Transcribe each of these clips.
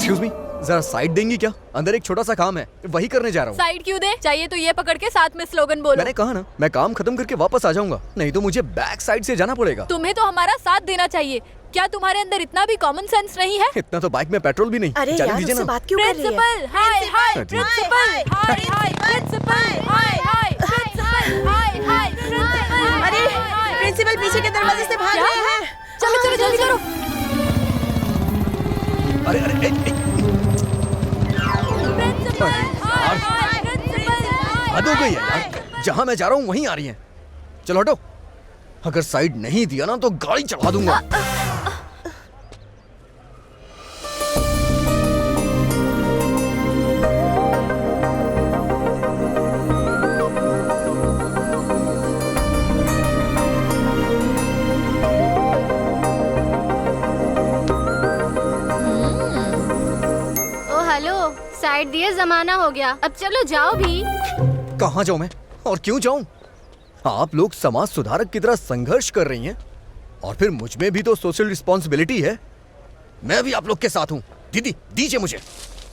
Excuse me, जरा side देंगी क्या? अंदर एक छोटा सा काम है, वही करने जा रहा हूँ। साइड क्यों दे? चाहिए तो ये पकड़ के साथ में स्लोगन बोलो। मैंने कहा ना, मैं काम खत्म करके वापस आ जाऊंगा, नहीं तो मुझे बैक साइड से जाना पड़ेगा। तुम्हें तो हमारा साथ देना चाहिए। क्या तुम्हारे अंदर इतना भी कॉमन सेंस नहीं है? इतना तो बाइक में पेट्रोल भी नहीं। अरे जाने यार, दीजिए उससे ना। बात क्यों कर रही है? प्रिंसिपल, हाय हाय हाँ जी। Principal, hi hi principal, hi hi principal, hi hi principal. अरे प्रिंसिपल पीछे के दरवाजे से भाग रहे हैं। चलो चलो जल्दी करो। अरे अरे प्रिंसिपल, हाय हाय प्रिंसिपल, हद हो गई है यार, जहाँ मैं जा रहा हूँ वहीं आ रही हैं। चलो हटो, अगर साइड नहीं दिया ना तो गाड़ी चढ़ा दूंगा। ओ हेलो, साइड दिए जमाना हो गया, अब चलो जाओ भी। कहाँ जाऊँ मैं और क्यों जाऊँ? आप लोग समाज सुधारक की तरह संघर्ष कर रही हैं और फिर मुझ में भी तो सोशल रिस्पॉन्सिबिलिटी है। मैं भी आप लोग के साथ हूँ। दीदी दीजिए मुझे।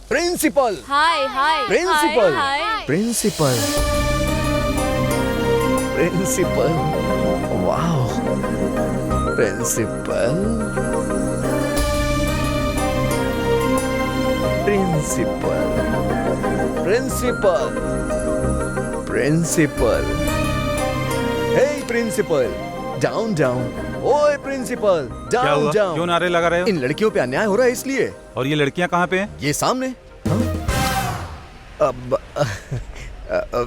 Principal, hi hi principal, hi, hi. Principal, principal, wow, principal, principal, principal, principal, hey principal, down down, ओए प्रिंसिपल, क्या डाउन हुआ? डाउन। क्यों नारे लगा रहे हो? इन लड़कियों पे अन्याय हो रहा है इसलिए। और ये लड़कियां कहाँ पे हैं? ये सामने। हाँ? अब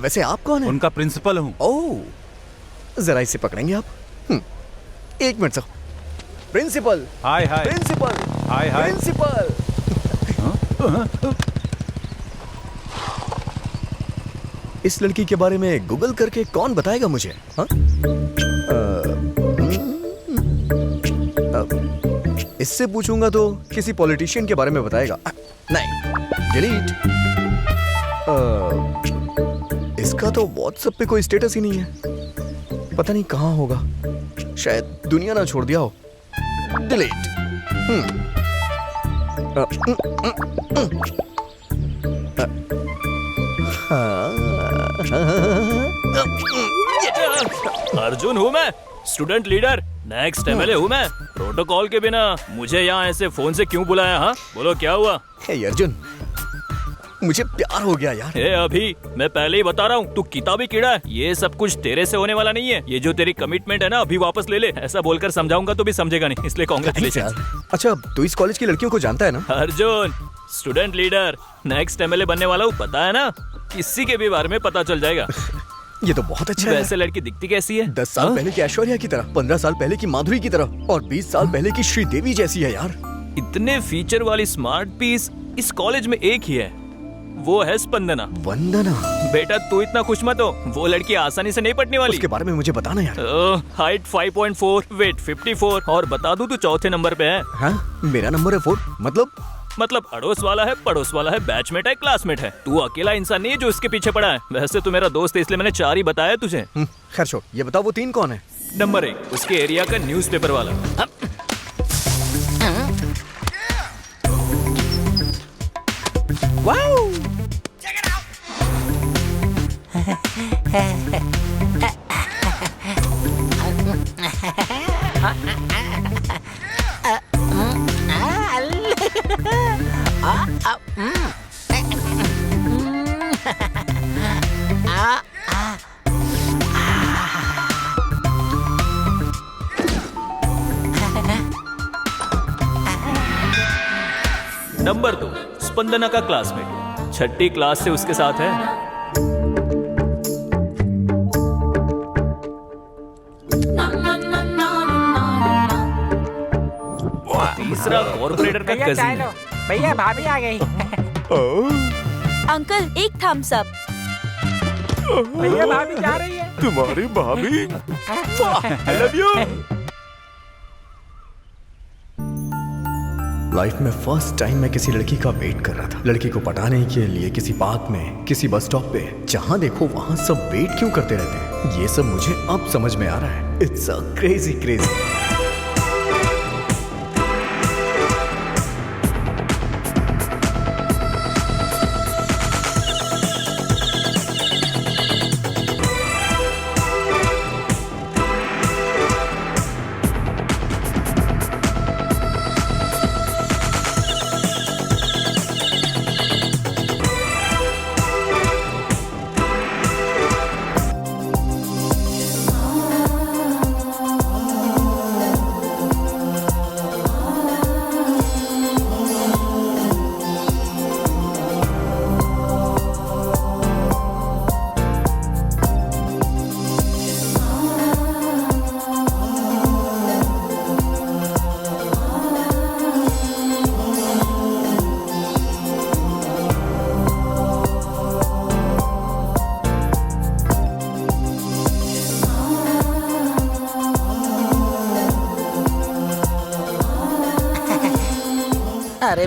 वैसे आप कौन हैं? उनका प्रिंसिपल हूँ। ओह, जरा इसे पकड़ेंगे आप? एक minute sir. Principal, hi hi principal, hi hi. Principal. इस लड़की के बारे में गूगल करके कौन बताएगा मुझे? हाँ? इससे पूछूंगा तो किसी पॉलिटिशियन के बारे में बताएगा। नहीं, डिलीट। इसका तो व्हाट्सएप पे कोई स्टेटस ही नहीं है। पता नहीं कहाँ होगा, शायद दुनिया ना छोड़ दिया हो। डिलीट। अर्जुन हूँ मैं, स्टूडेंट लीडर, नेक्स्ट एमएलए हूँ मैं। प्रोटोकॉल के बिना मुझे यहाँ ऐसे फोन से क्यों बुलाया? हाँ बोलो क्या हुआ? हे अर्जुन, मुझे प्यार हो गया यार। हे अभी मैं पहले ही बता रहा हूँ, तू किताबी कीड़ा है। ये सब कुछ तेरे से होने वाला नहीं है। ये जो तेरी कमिटमेंट है ना, अभी वापस ले ले। ऐसा बोलकर समझाऊंगा तो भी समझेगा नहीं, इसलिए कांग्रेचुलेशन। अच्छा, तू इस कॉलेज की लड़कियों को जानता है ना? Arjun, student leader, next MLA बनने वाला हूँ, पता है ना? किसी के भी बारे में पता चल जाएगा। ये तो बहुत अच्छा है। वैसे लड़की दिखती कैसी है? 10 साल पहले की ऐश्वर्या की तरह, 15 साल पहले की माधुरी की तरह और 20 साल पहले की श्रीदेवी जैसी है यार। इतने फीचर वाली स्मार्ट पीस इस कॉलेज में एक ही है, वो है स्पंदना। वंदना? बेटा तू इतना खुश मत हो, वो लड़की आसानी से नहीं पटने वाली। उसके बारे में मुझे बताना यार। हाइट 5.4, वेट 54 और बता दूं तू चौथे नंबर पे है। हाँ, मेरा नंबर है 4। मतलब अड़ोस वाला है, पड़ोस वाला है, बैचमेट है, क्लासमेट है। तू अकेला इंसान नहीं है जो इसके पीछे पड़ा है। वैसे तू मेरा दोस्त है इसलिए मैंने 4 ही बताया तुझे। खैर छोड़, ये बताओ वो 3 कौन है? नंबर 1 उसके एरिया का न्यूज़पेपर वाला। नंबर 2 स्पंदना का क्लासमेट, 6ठी क्लास से उसके साथ है। तीसरा कॉर्पोरेटर का कजिन। भैया भाभी आ गई। अंकल एक थम्स अप। भैया भाभी जा रही है। तुम्हारी भाभी? I love you। लाइफ में फर्स्ट टाइम मैं किसी लड़की का वेट कर रहा था, लड़की को पटाने के लिए किसी पार्क में, किसी बस स्टॉप पे, जहां देखो वहां सब वेट क्यों करते रहते हैं, ये सब मुझे अब समझ में आ रहा है। It's a crazy crazy.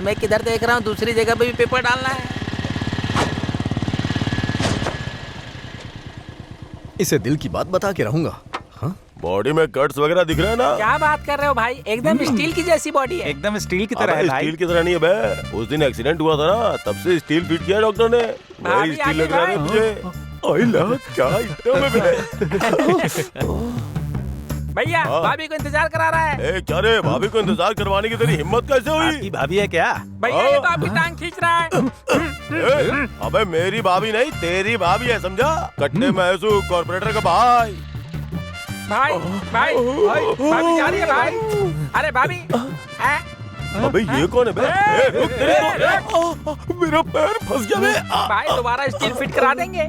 मैं किधर देख रहा हूँ, दूसरी जगह पे भी पेपर डालना है। इसे दिल की बात बता के रहूंगा। हाँ? बॉडी में कट्स वगैरह दिख रहे हैं ना? क्या बात कर रहे हो भाई, एकदम स्टील की जैसी बॉडी है। एकदम स्टील की तरह अबे है भाई। स्टील की तरह नहीं है बे। उस दिन एक्सीडेंट हुआ था ना, तब से स्टील फिट किया डॉक्टर ने। भाभी वही स्टील आगे लग रहा है भाई। मुझे। आई ला क्या इतना में बे। भैया हाँ। भाभी को इंतजार करा रहा है। ए क्या रे, भाभी को इंतजार करवाने की तेरी हिम्मत कैसे हुई? आपकी भाभी है क्या? भैया ये तो आपकी टांग खींच रहा है। ए, अबे मेरी भाभी नहीं, तेरी भाभी है, समझा? कट्टे महसू कॉर्पोरेटर का भाई। भाई भाई भाभी जा रही है भाई। अरे भाभी अबे ये कौन है बे? ए, रुक तेरी तो। मेरा पैर फंस गया बे। भाई दोबारा स्टील फिट करा देंगे।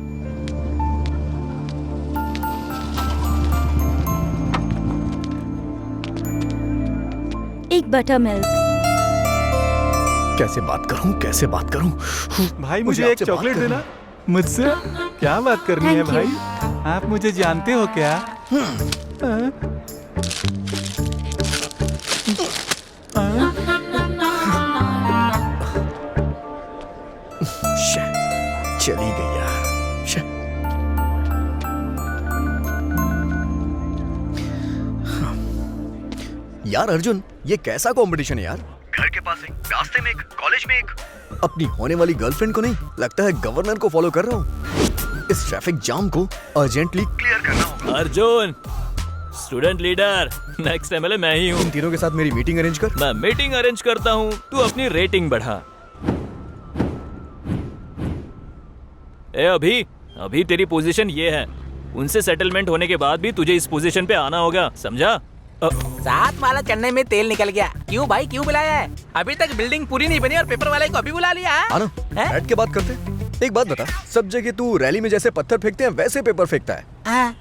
एक बटर मिल्क। कैसे बात करूं, कैसे बात करूं? भाई मुझे मुझे एक आपसे बात चॉकलेट करनी देना। मुझसे क्या बात करनी है Thank you. भाई? आप मुझे जानते हो क्या? हाँ? शे, चली गई यार। शे। यार अर्जुन, ये कैसा कंपटीशन है यार? घर के पास एक, रास्ते में एक, कॉलेज में एक। अपनी होने वाली गर्लफ्रेंड को नहीं, लगता है गवर्नर को फॉलो कर रहा हूँ। इस ट्रैफिक जाम को अर्जेंटली क्लियर करना होगा। Arjun, student leader, next MLA मैं ही हूँ। इन तीनों के साथ मेरी मीटिंग अरेंज कर। मैं मीटिंग अरेंज करता हूँ, तू अपनी रेटिंग बढ़ा। ए अभी तेरी पोजीशन ये है। उनसे सेटलमेंट होने के बाद भी तुझे इस पोजीशन पे आना होगा, समझा? सात माला चढ़ने में तेल निकल गया। क्यों भाई, क्यों बुलाया है? अभी तक बिल्डिंग पूरी नहीं बनी और पेपर वाले को अभी बुला लिया है? आना, हैं? बैठ के बात करते हैं। एक बात बता, सब जगह तू रैली में जैसे पत्थर फेंकते हैं वैसे पेपर फेंकता है, हाँ।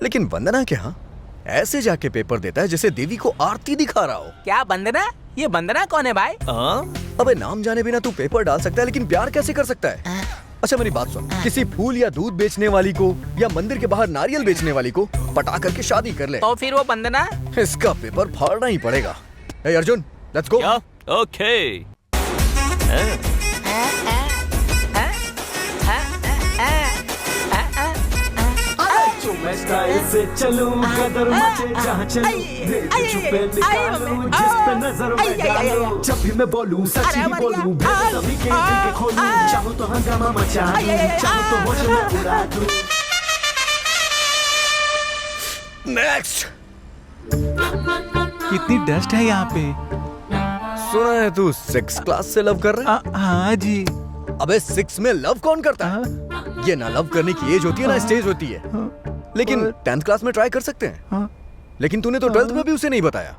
लेकिन वंदना के यहाँ ऐसे जाके पेपर देता है जैसे देवी को आरती दिखा रहा हो। क्या बंदना? ये बंदना कौन है भाई? अबे नाम जाने बिना तू पेपर डाल सकता है, लेकिन प्यार कैसे कर सकता है? अच्छा मेरी बात सुन, किसी फूल या दूध बेचने वाली को या मंदिर के बाहर नारियल बेचने वाली को पटा करके शादी कर ले, तो फिर वो बंदना? इसका पेपर फाड़ना ही पड़ेगा। ए अर्जुन, लेट्स गो। क्या? ओके। मैं स्टाइल से चलूं, कदर मचे जहाँ चलूं, भेद छुपे निकालूं, जिस पे नजर मैं डालूं। जब भी मैं बोलूं सच ही बोलूं, भेद सभी के दिल के खोलूं, चाहूं तो हंगामा मचा दूं, चाहूं तो होश में उड़ा दूं। नेक्स्ट। कितनी डस्ट है यहाँ पे। सुना है तू 6 क्लास से लव कर रहा है? हाँ जी। अबे 6 में लव कौन करता है? ये ना लव करने की एज होती है ना स्टेज होती है। लेकिन 10th क्लास में ट्राई कर सकते हैं। लेकिन तूने तो 12th में भी उसे नहीं बताया।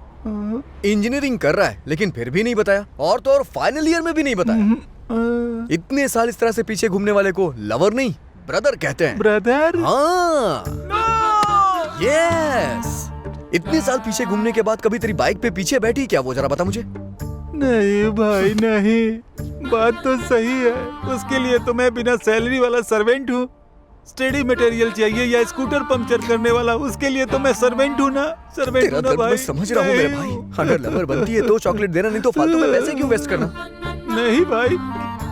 इंजीनियरिंग कर रहा है लेकिन फिर भी नहीं बताया, और तो और फाइनल ईयर में भी नहीं बताया। इतने साल इस तरह से पीछे घूमने वाले को लवर नहीं ब्रदर कहते हैं। ब्रदर? हाँ, यस। इतने साल पीछे घूमने के बाद कभी तेरी बाइक पे पीछे बैठी क्या, वो जरा बता मुझे। नहीं भाई नहीं, बात तो सही है। उसके लिए तो मैं बिना सैलरी वाला सर्वेंट हूँ। स्टडी मटेरियल चाहिए या स्कूटर पंक्चर करने वाला, उसके लिए तो मैं सर्वेंट हूँ ना। सर्वेंट तेरा हूँ ना दर्द भाई। मैं समझ रहा हूँ मेरे भाई। अगर लवर बनती है तो चॉकलेट देना, नहीं तो फालतू में पैसे क्यों वेस्ट करना। नहीं भाई,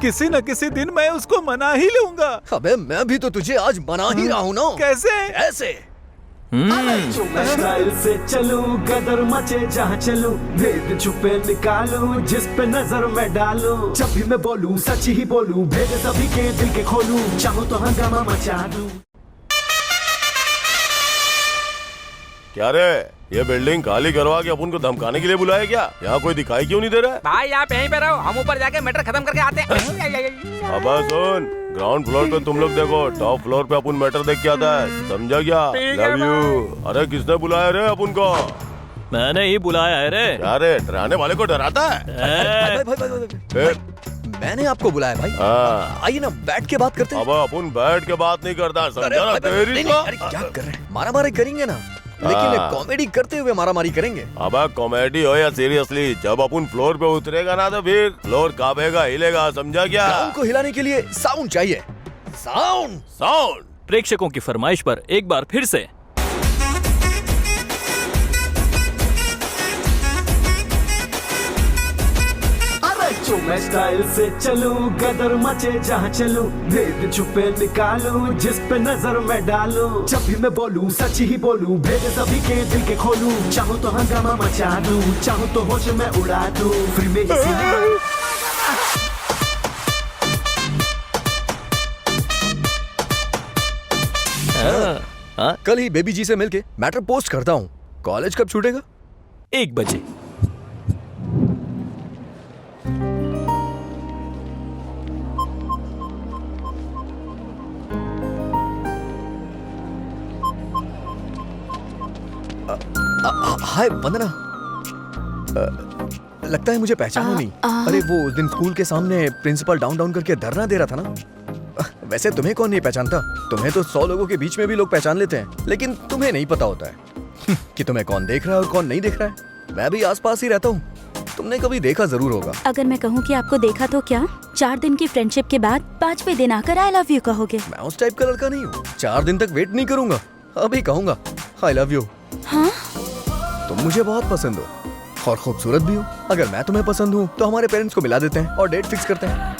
किसी न किसी दिन मैं उसको मना ही लूंगा। अबे मैं भी तो तुझे आज मना ही रहा हूँ ना। कैसे? ऐसे। मैं स्टाइल से चलूं, कदर मचे जहाँ चलूं, भेद छुपे निकालूं, जिस पे नजर मैं डालूं। जब भी मैं बोलूं सच ही बोलूं, भेद सभी के दिल के खोलूं, चाहूं तो हंगामा मचा दूं। क्या रे, ये बिल्डिंग खाली करवा के अपन को धमकाने के लिए बुलाया क्या? यहाँ कोई दिखाई क्यों नहीं दे रहा है? भाई आप यहीं पे रहो, हम ऊपर जाके मैटर खत्म करके आते हैं। अब सुन, ग्राउंड फ्लोर पे तुम लोग देखो, टॉप फ्लोर पे अपन मैटर देख के आता है, समझा क्या? ठीक है लव यू। अरे किसने बुलाया रे अपन को? मैंने ही बुलाया है रे। क्या रे, डराने वाले को डराता है? ए, भाई, मैंने आपको बुलाया भाई। हाँ। आइए ना बैठ के बात करते हैं। अब अपन बैठ के बात नहीं करता, अरे समझा ना? भाई, तेरी नहीं, तो- अरे क्या कर रहे हैं? मारामारी करेंगे ना, लेकिन हाँ। कॉमेडी करते हुए मारामारी करेंगे। अब कॉमेडी हो या सीरियसली, जब अपन फ्लोर पे उतरेगा ना तो फिर फ्लोर कांपेगा, हिलेगा, समझा क्या? ग्राउंड को हिलाने के लिए साउंड चाहिए। साउंड। साउंड। प्रेक्षकों की फरमाइश पर एक बार फिर से जो मैं स्टाइल से चलूं, गदर मचे जहाँ चलूं, भेद छुपे निकालूं, जिस पे नजर मैं डालूं। जब भी मैं बोलूं सच ही बोलूं, भेद सभी के दिल के खोलूं। चाहूं तो हंगामा मचा दूं, चाहूं तो होश में उड़ा दूं, फ्री में इसी कल ही बेबी जी से मिलके मैटर पोस्ट करता हूँ। कॉलेज कब छूटेगा? 1 बजे। हाय वंदना। लगता है मुझे पहचाना नहीं। अरे वो उस दिन स्कूल के सामने प्रिंसिपल डाउन डाउन करके धरना दे रहा था ना। वैसे तुम्हें कौन नहीं पहचानता? तुम्हें तो 100 लोगों के बीच में भी लोग पहचान लेते हैं, लेकिन तुम्हें नहीं पता होता है कि तुम्हें कौन देख रहा है और कौन नहीं देख रहा है। मैं भी आसपास ही रहता हूँ, तुमने कभी देखा जरूर होगा। अगर मैं कहूँ कि आपको देखा तो क्या 4 दिन की फ्रेंडशिप के बाद 5वें दिन आकर आई लव यू कहोगे? मैं उस टाइप का लड़का नहीं हूँ। 4 दिन तक वेट नहीं करूंगा, अभी कहूंगा आई लव यू। हाँ? तुम मुझे बहुत पसंद हो और खूबसूरत भी हो। अगर मैं तुम्हें पसंद हूँ तो हमारे पेरेंट्स को मिला देते हैं और डेट फिक्स करते हैं।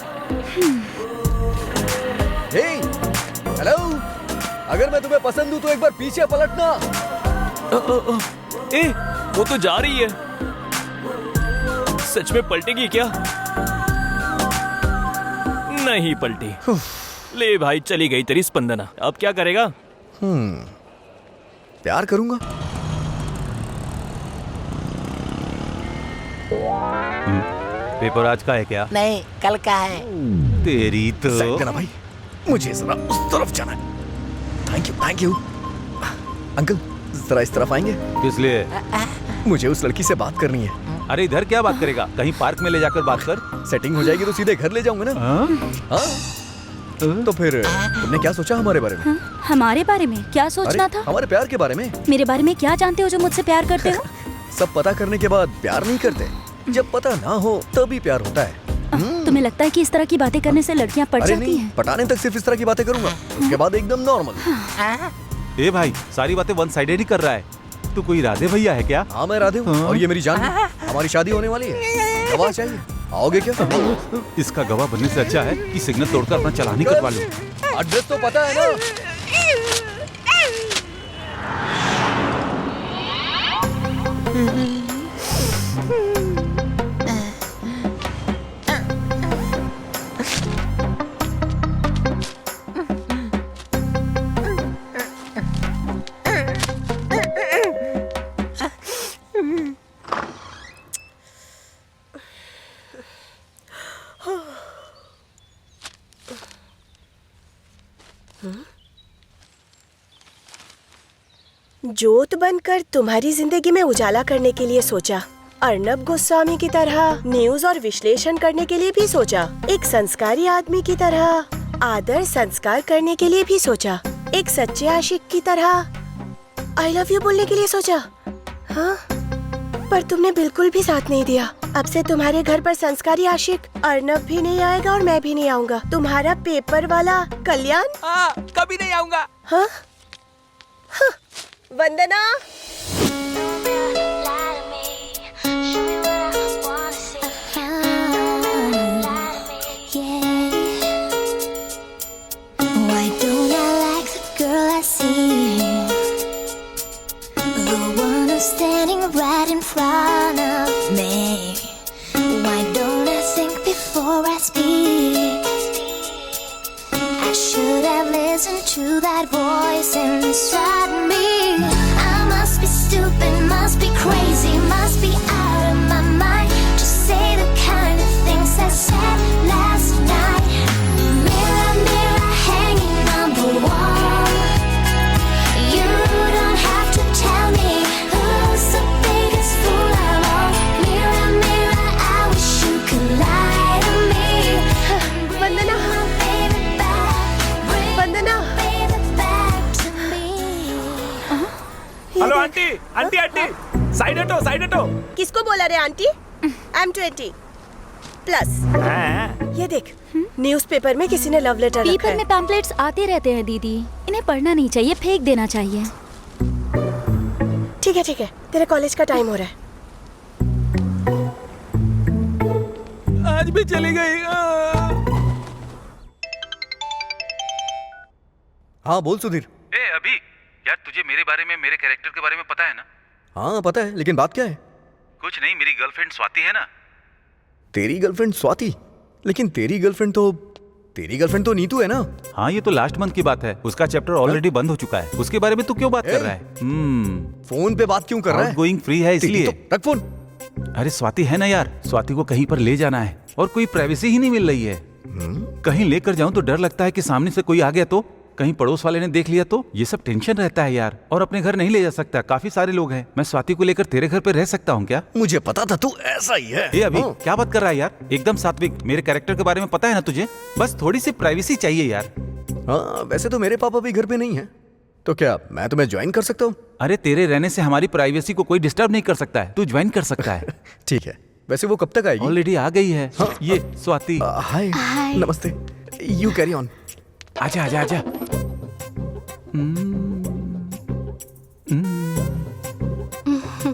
हे, हेलो, अगर मैं तुम्हें पसंद हूँ तो एक बार पीछे पलटना। ए, वो तो जा रही है। सच में पलटेगी क्या? नहीं पलटी। ले भाई, चली गई तेरी स्पंदना। अब क्या करेगा? प्यार करूंगा। पेपर आज का है क्या? नहीं, कल का है। तेरी तो साइड देना भाई, मुझे जरा उस तरफ जाना है। थैंक यू अंकल, जरा इस तरफ आएंगे? किस लिए? मुझे उस लड़की से बात करनी है। अरे इधर क्या बात करेगा? कहीं पार्क में ले जाकर बात कर। सेटिंग हो जाएगी तो सीधे घर ले जाऊंगा ना। हाँ? तो फिर तुमने क्या सोचा हमारे बारे में? हमारे बारे में क्या सोचना था? हमारे प्यार के बारे में। मेरे बारे में क्या जानते हो जो मुझसे प्यार करते हो? सब पता करने के बाद प्यार नहीं करते, जब पता ना हो तभी प्यार होता है। तुम्हें लगता है कि इस तरह की बातें करने से लड़कियां पट अरे जाती नहीं, हैं? पटाने तक सिर्फ इस तरह की बातें करूंगा, उसके बाद एकदम नॉर्मल। ए भाई, सारी बातें वन साइडेड ही कर रहा है। तू कोई राधे भैया है क्या? हाँ मैं राधे हूँ और ये मेरी जान है। हमारी शादी होने वाली है, गवाह चाहिए, आओगे क्या? इसका गवाह बनने से अच्छा है कि सिग्नल तोड़कर अपना चालान ही कटवा लो। एड्रेस तो पता है ना? जोत बनकर तुम्हारी जिंदगी में उजाला करने के लिए सोचा, अर्नब गोस्वामी की तरह न्यूज और विश्लेषण करने के लिए भी सोचा, एक संस्कारी आदमी की तरह आदर संस्कार करने के लिए भी सोचा, एक सच्चे आशिक की तरह आई लव यू बोलने के लिए सोचा। हाँ? पर तुमने बिल्कुल भी साथ नहीं दिया। अब से तुम्हारे घर पर संस्कारी आशिक अर्नब भी नहीं आएगा और मैं भी नहीं आऊंगा। तुम्हारा पेपर वाला कल्याण कभी नहीं आऊंगा। हाँ? हाँ? वंदना, standing right in front of me. Why don't I think before I speak? I should have listened to that voice inside me. I must be stupid, must be crazy, must be out of my mind to say the kind of things I said last night. Mirror, mirror, hanging on the wall. You don't have to tell me who's the biggest fool of all. Mirror, mirror, I wish you could lie to me. Vandana, Vandana. Hello aunty, aunty aunty, side हटो, side हटो। किसको बोला रे aunty? I'm 20 plus. ये देख, newspaper में किसी ने लव लेटर रखा पेपर है। में पैम्पलेट्स आते रहते हैं दीदी, इन्हें पढ़ना नहीं चाहिए, फेंक देना चाहिए। ठीक है, तेरे कॉलेज का टाइम हो रहा है। आज भी चली गई। हाँ बोल सुधीर। ए अभी यार, तुझे मेरे बारे में, मेरे कैरेक्टर के बारे में पता है ना? हाँ पता है, लेकिन बात क्या है? कुछ नहीं, मेरी गर्लफ्रेंड स्वाति है ना। तेरी गर्लफ्रेंड स्वाति? लेकिन तेरी गर्लफ्रेंड तो नीतू है ना? हाँ ये तो लास्ट मंथ की बात है, उसका चैप्टर ऑलरेडी बंद हो चुका है। उसके बारे में तू क्यों बात कर रहा है? फोन पे बात क्यों कर रहा है? गोइंग फ्री है इसलिए। तो रख फोन। अरे स्वाति है ना यार, स्वाति को कहीं पर ले जाना है और कोई प्राइवेसी ही नहीं मिल रही है। कहीं लेकर जाऊं तो डर लगता है कि सामने से कोई आ गया तो, कहीं पड़ोस वाले ने देख लिया तो, ये सब टेंशन रहता है यार। और अपने घर नहीं ले जा सकता, काफी सारे लोग हैं। मैं स्वाति को लेकर तेरे घर पे रह सकता हूँ क्या? मुझे पता था तू ऐसा ही है। ए अभी क्या बात कर रहा है यार, एकदम सात्विक। मेरे कैरेक्टर के बारे में पता है ना तुझे, बस थोड़ी सी प्राइवेसी चाहिए यार। हाँ वैसे तो मेरे पापा भी घर पे नहीं है, तो क्या मैं तुम्हें ज्वाइन कर सकता हूँ? अरे तेरे रहने से हमारी प्राइवेसी को कोई डिस्टर्ब नहीं कर सकता है, तू ज्वाइन कर सकता है। ठीक है, वैसे वो कब तक आएगी? ऑलरेडी आ गई है। हाँ, ये स्वाति। हाय नमस्ते, यू कैरी ऑन। आजा आजा आजा।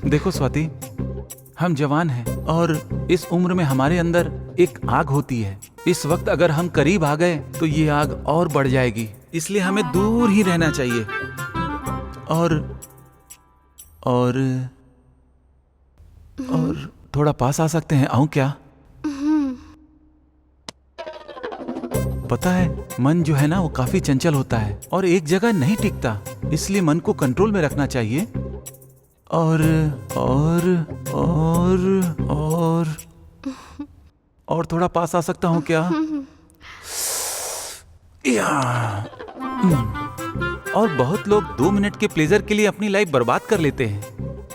देखो स्वाति, हम जवान हैं और इस उम्र में हमारे अंदर एक आग होती है। इस वक्त अगर हम करीब आ गए तो ये आग और बढ़ जाएगी, इसलिए हमें दूर ही रहना चाहिए। और थोड़ा पास आ सकते हैं? आऊं क्या? पता है मन जो है ना वो काफी चंचल होता है और एक जगह नहीं टिकता, इसलिए मन को कंट्रोल में रखना चाहिए। और थोड़ा पास आ सकता हूँ क्या? और बहुत लोग 2 मिनट के प्लेजर के लिए अपनी लाइफ बर्बाद कर लेते हैं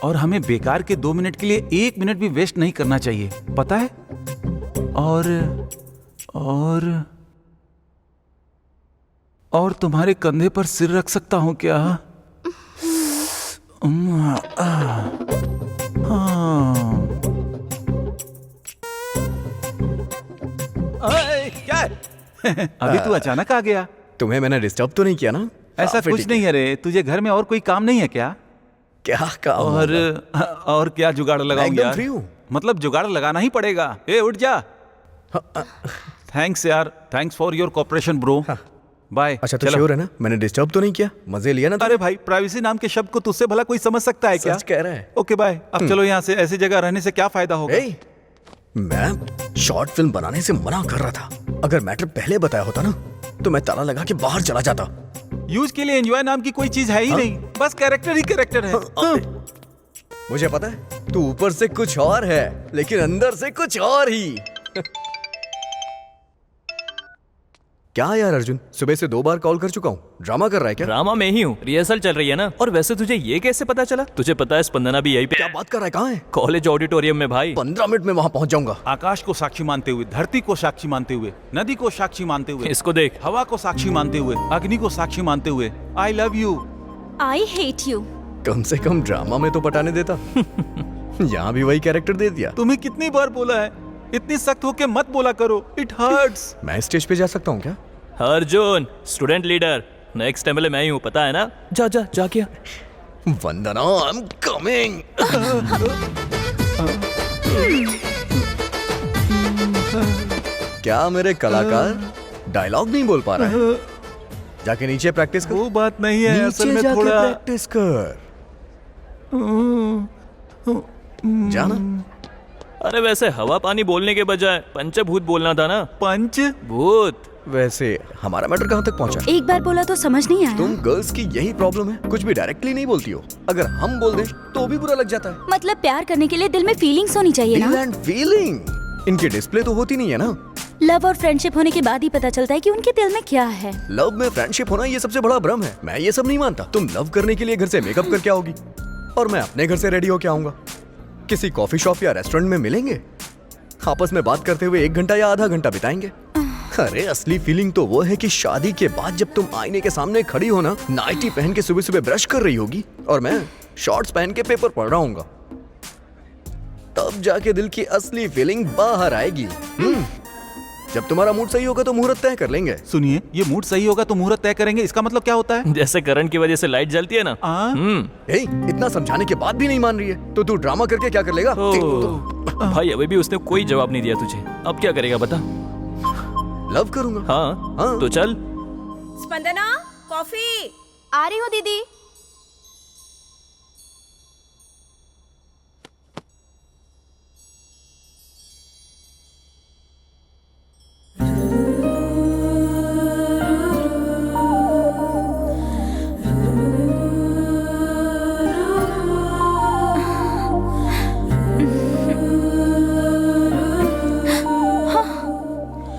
और हमें बेकार के 2 मिनट के लिए 1 मिनट भी वेस्ट नहीं करना चाहिए, पता है? और तुम्हारे कंधे पर सिर रख सकता हूँ क्या? क्या है? अभी तू अचानक आ गया। तुम्हें मैंने डिस्टर्ब तो नहीं किया ना? ऐसा कुछ नहीं है रे, तुझे घर में और कोई काम नहीं है क्या? क्या काम? और क्या जुगाड़ लगाऊं यार? फ्री हूं। मतलब जुगाड़ लगाना ही पड़ेगा। ए उठ जा। थैंक्स यार, thanks for your cooperation bro. Bye. अच्छा तो श्योर है ना, मैंने डिस्टर्ब तो नहीं किया? मजे लिया ना? अरे भाई, प्राइवेसी नाम के शब्द को तुझसे भला कोई समझ सकता है क्या? सच कह रहा है। Okay bye. अब चलो यहाँ से, ऐसी जगह रहने से क्या फायदा होगा? मैं शॉर्ट फिल्म बनाने से मना कर रहा था। अगर मैटर पहले बताया होता ना तो मैं ताला लगा के बाहर चला जाता। यूज के लिए एंजॉय नाम की कोई चीज है ही नहीं, बस कैरेक्टर ही कैरेक्टर है। मुझे पता है तू ऊपर से कुछ और है लेकिन अंदर से कुछ और ही। क्या यार अर्जुन, सुबह से 2 बार कॉल कर चुका हूँ, ड्रामा कर रहा है क्या? ड्रामा में ही हूँ, रिहर्सल चल रही है ना। और वैसे तुझे ये कैसे पता चला? तुझे पता है स्पंदना भी यही पे। क्या बात कर रहा है? कहाँ है? कॉलेज ऑडिटोरियम में भाई। 15 मिनट में वहाँ पहुँच जाऊंगा। आकाश को साक्षी मानते हुए, धरती को साक्षी मानते हुए, नदी को साक्षी मानते हुए, इसको देख, हवा को साक्षी मानते हुए, अग्नि को साक्षी मानते हुए, I love you, I hate you. कम से कम ड्रामा में तो पटाने देता। यहाँ भी वही कैरेक्टर दे दिया। तुम्हें कितनी बार बोला है इतनी सख्त होके मत बोला करो, इट हर्ट्स। मैं स्टेज पे जा सकता हूँ क्या? Arjun student leader, next MLA मैं ही हूँ, पता है ना? जा जा जा क्या? वंदना, आई एम कमिंग। क्या मेरे कलाकार डायलॉग नहीं बोल पा रहा है? जाके नीचे प्रैक्टिस कर। वो बात नहीं है, असल में थोड़ा प्रैक्टिस कर। जाना। अरे वैसे हवा पानी बोलने के बजाय पंचभूत बोलना था ना। पंचभूत। वैसे हमारा मैटर कहाँ तक पहुँचा? एक बार बोला तो समझ नहीं आया। तुम गर्ल्स की यही प्रॉब्लम है, कुछ भी डायरेक्टली नहीं बोलती हो। अगर हम बोल दें तो भी बुरा लग जाता है। मतलब प्यार करने के लिए दिल में फीलिंग्स होनी चाहिए ना? दिल एंड फीलिंग इनकी डिस्प्ले तो होती नहीं है ना। लव और फ्रेंडशिप होने के बाद ही पता चलता है कि उनके दिल में क्या है। लव में फ्रेंडशिप होना ये सबसे बड़ा भ्रम है। मैं ये सब नहीं मानता। तुम लव करने के लिए घर से मेकअप करके आओगी और मैं अपने घर से रेडी होके आऊंगा। किसी कॉफी शॉप या रेस्टोरेंट में मिलेंगे, आपस में बात करते हुए 1 घंटा या आधा घंटा बिताएंगे। अरे असली फीलिंग तो वो है कि शादी के बाद जब तुम आईने के सामने खड़ी हो ना, नाइटी पहन के सुबह सुबह ब्रश कर रही होगी और मैं शॉर्ट्स पहन के पेपर पढ़ रहा हूँगा, तब जाके दिल की असली फीलिंग बाहर आएगी। जब तुम्हारा मूड सही होगा तो मुहूर्त तय कर लेंगे। सुनिए, ये मूड सही होगा तो मुहूर्त तय करेंगे, इसका मतलब क्या होता है? जैसे करंट की वजह से लाइट जलती है ना। इतना समझाने के बाद भी नहीं मान रही है तो तू ड्रामा करके क्या कर लेगा? भाई अभी भी उसने कोई जवाब नहीं दिया तुझे, अब क्या करेगा बता? लव करूंगा। हाँ तो चल। स्पंदना, कॉफी। आ रही हूँ दीदी।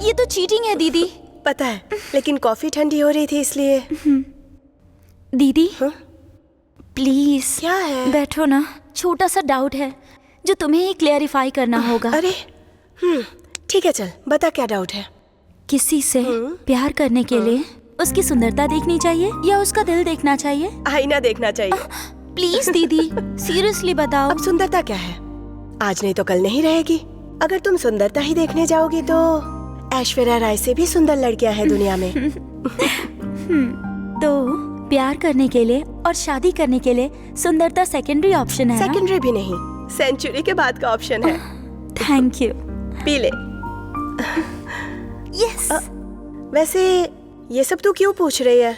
ये तो चीटिंग है दीदी। पता है, लेकिन कॉफी ठंडी हो रही थी इसलिए। दीदी प्लीज क्या है? बैठो ना, छोटा सा डाउट है जो तुम्हें ही क्लेरिफाई करना होगा। अरे ठीक है, चल बता क्या डाउट है। किसी से प्यार करने के लिए उसकी सुंदरता देखनी चाहिए या उसका दिल देखना चाहिए? आईना देखना चाहिए। प्लीज दीदी सीरियसली बताओ। अब सुंदरता क्या है? आज नहीं तो कल नहीं रहेगी। अगर तुम सुंदरता ही देखने जाओगी तो ऐश्वर्या राय से भी सुंदर लड़कियां हैं दुनिया में। तो प्यार करने के लिए और शादी करने के लिए सुंदरता सेकेंडरी ऑप्शन है। सेकेंडरी भी नहीं, सेंचुरी के बाद का ऑप्शन है। Thank you. पी ले। यस। वैसे ये सब तू क्यों पूछ रही है?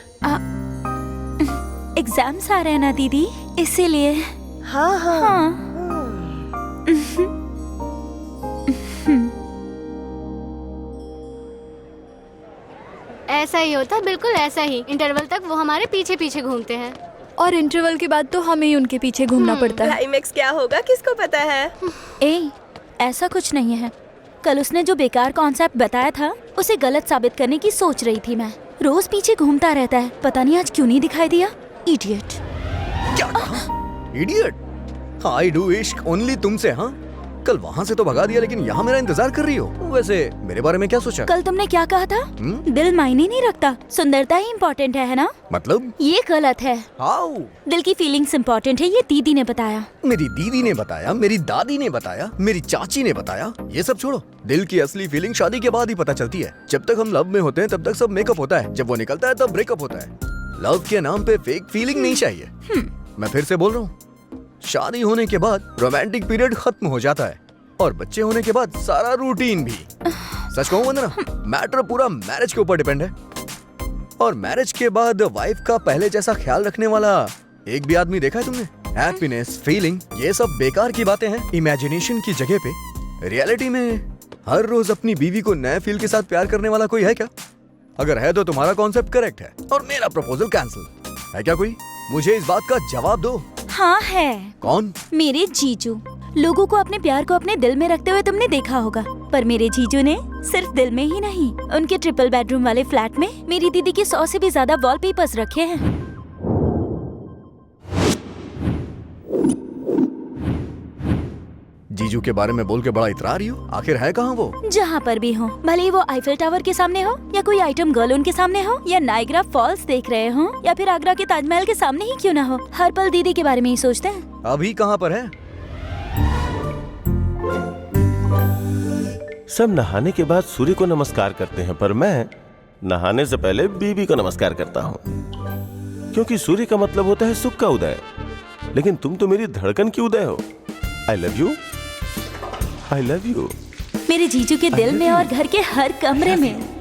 एग्जाम्स आ रहे हैं ना दीदी, इसीलिए। हाँ। ऐसा ही होता, बिल्कुल ऐसा ही। इंटरवल तक वो हमारे पीछे पीछे घूमते हैं और इंटरवल के बाद तो हमें ही उनके पीछे घूमना पड़ता है। क्लाइमेक्स क्या होगा किसको पता है? ऐसा कुछ नहीं है। कल उसने जो बेकार कॉन्सेप्ट बताया था उसे गलत साबित करने की सोच रही थी मैं। रोज पीछे घूमता रहता है, पता नहीं आज क्यों नहीं दिखाई दिया। इडियट। क्या कहा? इडियट? आई डू इश्क ओनली तुमसे। हाँ, कल वहाँ से तो भगा दिया लेकिन यहाँ मेरा इंतजार कर रही हो। वैसे मेरे बारे में क्या सोचा? कल तुमने क्या कहा था? दिल मायने नहीं रखता, सुंदरता ही इम्पोर्टेंट है ना? मतलब ये गलत है। हाउ? दिल की फीलिंग्स इम्पोर्टेंट है, ये दीदी ने बताया। मेरी दीदी ने बताया, मेरी दादी ने बताया, मेरी चाची ने बताया। ये सब छोड़ो, दिल की असली फीलिंग शादी के बाद ही पता चलती है। जब तक हम लव में होते हैं तब तक सब मेकअप होता है, जब वो निकलता है तब ब्रेकअप होता है। लव के नाम पे फेक फीलिंग नहीं चाहिए। मैं फिर से बोल रहा हूँ, शादी होने के बाद रोमांटिक पीरियड खत्म हो जाता है और बच्चे होने के बाद सारा रूटीन भी। सच कहूं वंदना, मैटर पूरा मैरिज के ऊपर डिपेंड है। और मैरिज के बाद वाइफ का पहले जैसा ख्याल रखने वाला एक भी आदमी देखा है तुमने? हैप्पीनेस, फीलिंग, ये सब बेकार की बातें हैं इमेजिनेशन की जगह पे। रियलिटी में हर रोज अपनी बीवी को नए फील के साथ प्यार करने वाला कोई है क्या? अगर है तो तुम्हारा कॉन्सेप्ट करेक्ट है और मेरा प्रपोजल कैंसिल है क्या कोई? मुझे इस बात का जवाब दो। हाँ है। कौन? मेरे जीजू। लोगों को अपने प्यार को अपने दिल में रखते हुए तुमने देखा होगा, पर मेरे जीजू ने सिर्फ दिल में ही नहीं, उनके ट्रिपल बेडरूम वाले फ्लैट में मेरी दीदी के 100 से भी ज्यादा वॉलपेपर्स रखे हैं। जीजू के बारे में बोल के बड़ा इतरा रही हो, आखिर है कहाँ वो? जहाँ पर भी हो, भले ही वो आईफिल टावर के सामने हो या कोई आइटम गर्ल उनके सामने हो या नायग्रा फॉल्स देख रहे हो या फिर आगरा के ताजमहल के सामने ही क्यों ना हो, हर पल दीदी के बारे में ही सोचते हैं। अभी कहाँ पर है? सब नहाने के बाद सूर्य को नमस्कार करते हैं, पर मैं नहाने से पहले बीवी को नमस्कार करता हूँ, क्योंकि सूर्य का मतलब होता है सुख का उदय। लेकिन तुम तो मेरी धड़कन की उदय हो। आई love you, I love you. मेरे जीजू के दिल में और घर के हर कमरे में।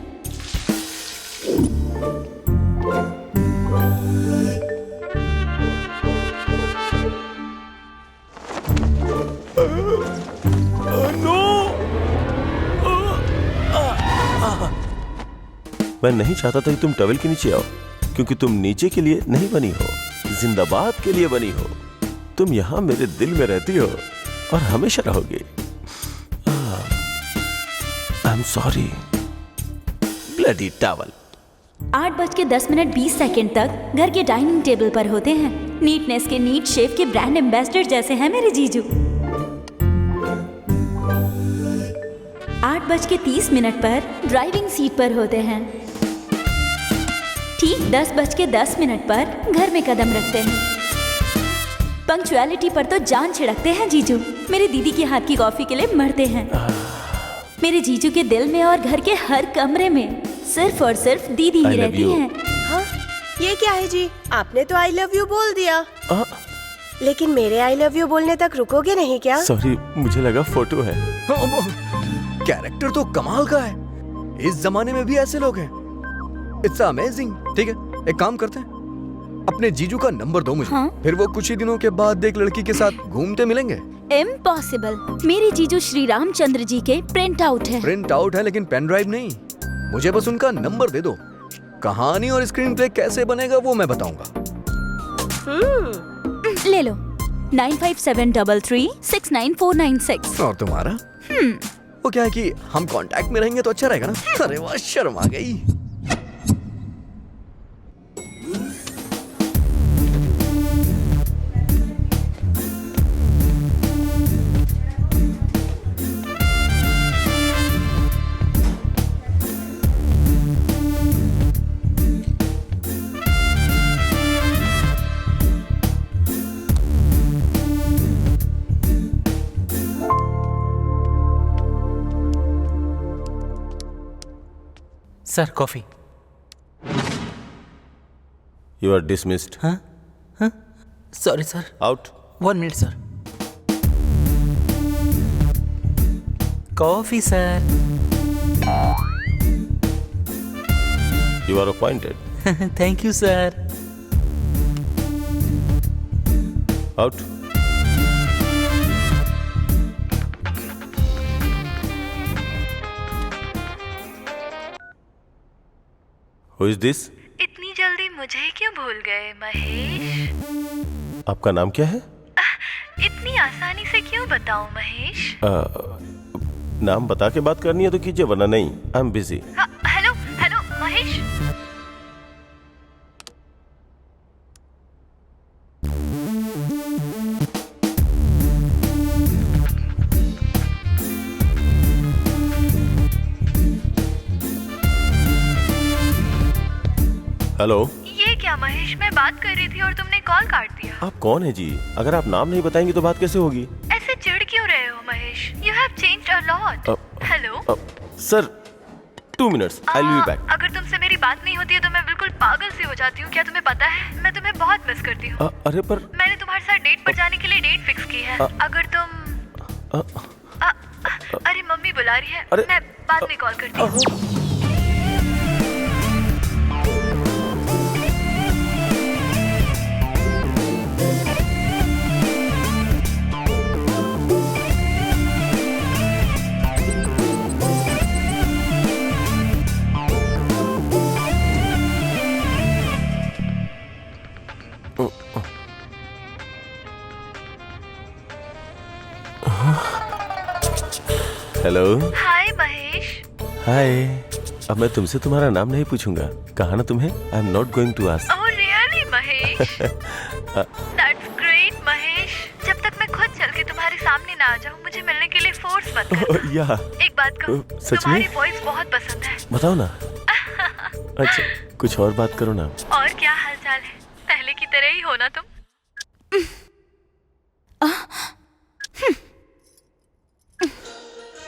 मैं नहीं चाहता था कि तुम टॉवेल के नीचे आओ, क्योंकि तुम नीचे के लिए नहीं बनी हो, जिंदाबाद के लिए बनी हो। तुम यहाँ मेरे दिल में रहती हो और हमेशा रहोगी। I am sorry bloody towel. 8:10 तक घर के डाइनिंग टेबल पर होते हैं। नीटनेस के नीट शेफ के ब्रांड एम्बेसडर जैसे हैं मेरे जीजू। 8:30 पर ड्राइविंग सीट पर होते हैं। ठीक 10:10 पर घर में कदम रखते हैं। पंक्चुअलिटी पर तो जान छिड़कते हैं जीजू। मेरी दीदी के हाथ की कॉफी के लिए मरते हैं। मेरे जीजू के दिल में और घर के हर कमरे में सिर्फ और सिर्फ दीदी ही I love रहती you. हैं। हाँ? ये क्या है जी? आपने तो आई लव यू बोल दिया, लेकिन मेरे आई लव यू बोलने तक रुकोगे नहीं क्या? सॉरी, मुझे लगा फोटो है। कैरेक्टर तो कमाल का है। इस जमाने में भी ऐसे लोग हैं। It's amazing. ठीक है, एक काम करते हैं, अपने जीजू का नंबर दो मुझे। हाँ? फिर वो कुछ ही दिनों के बाद एक लड़की के साथ घूमते मिलेंगे। इम्पॉसिबल। मेरे जीजू श्री रामचंद्र जी के प्रिंट आउट है। प्रिंट आउट है लेकिन पेन ड्राइव नहीं। मुझे बस उनका नंबर दे दो। कहानी और स्क्रीन प्ले कैसे बनेगा वो मैं बताऊंगा। ले लो 9573369496। और तुम्हारा? वो क्या है कि हम कांटेक्ट में रहेंगे तो अच्छा रहेगा ना। अरे वाह, शर्म आ गई। Sir coffee. You are dismissed. हाँ हाँ sorry sir. Out. 1 minute sir. Coffee sir. You are appointed. Thank you sir. Out. Who is this? इतनी जल्दी मुझे क्यों भूल गए महेश? आपका नाम क्या है? इतनी आसानी से क्यों बताऊं महेश? नाम बता के बात करनी है तो कीजिए, वरना नहीं। I am busy. Hello hello Mahesh. Hello. ये क्या महेश, मैं बात कर रही थी और तुमने कॉल काट दिया। आप कौन है जी? अगर आप नाम नहीं बताएंगी तो बात कैसे होगी? ऐसे चिढ़ क्यों रहे हो Mahesh? You have changed a lot. Hello sir, 2 minutes, I will be back. अगर तुमसे मेरी बात नहीं होती है तो मैं बिल्कुल पागल सी हो जाती हूँ। क्या तुम्हें पता है, मैं तुम्हें बहुत मिस करती हूँ। अरे पर मैंने तुम्हारे साथ डेट पर जाने के लिए डेट फिक्स की है। अगर तुम अरे मम्मी बुला रही है, मैं बाद में कॉल करती हूँ। हेलो। हाय महेश। हाय। अब मैं तुमसे तुम्हारा नाम नहीं पूछूंगा, कहा ना तुम्हें। I am not going to ask. Oh really Mahesh? That's great Mahesh. जब तक मैं खुद चल के तुम्हारे सामने ना आ जाऊं, मुझे मिलने के लिए फोर्स मत करना। या एक बात कहूं, सच में? तुम्हारी वॉइस बहुत पसंद है। बताओ ना। अच्छा, कुछ और बात करो ना। और क्या हाल चाल है? पहले की तरह ही हो ना तुम?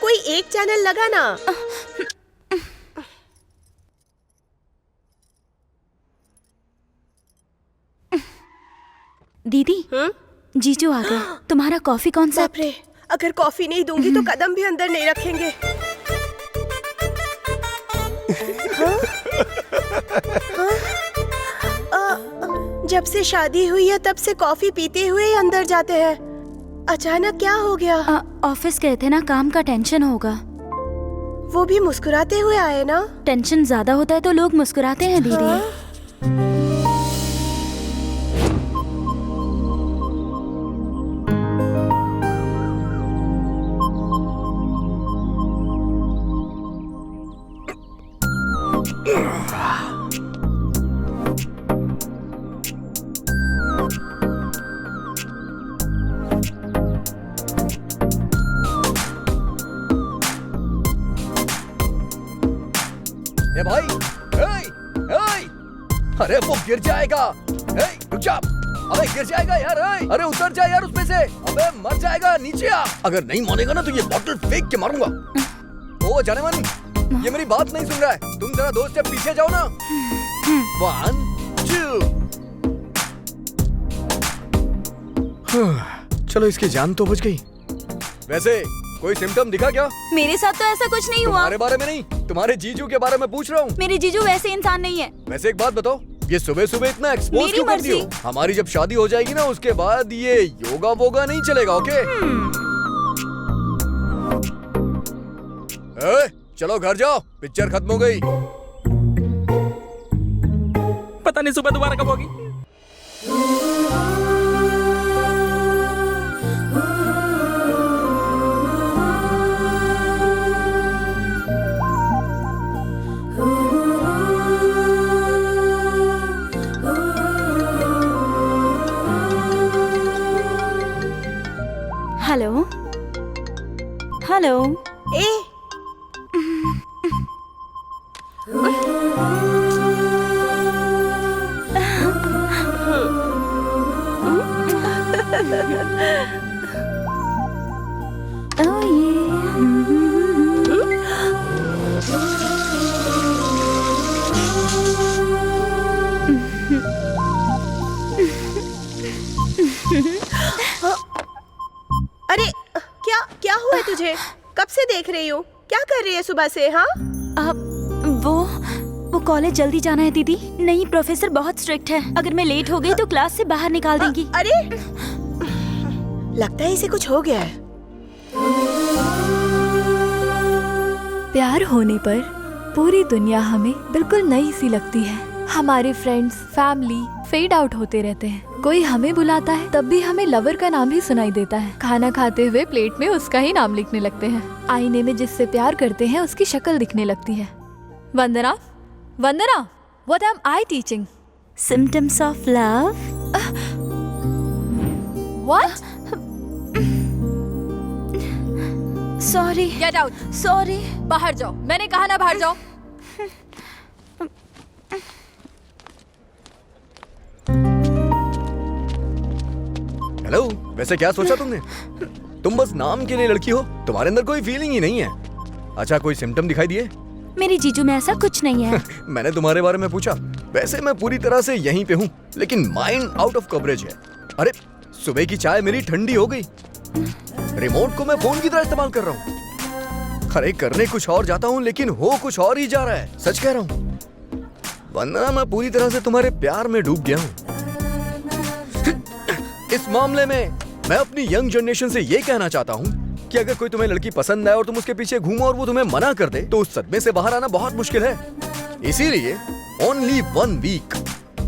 कोई एक चैनल लगा ना। दीदी, जीजू आ गए। तुम्हारा कॉफी कौन सा? बाप रे, अगर कॉफी नहीं दूंगी तो कदम भी अंदर नहीं रखेंगे। जब से शादी हुई है तब से कॉफी पीते हुए ही अंदर जाते हैं। अचानक क्या हो गया? ऑफिस गए थे ना, काम का टेंशन होगा। वो भी मुस्कुराते हुए आए ना। टेंशन ज्यादा होता है तो लोग मुस्कुराते हैं दीदी। हाँ? ए भाई, अरे वो गिर जाएगा। रुक जा। अबे गिर जाएगा यार। अरे उतर जा यार उसमें से। अबे मर जाएगा, नीचे आ। अगर नहीं मानेगा ना तो ये बॉटल फेंक के मारूंगा। ओ जाने मन, ये मेरी बात नहीं सुन रहा है। तुम जरा 2 स्टेप पीछे जाओ ना। 1 2। चलो इसकी जान तो बच गई। वैसे कोई सिम्टम दिखा क्या? मेरे साथ तो ऐसा कुछ नहीं हुआ। तुम्हारे बारे में नहीं, तुम्हारे जीजू के बारे में पूछ रहा हूँ। मेरे जीजू वैसे इंसान नहीं है। वैसे एक बात बताओ, ये सुबह सुबह इतना एक्सपोज मेरी क्यों करती हो? मर्जी। हमारी जब शादी हो जाएगी ना, उसके बाद ये योगा वोगा नहीं चलेगा, ओके? चलो घर जाओ, पिक्चर खत्म हो गई। पता नहीं सुबह दोबारा कब होगी। Hello hello. ए Oh अरे क्या क्या हुआ है तुझे? कब से देख रही हूँ? क्या कर रही है सुबह से? हाँ वो कॉलेज जल्दी जाना है दीदी। नहीं, प्रोफेसर बहुत स्ट्रिक्ट है। अगर मैं लेट हो गई तो क्लास से बाहर निकाल देंगी। अरे लगता है इसे कुछ हो गया है। प्यार होने पर पूरी दुनिया हमें बिल्कुल नई सी लगती है। हमारे फ्रेंड्स, फैमिली फेड आउट होते रहते हैं। कोई हमें बुलाता है तब भी हमें लवर का नाम ही सुनाई देता है। खाना खाते हुए प्लेट में उसका ही नाम लिखने लगते हैं। आईने में जिससे प्यार करते हैं उसकी शक्ल दिखने लगती है। Vandana, Vandana, what am I teaching? Symptoms of love. What? Sorry. Get out. Sorry. बाहर जाओ, मैंने कहा ना बाहर जाओ। हेलो, वैसे क्या सोचा तुमने? तुम बस नाम के लिए लड़की हो, तुम्हारे अंदर कोई फीलिंग ही नहीं है। अच्छा, कोई सिम्टम दिखाई दिए? मेरे जीजू में ऐसा कुछ नहीं है। मैंने तुम्हारे बारे में पूछा। वैसे मैं पूरी तरह से यहीं पे हूँ, लेकिन माइंड आउट ऑफ कवरेज है। अरे सुबह की चाय मेरी ठंडी हो गई। रिमोट को मैं फोन की तरह इस्तेमाल कर रहा हूँ। अरे करने कुछ और जाता हूँ, लेकिन हो कुछ और ही जा रहा है। सच कह रहा हूँ वंदना, मैं पूरी तरह से तुम्हारे प्यार में डूब गया हूँ। इस मामले में मैं अपनी यंग जनरेशन से ये कहना चाहता हूँ कि अगर कोई तुम्हें लड़की पसंद आए और तुम उसके पीछे घूमो और वो तुम्हें मना कर दे, तो उस सदमे से बाहर आना बहुत मुश्किल है। इसीलिए ओनली 1 वीक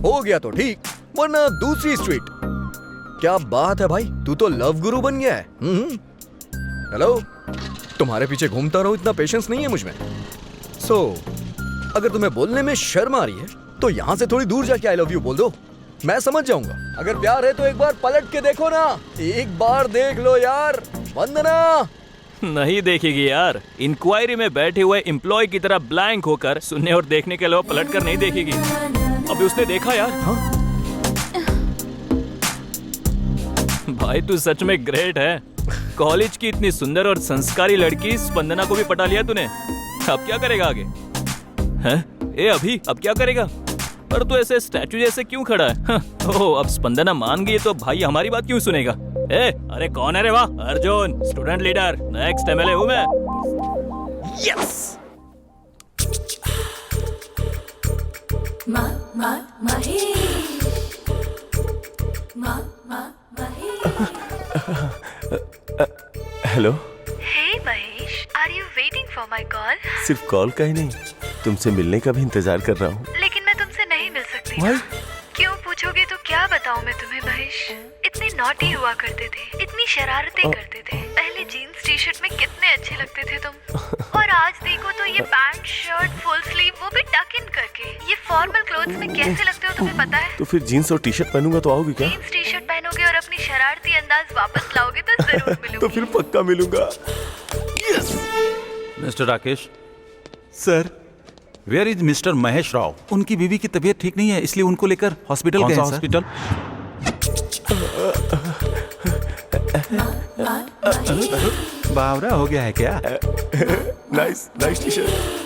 हो गया तो ठीक, वरना दूसरी स्ट्रीट। क्या बात है भाई, तू तो लव गुरु बन गया है। हेलो, तुम्हारे पीछे घूमता रहूं, इतना पेशेंस नहीं है मुझ में। सो अगर तुम्हें बोलने में शर्म आ रही है तो यहाँ से थोड़ी दूर जाके आई लव यू बोल दो, मैं समझ जाऊंगा। अगर प्यार है तो एक बार पलट के देखो ना, एक बार देख लो यार। वंदना नहीं देखेगी यार। इंक्वायरी में बैठे हुए एम्प्लॉय की तरह ब्लैंक होकर सुनने और देखने के अलावा पलट कर नहीं देखेगी। अभी उसने देखा यार। हाँ? भाई तू सच में ग्रेट है। कॉलेज की इतनी सुंदर और संस्कारी लड़की स्पंदना को भी पटा लिया तूने। अब क्या करेगा आगे? हैं? ए अभी अब क्या करेगा? पर तू ऐसे स्टैचू जैसे क्यों खड़ा है? ओह, अब स्पंदना मान गई तो भाई हमारी बात क्यों सुनेगा? ए, अरे कौन है रे? वाह, Arjun, student leader, next MLA हूँ मैं। Yes. Hello. Hey Mahesh, are you waiting for my call? सिर्फ कॉल का ही नहीं, तुमसे मिलने का भी इंतजार कर रहा हूँ। लेकिन मैं तुमसे नहीं मिल सकती। Why? क्यों पूछोगे तो क्या बताऊं मैं तुम्हें महेश। इतने नॉटी हुआ करते थे, इतनी शरारतें करते थे। पहले जीन्स टी शर्ट में कितने अच्छे लगते थे तुम, और आज देखो तो ये पैंट शर्ट फुल स्लीव, वो भी टक इन करके। ये फॉर्मल क्लोथ्स में कैसे लगते हो तुम्हें पता है? तो फिर जीन्स और टी शर्ट पहनूंगा तो आओगी क्या? जीन्स टी शर्ट पहनोगे और अपनी शरारती अंदाज वापस लाओगे तो जरूर मिलूंगी। तो फिर पक्का मिलूंगा। Mister Rakesh, sir, where is mister Mahesh Rao? उनकी बीवी की तबीयत ठीक नहीं है, इसलिए उनको लेकर हॉस्पिटल गए हैं सर। हॉस्पिटल? बावरा हो गया है क्या? Nice nice T shirt.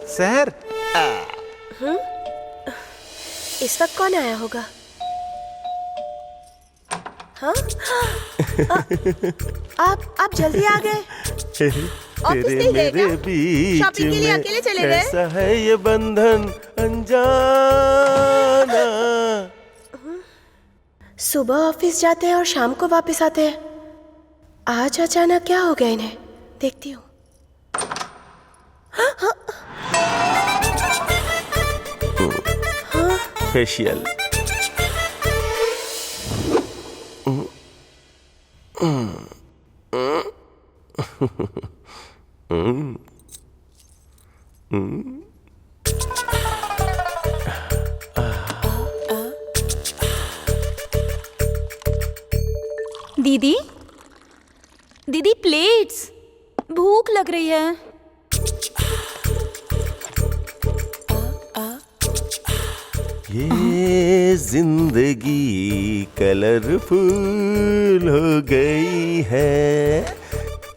Sir, इस वक्त कौन आया होगा? हाँ? आप जल्दी आ गए। ऑफिस नहीं गए क्या? शॉपिंग के लिए अकेले चले गए? कैसा है ये बंधन अनजाना। सुबह ऑफिस जाते हैं और शाम को वापस आते हैं। आज अचानक क्या हो गया इन्हें? देखती हूँ। फेशियल। दीदी दीदी प्लेट्स, भूख लग रही है। ये जिंदगी कलरफुल हो गई है,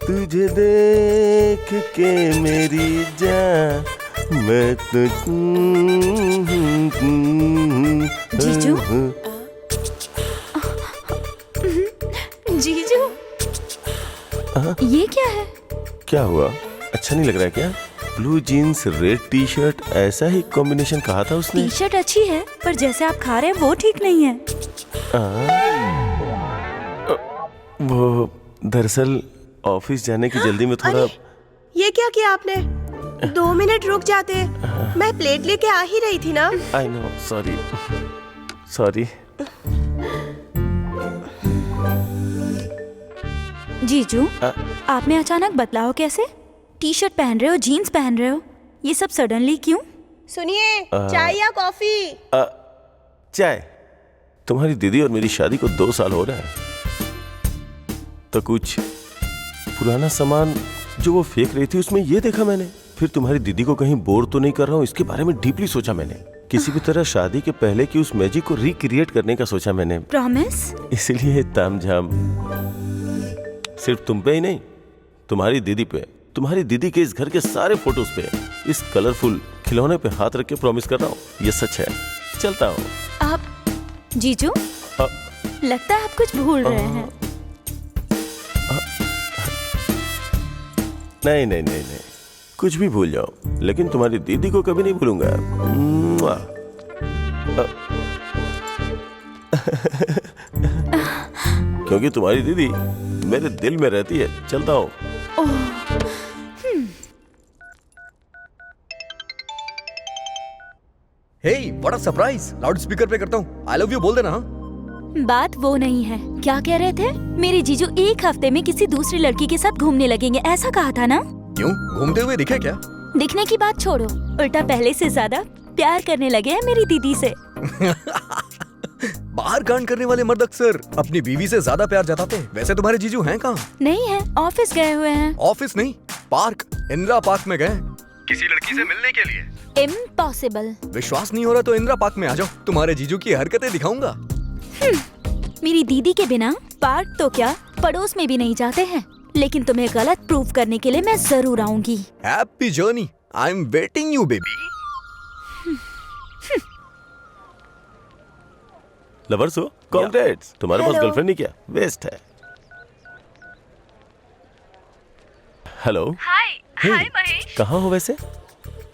तुझे देख के मेरी जान मैं तो। जीजू जीजू ये क्या है? क्या हुआ? अच्छा नहीं लग रहा है क्या? Blue jeans red T shirt, ऐसा ही कॉम्बिनेशन कहा था उसने। टी शर्ट अच्छी है पर जैसे आप खा रहे हैं वो ठीक नहीं है। वो दरअसल ऑफिस जाने की जल्दी में थोड़ा। ये क्या किया आपने? 2 मिनट रुक जाते, मैं प्लेट लेके आ ही रही थी ना। I know, sorry sorry. जीजू आप में अचानक बदलाव कैसे? टी शर्ट पहन रहे हो, जीन्स पहन रहे हो, ये सब सडनली क्यों? सुनिए, चाय या कॉफी? चाय। तुम्हारी दीदी और मेरी शादी को 2 साल हो रहा है, तो कुछ पुराना सामान जो वो फेंक रही थी उसमें ये देखा मैंने। फिर तुम्हारी दीदी को कहीं बोर तो नहीं कर रहा हूँ, इसके बारे में डीपली सोचा मैंने। किसी भी तरह शादी के पहले की उस मैजिक को रिक्रिएट करने का सोचा मैंने। प्रॉमिस? इसलिए तामझाम सिर्फ तुम पे ही नहीं, तुम्हारी दीदी पे, तुम्हारी दीदी के इस घर के सारे फोटोज पे, इस कलरफुल खिलौने पे हाथ रख के प्रॉमिस कर रहा हूँ। ये सच है। चलता हूँ। आप जीजू लगता है आप कुछ भूल रहे हैं। नहीं नहीं नहीं नहीं, कुछ भी भूल जाओ, लेकिन तुम्हारी दीदी को कभी नहीं भूलूंगा। क्योंकि तुम्हारी दीदी मेरे दिल में रहती है। चलता हूँ। Hey, what a surprise! Loudspeaker पे करता हूँ। आई लव यू बोल देना। बात वो नहीं है। क्या कह रहे थे? मेरे जीजू 1 हफ्ते में किसी दूसरी लड़की के साथ घूमने लगेंगे, ऐसा कहा था ना? क्यों, घूमते हुए दिखे क्या? दिखने की बात छोड़ो, उल्टा पहले से ज्यादा प्यार करने लगे हैं मेरी दीदी से। बाहर कांड करने वाले मर्द अक्सर अपनी बीवी से ज्यादा प्यार जताते हैं। वैसे तुम्हारे जीजू हैं कहाँ? नहीं है, ऑफिस गए हुए हैं। ऑफिस नहीं, पार्क, इंदिरा पार्क में गए किसी लड़की से मिलने के लिए। इम्पॉसिबल। विश्वास नहीं हो रहा तो इंदिरा पार्क में आ जाओ, तुम्हारे जीजू की हरकतें दिखाऊंगा। मेरी दीदी के बिना पार्क तो क्या, पड़ोस में भी नहीं जाते हैं। लेकिन तुम्हें गलत प्रूफ करने के लिए मैं जरूर आऊंगी। Happy journey, I am waiting you baby. Lovers हो? कॉन्ग्रेट्स। तुम्हारे पास Hello. गर्लफ्रेंड नहीं क्या? वेस्ट है। हेलो। हाय हाय महेश। कहाँ हो वैसे?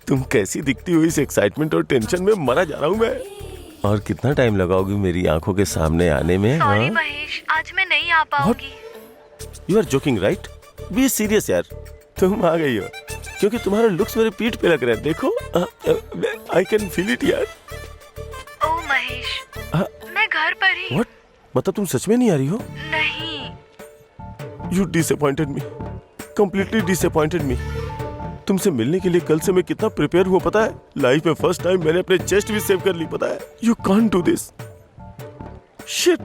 तुम कैसी दिखती हो? इस एक्साइटमेंट और टेंशन में मरा जा रहा हूँ मैं। और कितना टाइम लगाओगी मेरी आंखों के सामने आने में? सॉरी महेश, आज मैं नहीं आ पाऊंगी। You are joking right? Be serious यार। तुम आ गई हो क्योंकि तुम्हारे लुक्स मेरे पीठ पे लग रहे हैं। देखो, आई कैन फील इट यार। ओ महेश, मैं घर पर ही। व्हाट? मतलब तुम सच में नहीं आ रही हो? नहीं। You disappointed me, completely disappointed मी। तुमसे मिलने के लिए कल से मैं कितना प्रिपेयर हुआ पता है? लाइफ में फर्स्ट टाइम मैंने अपने चेस्ट भी सेव कर ली, पता है? You can't do this shit.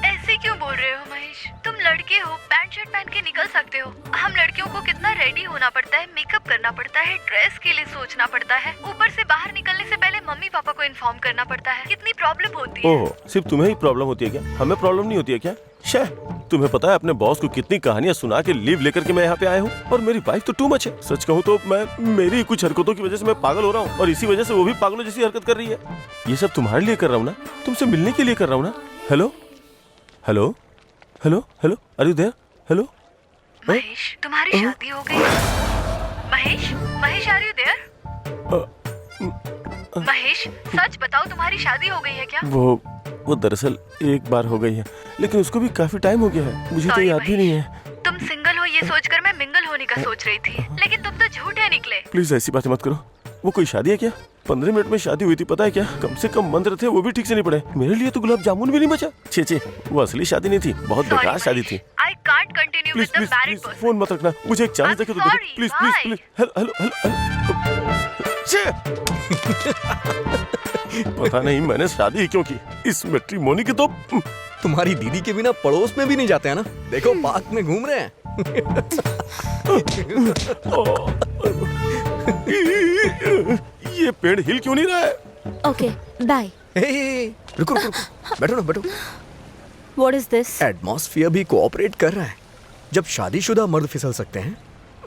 ऐसे क्यों बोल रहे हो महेश? तुम लड़के हो, पैंट शर्ट पहन के निकल सकते हो। हम लड़कियों को कितना रेडी होना पड़ता है, मेकअप करना पड़ता है, ड्रेस के लिए सोचना पड़ता है, ऊपर से बाहर निकलने से पहले मम्मी पापा को इन्फॉर्म करना पड़ता है। कितनी प्रॉब्लम होती है। ओह, सिर्फ तुम्हें ही प्रॉब्लम होती है क्या? हमें प्रॉब्लम नहीं होती है क्या? शे, तुम्हें पता है अपने बॉस को कितनी कहानियां सुना के लीव लेकर के मैं यहाँ पे आया हूँ, और मेरी वाइफ तो टू मच है। सच कहूँ तो मेरी कुछ हरकतों की वजह से मैं पागल हो रहा हूँ, और इसी वजह से वो भी पागलों जैसी हरकत कर रही है। ये सब तुम्हारे लिए कर रहा हूँ ना, तुमसे मिलने के लिए कर रहा हूँ ना। Hello hello hello hello, are you there? Hello Mahesh, तुम्हारी शादी हो गई। Mahesh, Mahesh are you there? Mahesh, सच बताओ, तुम्हारी शादी हो गई है क्या? वो दरअसल एक बार हो गई है, लेकिन उसको भी काफी टाइम हो गया है। मुझे तो याद भी नहीं है। तुम सिंगल हो ये सोचकर मैं मिंगल होने का सोच रही थी, लेकिन तुम तो झूठे निकले। प्लीज ऐसी बातें मत करो। वो कोई शादी है क्या? 15 मिनट में शादी हुई थी, पता है क्या? कम से कम मंत्र थे, वो भी ठीक से नहीं पड़े। मेरे लिए तो गुलाब जामुन भी नहीं बचा। छे, वो असली शादी नहीं थी, बहुत बेकार शादी थी। I can't continue with the married person. Phone मत रखना, मुझे एक चांस देके तो देखो प्लीज प्लीज प्लीज। हेलो पता नहीं मैंने शादी क्यों की। इस मैट्रिमोनी की तो तुम्हारी दीदी के बिना पड़ोस में भी नहीं जाते हैं ना। देखो पार्क में घूम रहे हैं। ये पेड़ हिल क्यों नहीं रहा है? Okay bye. रुको, बैठो ना, बैठो। What is this? एटमॉस्फेयर भी कोऑपरेट कर रहा है। जब शादीशुदा मर्द फिसल सकते हैं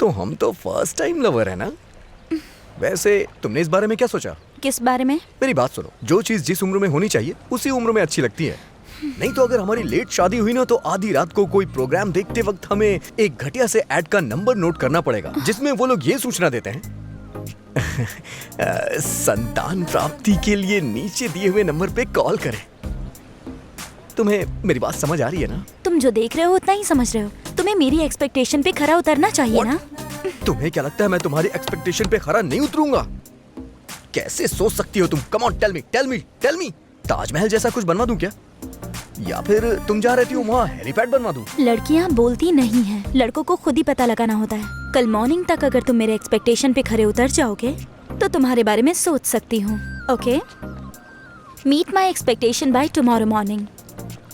तो हम तो फर्स्ट टाइम लवर है ना। वैसे तुमने इस बारे में क्या सोचा? किस बारे में? मेरी बात सुनो, जो चीज जिस उम्र में होनी चाहिए उसी उम्र में अच्छी लगती है। नहीं तो अगर हमारी लेट शादी हुई ना, तो आधी रात को कोई प्रोग्राम देखते वक्त हमें एक घटिया से ऐड का नंबर नोट करना पड़ेगा, जिसमें वो लोग ये सूचना देते हैं संतान प्राप्ति के लिए नीचे दिए हुए नंबर पे कॉल करें। तुम्हें मेरी बात समझ आ रही है ना? तुम जो देख रहे हो उतना ही समझ रहे हो। तुम्हें मेरी एक्सपेक्टेशन पे खरा उतरना चाहिए ना। तुम्हें क्या लगता है मैं तुम्हारी एक्सपेक्टेशन पे खरा नहीं उतरूंगा? कैसे सोच सकती हो तुम? Come on, tell me. Taj Mahal जैसा कुछ बनवा दूं क्या? या फिर तुम जा रही हो वहाँ हेलीपैड बनवा दूं? लड़कियाँ बोलती नहीं हैं, लड़कों को खुद ही पता लगाना होता है। कल मॉर्निंग तक अगर तुम मेरे एक्सपेक्टेशन पे खरे उतर जाओगे तो तुम्हारे बारे में सोच सकती हूँ। Okay, meet my expectation by tomorrow morning.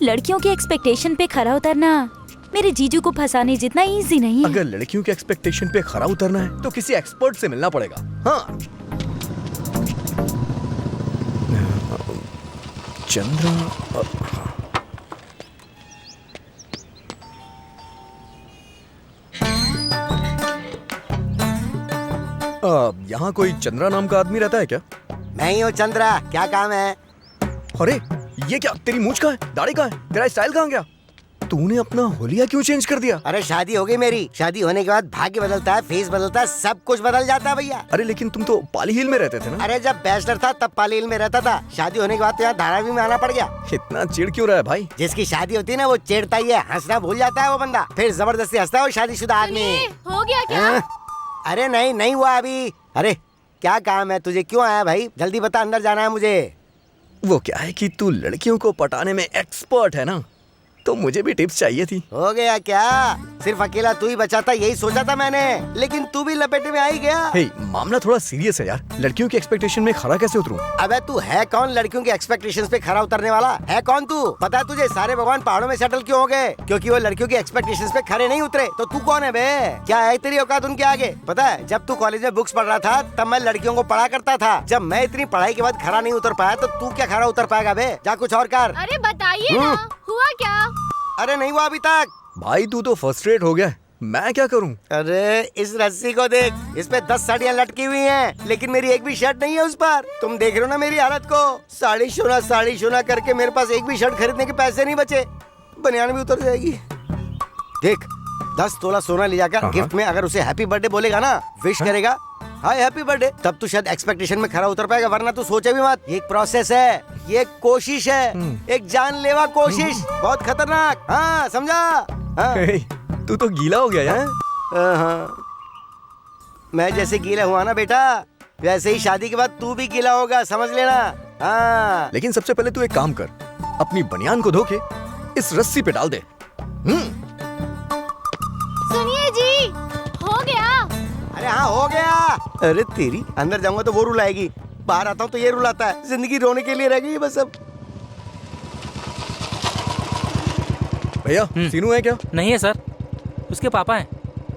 लड़कियों के एक्सपेक्टेशन पे खरा उतरना मेरे जीजू को फंसाने जितना इजी नहीं है। अगर लड़कियों के एक्सपेक्टेशन पे खरा उतरना है तो किसी एक्सपर्ट से मिलना पड़ेगा। हाँ, चंद्रा। यहाँ कोई चंद्रा नाम का आदमी रहता है क्या? मैं ही हूँ चंद्रा, क्या काम है? अरे ये क्या, तेरी मूंछ कहाँ है? दाढ़ी कहाँ है? तेरा स्टाइल कहाँ गया? तूने अपना होलिया क्यों चेंज कर दिया? अरे शादी हो गई मेरी। शादी होने के बाद भाग्य बदलता है, फेस बदलता है, सब कुछ बदल जाता है भैया। अरे लेकिन तुम तो पाली हिल में रहते थे ना? अरे जब बैचलर था तब पाली हिल में रहता था। शादी होने के बाद तो यहाँ धारावी में आना पड़ गया। इतना चिढ़ क्यों रहा है भाई? जिसकी शादी होती है ना वो चिढ़ता ही है, हंसना भूल जाता है वो बंदा, फिर जबरदस्ती हंसता है वो शादीशुदा आदमी। हो गया क्या? अरे नहीं हुआ अभी। अरे क्या काम है तुझे, क्यों आया भाई? जल्दी बता, अंदर जाना है मुझे। वो क्या है कि तू लड़कियों को पटाने में एक्सपर्ट है ना, तो मुझे भी टिप्स चाहिए थी। हो गया क्या? सिर्फ अकेला तू ही बचा था यही सोचा था मैंने, लेकिन तू भी लपेटे में आ ही गया। हे, मामला थोड़ा सीरियस है यार। लड़कियों की एक्सपेक्टेशन में खरा कैसे उतरूं? अबे तू है कौन लड़कियों के एक्सपेक्टेशंस पे खरा उतरने वाला? है कौन तू? पता है तुझे सारे भगवान पहाड़ों में सेटल क्यों हो गए? क्योंकि वो लड़कियों की एक्सपेक्टेशंस पे खरे नहीं उतरे। तो तू कौन है बे? क्या है तेरी औकात उनके आगे? पता है जब तू कॉलेज में बुक्स पढ़ रहा था तब मैं लड़कियों को पढ़ा करता था। जब मैं इतनी पढ़ाई के बाद खरा नहीं उतर पाया तो तू क्या खरा उतर पाएगा बे? जा कुछ और कर। अरे बताइए ना, हुआ क्या? अरे नहीं हुआ अभी तक। भाई तू तो फ्रस्ट्रेट हो गया। मैं क्या करूं? अरे इस रस्सी को देख, इस पे 10 साड़ियाँ लटकी हुई हैं, लेकिन मेरी एक भी शर्ट नहीं है उस पर। तुम देख रहे हो ना मेरी हालत को। साड़ी शोना करके मेरे पास एक भी शर्ट खरीदने के पैसे नहीं बचे। बनियान भी उतर जाएगी। देख 10 तोला सोना ले जाकर गिफ्ट में अगर उसे हैप्पी बर्थडे बोलेगा ना, विश करेगा हाय हैप्पी बर्थडे, तब तू शायद एक्सपेक्टेशन में खरा उतर पाएगा, वरना तू सोचे भी मत। ये एक प्रोसेस है, ये एक कोशिश है, एक जानलेवा कोशिश, बहुत खतरनाक। हाँ समझा? हाँ। तू तो गीला हो गया यार। हाँ। मैं जैसे गीला हुआ ना बेटा, वैसे ही शादी के बाद तू भी गीला होगा, समझ लेना। हाँ। लेकिन सबसे पहले तू एक काम कर, अपनी बनियान को धो के इस रस्सी पे डाल दे। सुनिए जी, हो गया। अरे हाँ हो गया। अरे तेरी, अंदर जाऊंगा तो वो रुलाएगी, बाहर आता हूँ तो ये रुलाता है। जिंदगी रोने के लिए रह गई बस अब। भैया सीनू है क्या? नहीं है सर, उसके पापा हैं।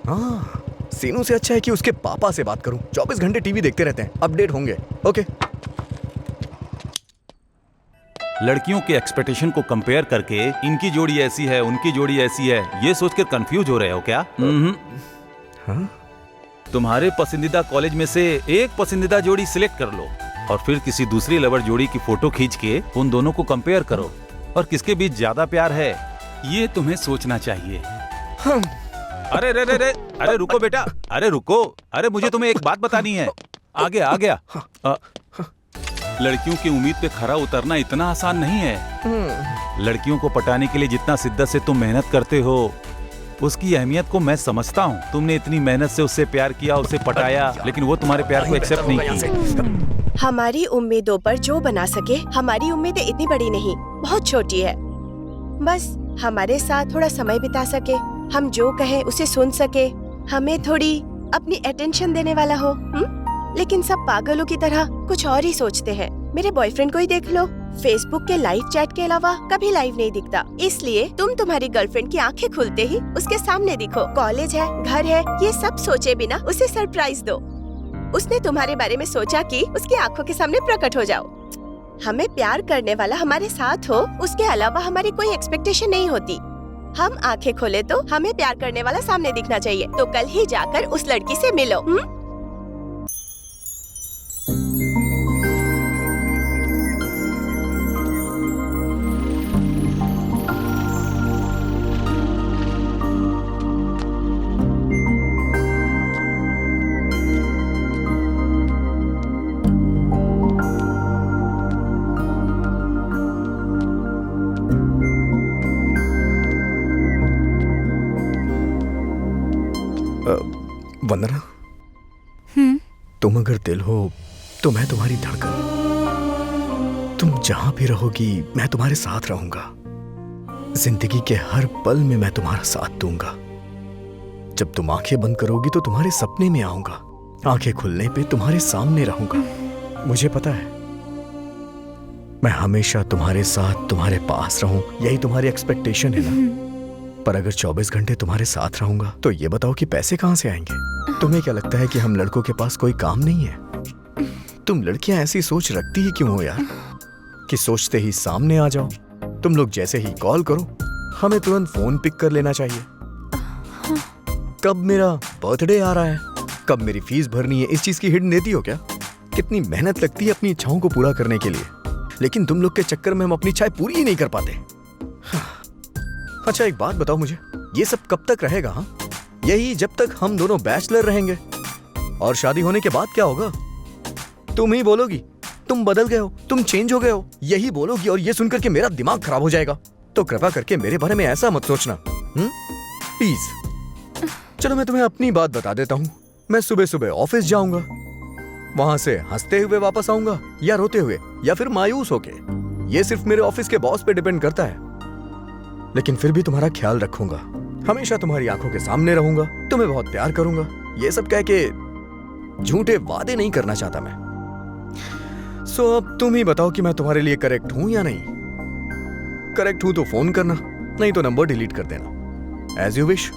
हाँ, सीनू से अच्छा है कि उसके पापा से बात करूं। 24 घंटे टीवी देखते रहते हैं, अपडेट होंगे। ओके। लड़कियों के एक्सपेक्टेशन को कंपेयर करके इनकी जोड़ी ऐसी है, उनकी जोड़ी ऐसी है, ये सोचकर कंफ्यूज हो रहे हो क्या? हाँ? तुम्हारे पसंदीदा कॉलेज में से एक पसंदीदा जोड़ी सिलेक्ट कर लो और फिर किसी दूसरी लवर जोड़ी की फोटो खींच के उन दोनों को कंपेयर करो और किसके बीच ज्यादा प्यार है ये तुम्हें सोचना चाहिए। अरे रे रे रे, अरे रुको बेटा, अरे रुको, अरे मुझे तुम्हें एक बात बतानी है। आ गया। लड़कियों की उम्मीद पे खरा उतरना इतना आसान नहीं है। लड़कियों को पटाने के लिए जितना शिद्दत से तुम मेहनत करते हो, उसकी अहमियत को मैं समझता हूँ। तुमने इतनी मेहनत से उससे प्यार किया, उसे पटाया, लेकिन वो तुम्हारे प्यार को एक्सेप्ट नहीं की। हमारी उम्मीदों पर जो बना सके, हमारी उम्मीदें इतनी बड़ी नहीं, बहुत छोटी है। बस हमारे साथ थोड़ा समय बिता सके, हम जो कहें उसे सुन सके, हमें थोड़ी अपनी अटेंशन देने वाला हो। लेकिन सब पागलों की तरह कुछ और ही सोचते हैं। मेरे बॉयफ्रेंड को ही देख लो, फेसबुक के लाइव चैट के अलावा कभी लाइव नहीं दिखता। इसलिए तुम तुम्हारी गर्लफ्रेंड की आंखें खुलते ही उसके सामने दिखो। कॉलेज है, घर है, ये सब सोचे बिना उसे सरप्राइज दो। उसने तुम्हारे बारे में सोचा कि उसकी आंखों के सामने प्रकट हो जाओ। हमें प्यार करने वाला हमारे साथ हो, उसके अलावा हमारी कोई एक्सपेक्टेशन नहीं होती। हम आंखें खोले तो हमें प्यार करने वाला सामने दिखना चाहिए। तो कल ही जाकर उस लड़की से मिलो। वंदना, तुम अगर दिल हो तो मैं तुम्हारी धड़कन। तुम जहां भी रहोगी मैं तुम्हारे साथ रहूंगा। जिंदगी के हर पल में मैं तुम्हारा साथ दूंगा। जब तुम आंखें बंद करोगी तो तुम्हारे सपने में आऊंगा, आंखें खुलने पे तुम्हारे सामने रहूंगा। मुझे पता है मैं हमेशा तुम्हारे साथ, तुम्हारे पास रहूं, यही तुम्हारी एक्सपेक्टेशन है ना। पर अगर 24 घंटे तुम्हारे साथ रहूंगा तो ये बताओ कि पैसे कहां से आएंगे? तुम्हें क्या लगता है कि हम लड़कों के पास कोई काम नहीं है? तुम लड़कियां ऐसी सोच रखती ही क्यों हो यार, कि सोचते ही सामने आ जाओ? तुम लोग जैसे ही कॉल करो हमें तुरंत फोन पिक कर लेना चाहिए। कब मेरा बर्थडे आ रहा है, कब मेरी फीस भरनी है, इस चीज की हिंट देती हो क्या? कितनी मेहनत लगती है अपनी इच्छाओं को पूरा करने के लिए, लेकिन तुम लोग के चक्कर में हम अपनी इच्छाएं पूरी ही नहीं कर पाते। अच्छा एक बात बताओ मुझे, ये सब कब तक रहेगा? हाँ, यही जब तक हम दोनों बैचलर रहेंगे। और शादी होने के बाद क्या होगा? तुम ही बोलोगी तुम बदल गए हो, तुम चेंज हो गए हो, यही बोलोगी, और ये सुनकर के मेरा दिमाग खराब हो जाएगा। तो कृपा करके मेरे बारे में ऐसा मत सोचना, प्लीज। चलो मैं तुम्हें अपनी बात बता देता हूँ। मैं सुबह सुबह ऑफिस जाऊंगा, वहां से हंसते हुए वापस आऊंगा, या रोते हुए, या फिर मायूस होके। ये सिर्फ मेरे ऑफिस के बॉस पे डिपेंड करता है। लेकिन फिर भी तुम्हारा ख्याल रखूंगा, हमेशा तुम्हारी आंखों के सामने रहूंगा, तुम्हें बहुत प्यार करूंगा। ये सब कह के झूठे वादे नहीं करना चाहता मैं। सो अब तुम ही बताओ कि मैं तुम्हारे लिए करेक्ट हूं या नहीं। करेक्ट हूं तो फोन करना, नहीं तो नंबर डिलीट कर देना। As you wish.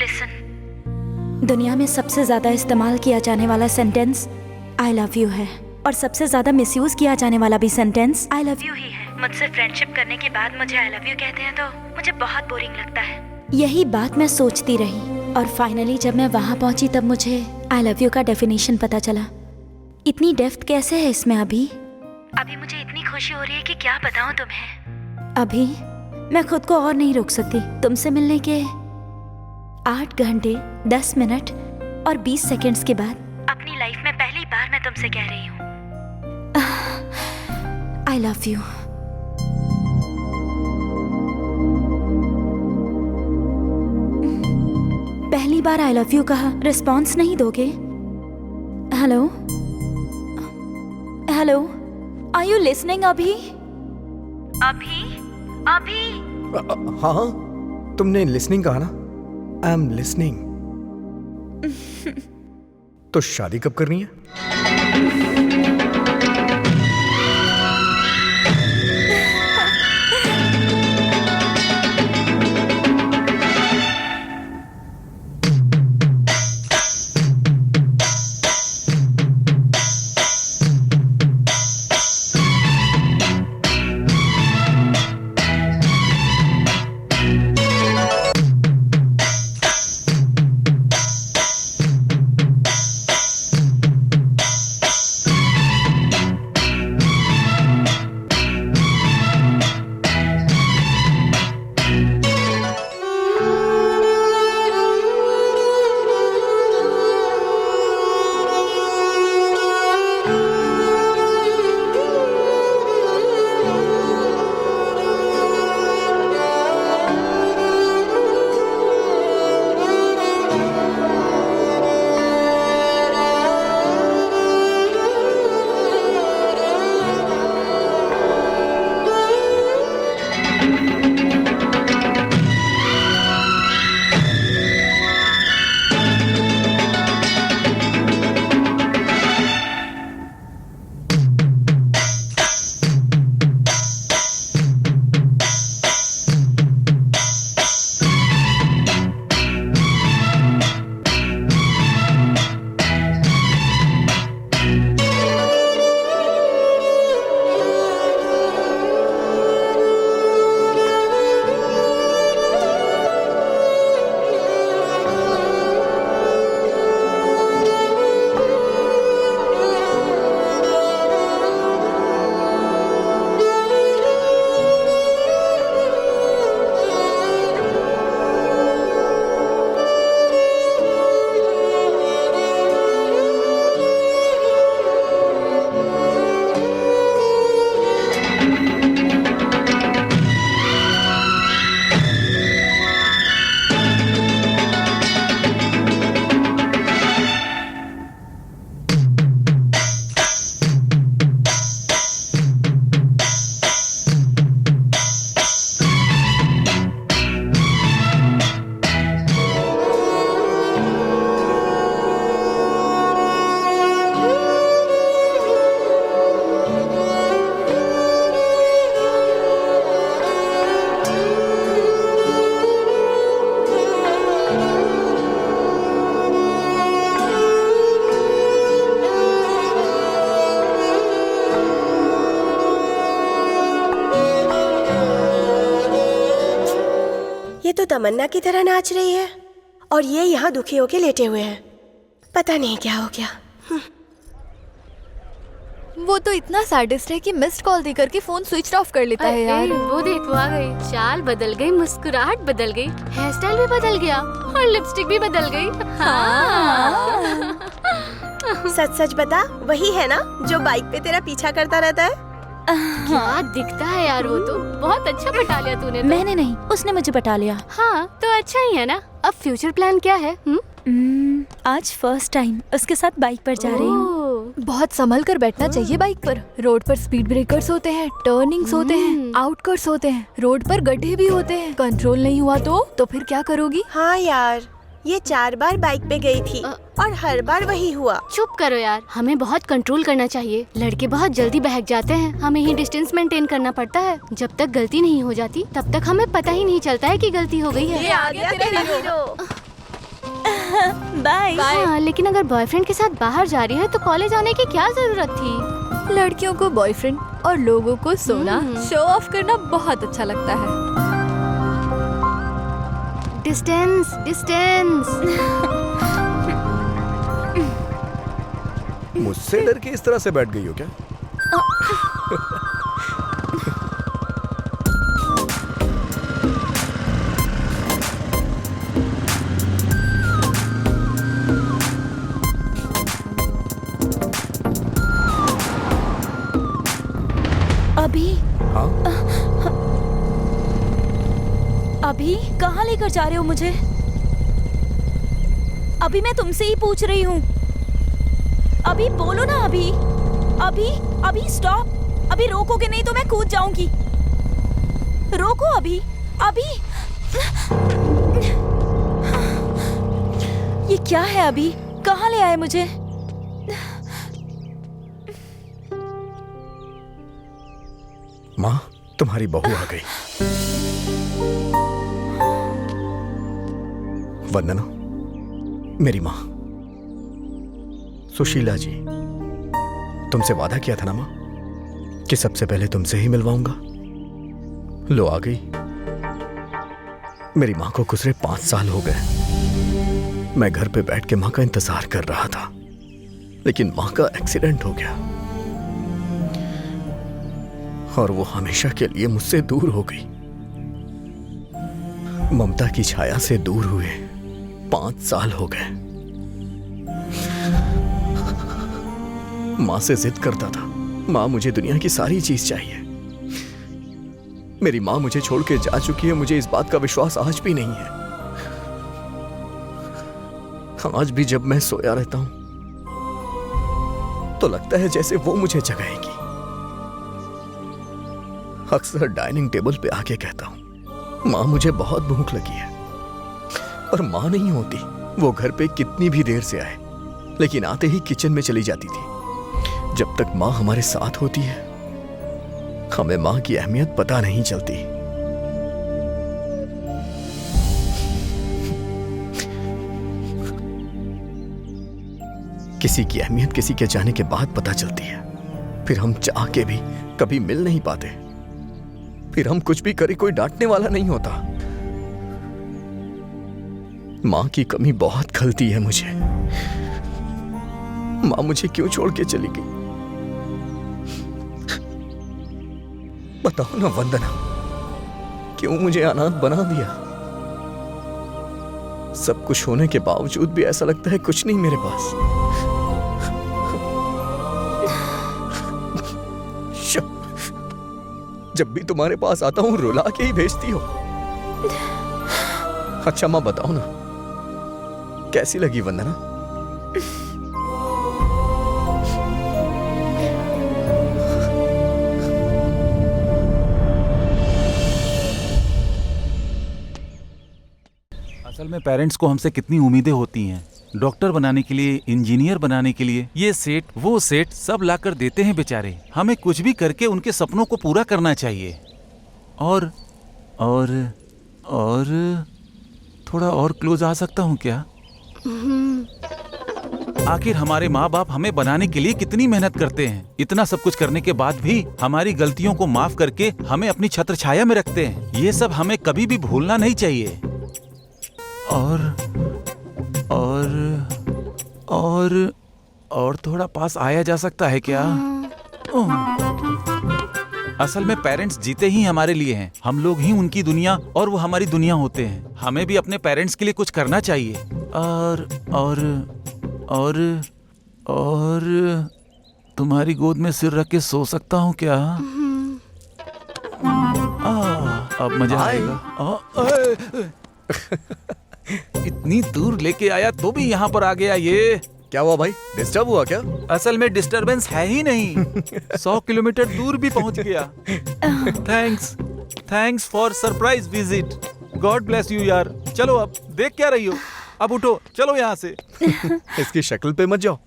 लिसन। दुनिया में सबसे ज्यादा इस्तेमाल किया जाने वाला सेंटेंस आई लव यू है, और सबसे ज्यादा मिसयूज किया जाने वाला भी सेंटेंस आई लव यू ही है। मुझसे फ्रेंडशिप करने के बाद मुझे आई लव यू कहते हैं तो मुझे बहुत बोरिंग लगता है। यही बात मैं सोचती रही, और फाइनली जब मैं वहाँ पहुँची तब मुझे आई लव यू का डेफिनेशन पता चला। इतनी डेप्थ कैसे है इसमें अभी मुझे इतनी खुशी हो रही है कि क्या बताऊं तुम्हें। अभी मैं खुद को और नहीं रोक सकती। तुमसे मिलने के 8 घंटे 10 मिनट और 20 सेकंड्स के बाद अपनी लाइफ में पहली बार मैं तुमसे कह रही हूँ आई लव यू। पहली बार आई लव यू कहा, रिस्पॉन्स नहीं दोगे? Hello hello, are you listening अभी? अभी हाँ, तुमने लिसनिंग कहा ना? I am listening. तो शादी कब करनी है? ये तो तमन्ना की तरह नाच रही है और ये यहाँ दुखी होके लेटे हुए हैं। पता नहीं क्या हो गया। वो तो इतना सैडिस्ट है कि मिस्ड कॉल देकर के फोन स्विच ऑफ कर लेता है यार। वो देख वो आ गई, चाल बदल गई, मुस्कुराहट बदल गई, हेयर स्टाइल भी बदल गया और लिपस्टिक भी बदल गई। हाँ। सच सच बता, वही है ना जो बाइक पे तेरा पीछा करता रहता है? क्या दिखता है यार, वो तो बहुत अच्छा पटा लिया तूने तो। मैंने नहीं, उसने मुझे पटा लिया। हाँ तो अच्छा ही है ना। अब फ्यूचर प्लान क्या है? आज फर्स्ट टाइम उसके साथ बाइक पर जा रही हूँ। बहुत संभल कर बैठना चाहिए बाइक पर। रोड पर स्पीड ब्रेकर्स होते हैं, टर्निंग्स होते हैं, आउटकट्स होते हैं, रोड पर गड्ढे भी होते हैं। कंट्रोल नहीं हुआ तो फिर क्या करोगी? हाँ यार, ये 4 बार बाइक पे गई थी और हर बार वही हुआ। चुप करो यार, हमें बहुत कंट्रोल करना चाहिए। लड़के बहुत जल्दी बहक जाते हैं, हमें ही डिस्टेंस मेंटेन करना पड़ता है। जब तक गलती नहीं हो जाती तब तक हमें पता ही नहीं चलता है कि गलती हो गई है। ये आ गया तेरा हीरो। बाय। हाँ, लेकिन अगर बॉयफ्रेंड के साथ बाहर जा रही है तो कॉलेज आने की क्या जरूरत थी? लड़कियों को बॉयफ्रेंड और लोगों को सोना शो ऑफ करना बहुत अच्छा लगता है। Distance distance. मुझसे डर के इस तरह से बैठ गई हो क्या? अभी हाँ? अभी कहाँ लेकर जा रहे हो मुझे? अभी मैं तुमसे ही पूछ रही हूँ। अभी बोलो ना। अभी अभी अभी स्टॉप। अभी रोकोगे नहीं तो मैं कूद जाऊंगी। रोको अभी। अभी ये क्या है? अभी कहाँ ले आए मुझे? माँ, तुम्हारी बहू आ गई। वंदना, मेरी माँ। सुशीला जी, तुमसे वादा किया था ना माँ कि सबसे पहले तुमसे ही मिलवाऊंगा। लो आ गई। मेरी माँ को गुजरे 5 साल हो गए। मैं घर पे बैठ के माँ का इंतजार कर रहा था, लेकिन माँ का एक्सीडेंट हो गया और वो हमेशा के लिए मुझसे दूर हो गई। ममता की छाया से दूर हुए 5 साल हो गए। माँ से जिद करता था, माँ मुझे दुनिया की सारी चीज चाहिए। मेरी माँ मुझे छोड़ के जा चुकी है, मुझे इस बात का विश्वास आज भी नहीं है। आज भी जब मैं सोया रहता हूं तो लगता है जैसे वो मुझे जगाएगी। अक्सर डाइनिंग टेबल पे आके कहता हूं, माँ मुझे बहुत भूख लगी है। और माँ नहीं होती, वो घर पे कितनी भी देर से आए, लेकिन आते ही किचन में चली जाती थी। जब तक माँ हमारे साथ होती है, हमें माँ की अहमियत पता नहीं चलती। किसी की अहमियत किसी के जाने के बाद पता चलती है। फिर हम चाह के भी कभी मिल नहीं पाते। फिर हम कुछ भी करें, कोई डांटने वाला नहीं होता। माँ की कमी बहुत खलती है मुझे। माँ मुझे क्यों छोड़ के चली गई? बताओ ना वंदना, क्यों मुझे अनाथ बना दिया? सब कुछ होने के बावजूद भी ऐसा लगता है कुछ नहीं मेरे पास। जब भी तुम्हारे पास आता हूं रुला के ही भेजती हो। अच्छा माँ बताओ ना, कैसी लगी वंदना? असल में पेरेंट्स को हमसे कितनी उम्मीदें होती हैं, डॉक्टर बनाने के लिए, इंजीनियर बनाने के लिए, ये सेट वो सेट सब लाकर देते हैं बेचारे। हमें कुछ भी करके उनके सपनों को पूरा करना चाहिए। और थोड़ा और क्लोज आ सकता हूँ क्या? आखिर हमारे माँ बाप हमें बनाने के लिए कितनी मेहनत करते हैं। इतना सब कुछ करने के बाद भी हमारी गलतियों को माफ करके हमें अपनी छत्र छाया में रखते हैं। ये सब हमें कभी भी भूलना नहीं चाहिए। और थोड़ा पास आया जा सकता है क्या? असल में पेरेंट्स जीते ही हमारे लिए हैं। हम लोग ही उनकी दुनिया और वो हमारी दुनिया होते हैं। हमें भी अपने पेरेंट्स के लिए कुछ करना चाहिए। और तुम्हारी गोद में सिर रख के सो सकता हूँ क्या? अब मजा आएगा। इतनी दूर लेके आया तो भी यहाँ पर आ गया ये। क्या हुआ भाई, डिस्टर्ब हुआ क्या? असल में डिस्टरबेंस है ही नहीं। 100 किलोमीटर दूर भी पहुँच गया। Thanks for surprise visit. God bless you यार। चलो अब देख क्या रही हो, अब उठो, चलो यहाँ से। इसकी शक्ल पे मत जाओ,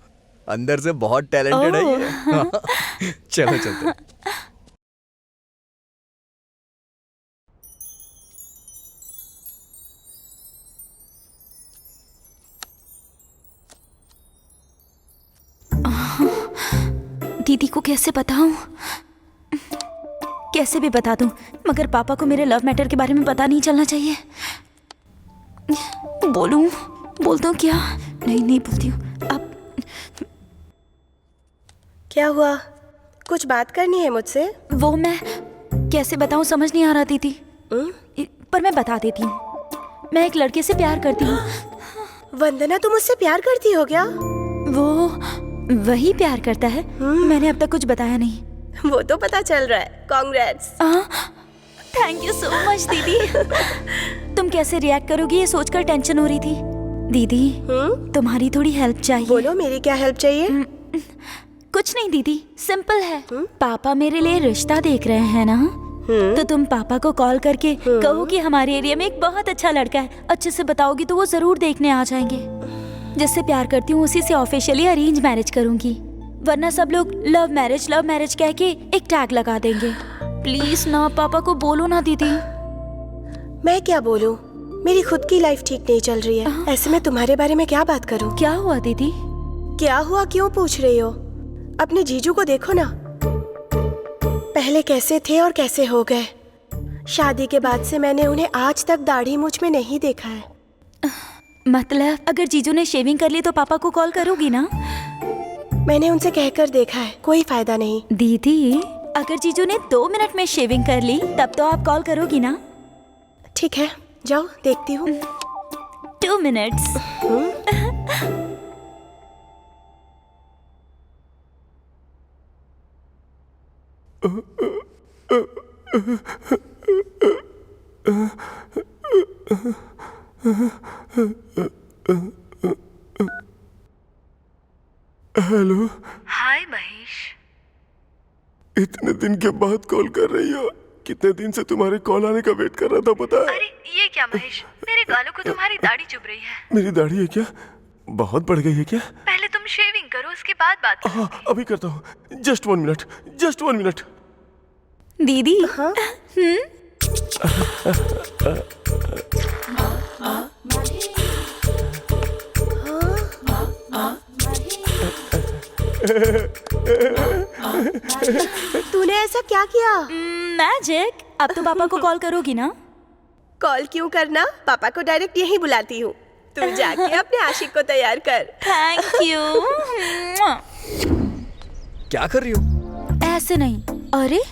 अंदर से बहुत टैलेंटेड है ये। चलो चलते। दीदी को कैसे बताऊं? कैसे भी बता दूं, मगर पापा को मेरे लव मैटर के बारे में पता नहीं चलना चाहिए। बोल दूं क्या? नहीं बोलती हूँ। अब क्या हुआ? कुछ बात करनी है मुझसे? वो मैं कैसे बताऊं, समझ नहीं आ रहा दीदी। पर मैं बता देती हूँ, मैं एक लड़के से प्यार करती हूँ। वंदना, तुम उससे प्यार करती हो क्या? वो वही प्यार करता है। मैंने अब तक कुछ बताया नहीं। वो तो पता चल रहा है। Congrats. Thank you so much दीदी। तुम कैसे रिएक्ट करोगी ये सोचकर टेंशन हो रही थी। दीदी तुम्हारी थोड़ी हेल्प चाहिए। बोलो, मेरी क्या हेल्प चाहिए? कुछ नहीं दीदी, सिंपल है। पापा मेरे लिए रिश्ता देख रहे हैं ना, तो तुम पापा को कॉल करके कहो कि हमारे एरिया में एक बहुत अच्छा लड़का है। अच्छे से बताओगी तो वो जरूर देखने आ जाएंगे। जिससे प्यार करती हूँ उसी से ऑफिशियली अरेंज मैरिज करूंगी, वरना सब लोग लव मैरिज कह के एक टैग लगा देंगे। प्लीज ना, पापा को बोलो ना दीदी। मैं क्या बोलूं? मेरी खुद की लाइफ ठीक नहीं चल रही है। ऐसे में तुम्हारे बारे में क्या बात करूं? क्या हुआ दीदी? क्या हुआ क्यों पूछ रही हो? अपने जीजू को देखो ना, पहले कैसे थे और कैसे हो गए। शादी के बाद से मैंने उन्हें आज तक दाढ़ी मूंछ में नहीं देखा है। मतलब अगर जीजू ने शेविंग कर ली तो पापा को कॉल करोगी ना? मैंने उनसे कहकर देखा है, कोई फायदा नहीं। दीदी अगर जीजू ने 2 मिनट में शेविंग कर ली तब तो आप कॉल करोगी ना? ठीक है, जाओ देखती हूँ। 2 मिनट्स। हेलो। हाय महेश। इतने दिन के बाद कॉल कर रही हो? कितने दिन से तुम्हारे कॉल आने का वेट कर रहा था, पता है? अरे ये क्या महेश, मेरे गालों को तुम्हारी दाढ़ी चुभ रही है। मेरी दाढ़ी है क्या? बहुत बढ़ गई है क्या? पहले तुम शेविंग करो, उसके बाद बात करो। हाँ अभी करता हूँ। Just 1 minute. दीदी तूने ऐसा क्या किया? मैजिक। अब तो पापा को कॉल करोगी ना? कॉल क्यों करना, पापा को डायरेक्ट यहीं बुलाती हूँ। तू जाके अपने आशिक को तैयार कर। Thank you. क्या कर रही हो? ऐसे नहीं, अरे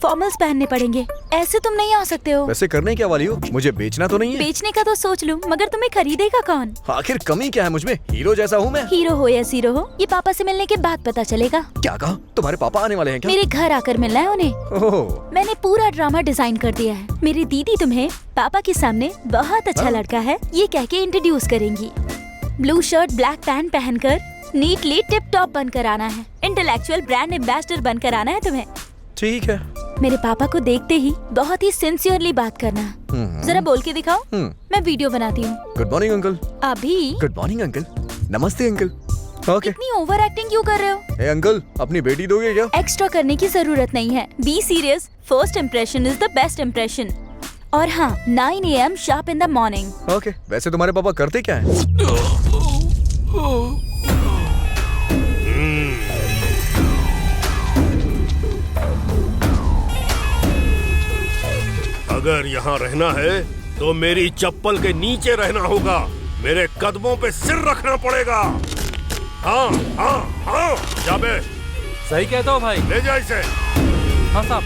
फॉर्मल्स पहनने पड़ेंगे, ऐसे तुम नहीं आ सकते हो। वैसे करने क्या वाली हो? मुझे बेचना तो नहीं है? बेचने का तो सोच लूं, मगर तुम्हें खरीदेगा कौन? आखिर कमी क्या है मुझमें? हीरो जैसा हूँ मैं। हीरो हो या जीरो हो, ये पापा से मिलने के बाद पता चलेगा। क्या कहा? तुम्हारे पापा आने वाले हैं क्या? मेरे घर आकर मिलना है उन्हें। ओह। मैंने पूरा ड्रामा डिजाइन कर दिया है। मेरी दीदी तुम्हें पापा के सामने बहुत अच्छा लड़का है ये कह के इंट्रोड्यूस करेंगी। ब्लू शर्ट ब्लैक पैंट पहनकर नीटली टिप टॉप बनकर आना है। इंटेलेक्चुअल ब्रांड एम्बेसडर बनकर आना है तुम्हें। ठीक है। मेरे पापा को देखते ही बहुत ही सिंसियरली बात करना। जरा बोल के दिखाओ। मैं वीडियो बनाती हूँ। Good morning uncle. अभी? Good morning uncle. नमस्ते अंकल। ओके। इतनी ओवर एक्टिंग क्यों कर रहे हो? ए अंकल, अपनी बेटी दोगे क्या? एक्स्ट्रा करने की जरूरत नहीं है। Be serious, first impression is the best impression. और हाँ, 9 AM sharp in the morning. Okay. वैसे तुम्हारे पापा करते क्या है? अगर यहाँ रहना है तो मेरी चप्पल के नीचे रहना होगा। मेरे कदमों पे सिर रखना पड़ेगा। हाँ हाँ हाँ, जाबे सही कहता हो भाई। ले जा इसे। हाँ साहब।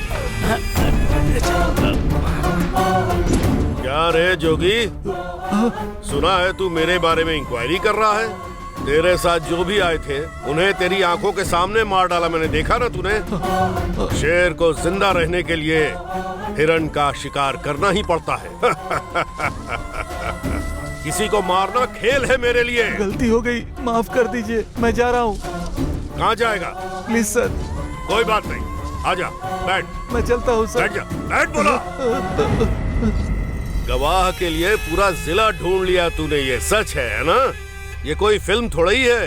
क्या रे जोगी, सुना है तू मेरे बारे में इंक्वायरी कर रहा है? तेरे साथ जो भी आए थे उन्हें तेरी आंखों के सामने मार डाला, मैंने देखा ना तूने। शेर को जिंदा रहने के लिए हिरण का शिकार करना ही पड़ता है। किसी को मारना खेल है मेरे लिए। गलती हो गई, माफ कर दीजिए, मैं जा रहा हूँ। कहाँ जाएगा? Please sir. कोई बात नहीं, आजा बैठ। मैं चलता हूँ सर। बैठ जा, बैठ बोला। गवाह के लिए पूरा जिला ढूंढ लिया तूने, ये सच है ना? ये कोई फिल्म थोड़ा ही है।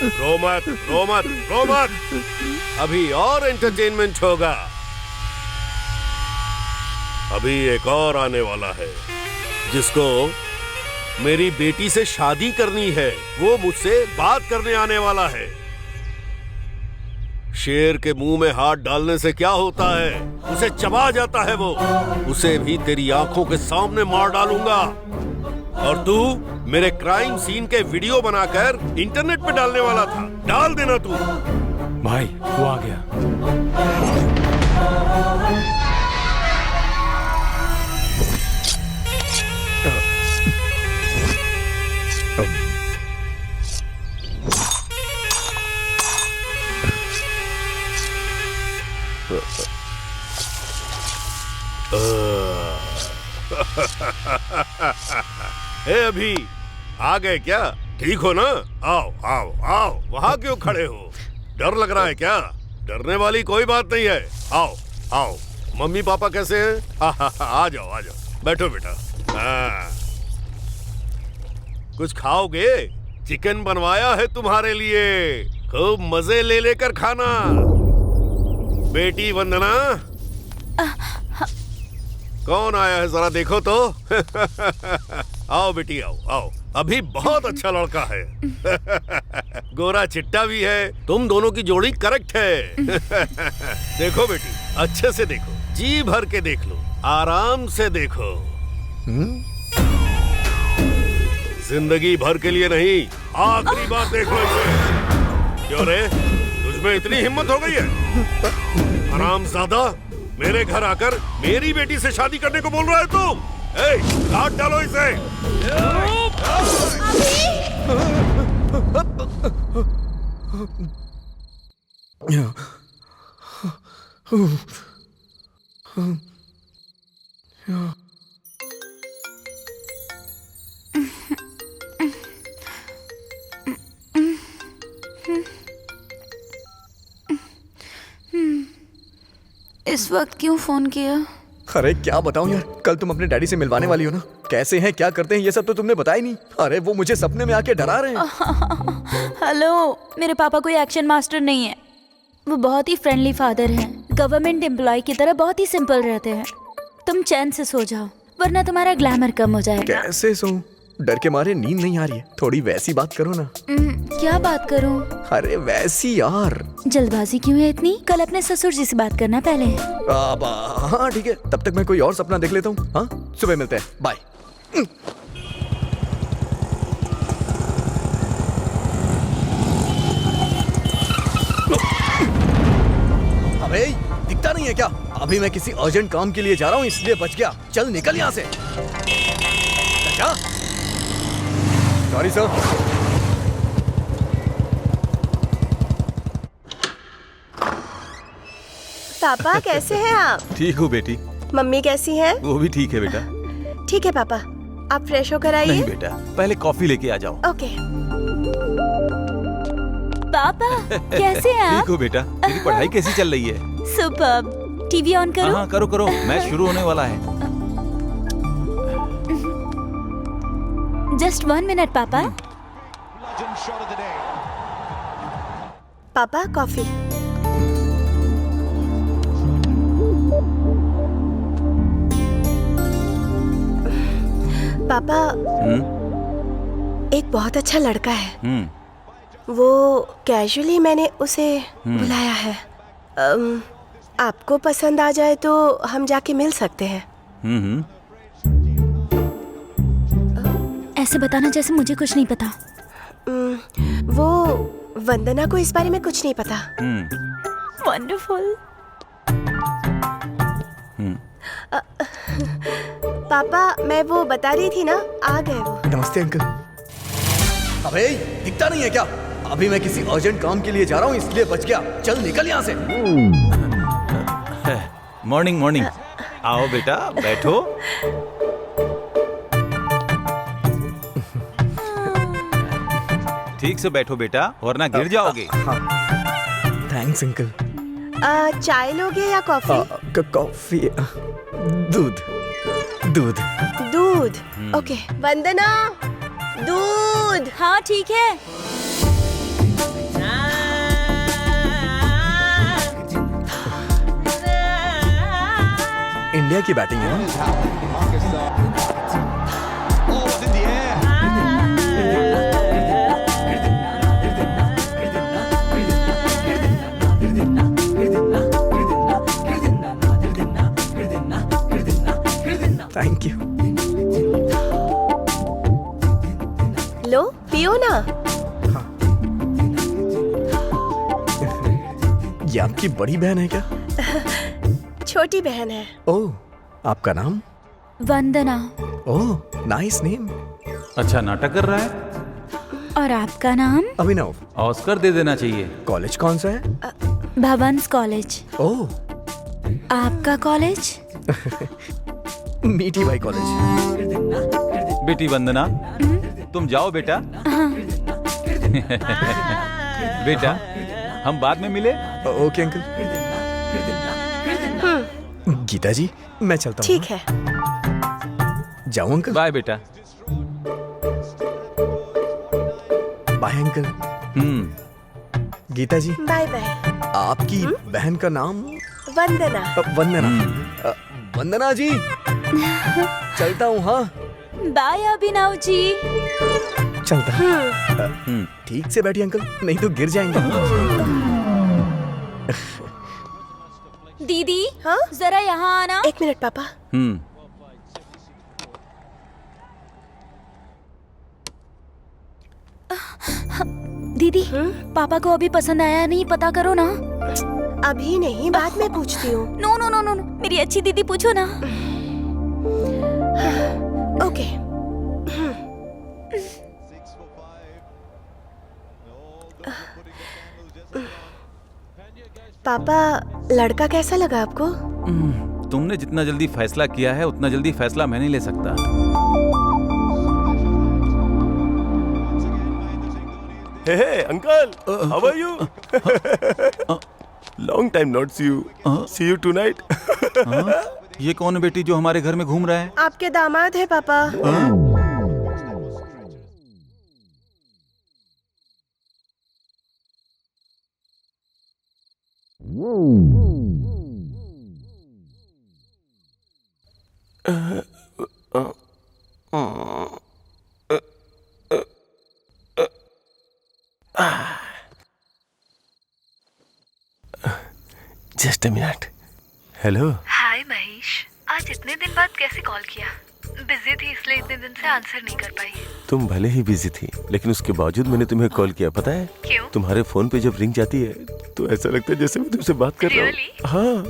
रो मत, रो मत, रो मत। अभी और एंटरटेनमेंट होगा। अभी एक और आने वाला है जिसको मेरी बेटी से शादी करनी है। वो मुझसे बात करने आने वाला है। शेर के मुंह में हाथ डालने से क्या होता है, उसे चबा जाता है वो। उसे भी तेरी आंखों के सामने मार डालूंगा। और तू मेरे क्राइम सीन के वीडियो बनाकर इंटरनेट पे डालने वाला था, डाल देना तू। भाई वो आ गया। ए अभी आ गए क्या? ठीक हो ना? आओ आओ आओ, वहाँ क्यों खड़े हो? डर लग रहा है क्या? डरने वाली कोई बात नहीं है। आओ आओ, मम्मी पापा कैसे हैं? आ जाओ आ जाओ, बैठो बेटा। कुछ खाओगे? चिकन बनवाया है तुम्हारे लिए, खूब मजे ले लेकर खाना। बेटी वंदना, कौन आया है जरा देखो तो। आओ बेटी आओ आओ, अभी बहुत अच्छा लड़का है। गोरा चिट्टा भी है, तुम दोनों की जोड़ी करेक्ट है। देखो बेटी, अच्छे से देखो, जी भर के देख लो, आराम से देखो। जिंदगी भर के लिए नहीं, आखिरी बार देख लो इसे। क्यों रे, तुझमें इतनी हिम्मत हो गई है? हरामजादा, मेरे घर आकर मेरी बेटी से शादी करने को बोल रहा है तुम? काट डालो इसे। इस वक्त क्यों फोन किया? अरे क्या बताऊं यार, कल तुम अपने डैडी से मिलवाने वाली हो ना, कैसे हैं क्या करते हैं ये सब तो तुमने बताया नहीं। अरे वो मुझे सपने में आके डरा रहे हैं। हेलो, मेरे पापा कोई एक्शन मास्टर नहीं है, वो बहुत ही फ्रेंडली फादर हैं। गवर्नमेंट एम्प्लॉय की तरह बहुत ही सिंपल रहते हैं। तुम चैन से सो जाओ, वरना तुम्हारा ग्लैमर कम हो जाएगा। कैसे सोऊं? डर के मारे नींद नहीं आ रही है, थोड़ी वैसी बात करो ना। क्या बात करूं? अरे वैसी यार। जल्दबाजी क्यों है इतनी? कल अपने ससुर जी से बात करना पहले। हाँ ठीक है, तब तक मैं कोई और सपना देख लेता हूँ। हाँ, सुबह मिलते हैं, बाय। अबे दिखता नहीं है क्या? अभी मैं किसी अर्जेंट काम के लिए जा रहा हूँ, इसलिए बच गया। चल निकल यहाँ से। क्या? Sorry sir. पापा कैसे हैं आप? ठीक हूँ बेटी। मम्मी कैसी हैं? वो भी ठीक है बेटा। ठीक है पापा, आप फ्रेश होकर आइए। नहीं बेटा, पहले कॉफी लेके आ जाओ। ओके। पापा कैसे हैं आप? ठीक हूँ बेटा। तेरी पढ़ाई कैसी चल रही है? सुपर्ब। टीवी ऑन करो। हाँ करो करो, मैच शुरू होने वाला है। जस्ट 1 मिनट पापा। पापा कॉफी। पापा, एक बहुत अच्छा लड़का है। वो कैजुअली मैंने उसे बुलाया है। आपको पसंद आ जाए तो हम जाके मिल सकते हैं। ऐसे बताना जैसे मुझे कुछ नहीं पता। वो वंदना को इस बारे में कुछ नहीं पता। वंडरफुल। पापा, मैं वो बता रही थी ना, आ गए वो। नमस्ते अंकल। अबे दिखता नहीं है क्या? अभी मैं किसी अर्जेंट काम के लिए जा रहा हूँ, इसलिए बच गया। चल निकल यहाँ से। Morning morning. आओ बेटा बैठो। ठीक से बैठो बेटा, वरना गिर जाओगे। Thanks uncle. चाय लोगे या कॉफी? कॉफी। दूध दूध दूध। ओके। वंदना, दूध। हाँ ठीक है। इंडिया की बैटिंग है ना? लो, पियो ना। ये आपकी बड़ी बहन है क्या? छोटी बहन है। ओह, आपका नाम? वंदना। ओह, नाइस नेम। अच्छा नाटक कर रहा है। और आपका नाम? अभिनव। ऑस्कर दे देना चाहिए। कॉलेज कौन सा है? भवंस कॉलेज। ओह। आपका कॉलेज? मीठी भाई कॉलेज। बेटी वंदना, तुम जाओ बेटा। बेटा, हम बाद में मिले। Okay uncle. गीता जी, मैं चलता हूँ। ठीक है। जाऊँ अंकल? बाय बेटा। Bye uncle. Gita ji, bye bye. आपकी बहन का नाम? वंदना। वंदना। वंदना जी, चलता हूँ। हाँ, बाय अभिनव जी। चलता हूँ। ठीक से बैठिए अंकल, नहीं तो गिर जाएंगे। दीदी, हाँ जरा यहाँ आना। 1 मिनट पापा। दीदी, पापा को अभी पसंद आया नहीं, पता करो ना। अभी नहीं, बाद में पूछती हूँ। नो नो नो नो, मेरी अच्छी दीदी, पूछो ना। ओके। पापा, लड़का कैसा लगा आपको? तुमने जितना जल्दी फैसला किया है उतना जल्दी फैसला मैं नहीं ले सकता। Hey, uncle, how are you? Long time not see you. See you tonight. ये कौन है बेटी जो हमारे घर में घूम रहा है? आपके दामाद है पापा। Just a minute. Hello. Hi Mahesh, आज इतने दिन बाद कैसे कॉल किया? बिजी थी इसलिए इतने दिन से आंसर नहीं कर पाई। तुम भले ही बिजी थी, लेकिन उसके बावजूद मैंने तुम्हें कॉल किया, पता है? क्यों? तुम्हारे फोन पे जब रिंग जाती है तो ऐसा लगता है जैसे मैं तुमसे बात कर रहा हूँ। हाँ,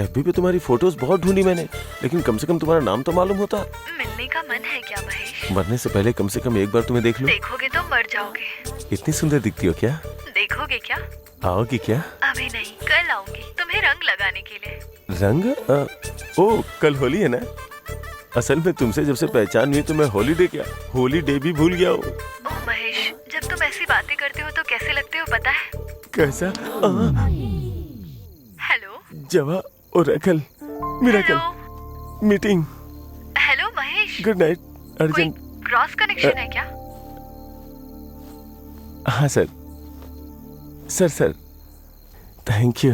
एफबी पे तुम्हारी फोटोज बहुत ढूंढी मैंने, लेकिन कम से कम तुम्हारा नाम तो मालूम होता। मिलने का मन है क्या महेश? मरने से पहले कम से कम एक बार तुम्हें देख लूं। देखोगे तो मर जाओगे। इतनी सुंदर दिखती हो क्या? देखोगे क्या? आओगी क्या? अभी नहीं, कल आऊंगी तुम्हें रंग लगाने के लिए। रंग? ओ, कल होली है ना? असल में तुमसे जब से पहचान हुई तो मैं हॉलीडे क्या, होली डे भी भूल गया हूँ। ओह महेश, जब तुम ऐसी बातें करते हो तो कैसे लगते हो पता है? कैसा? हेलो जवा और अकल, miracle, meeting. Hello Mahesh, good night, urgent. Cross connection है क्या? हाँ sir. Sir thank you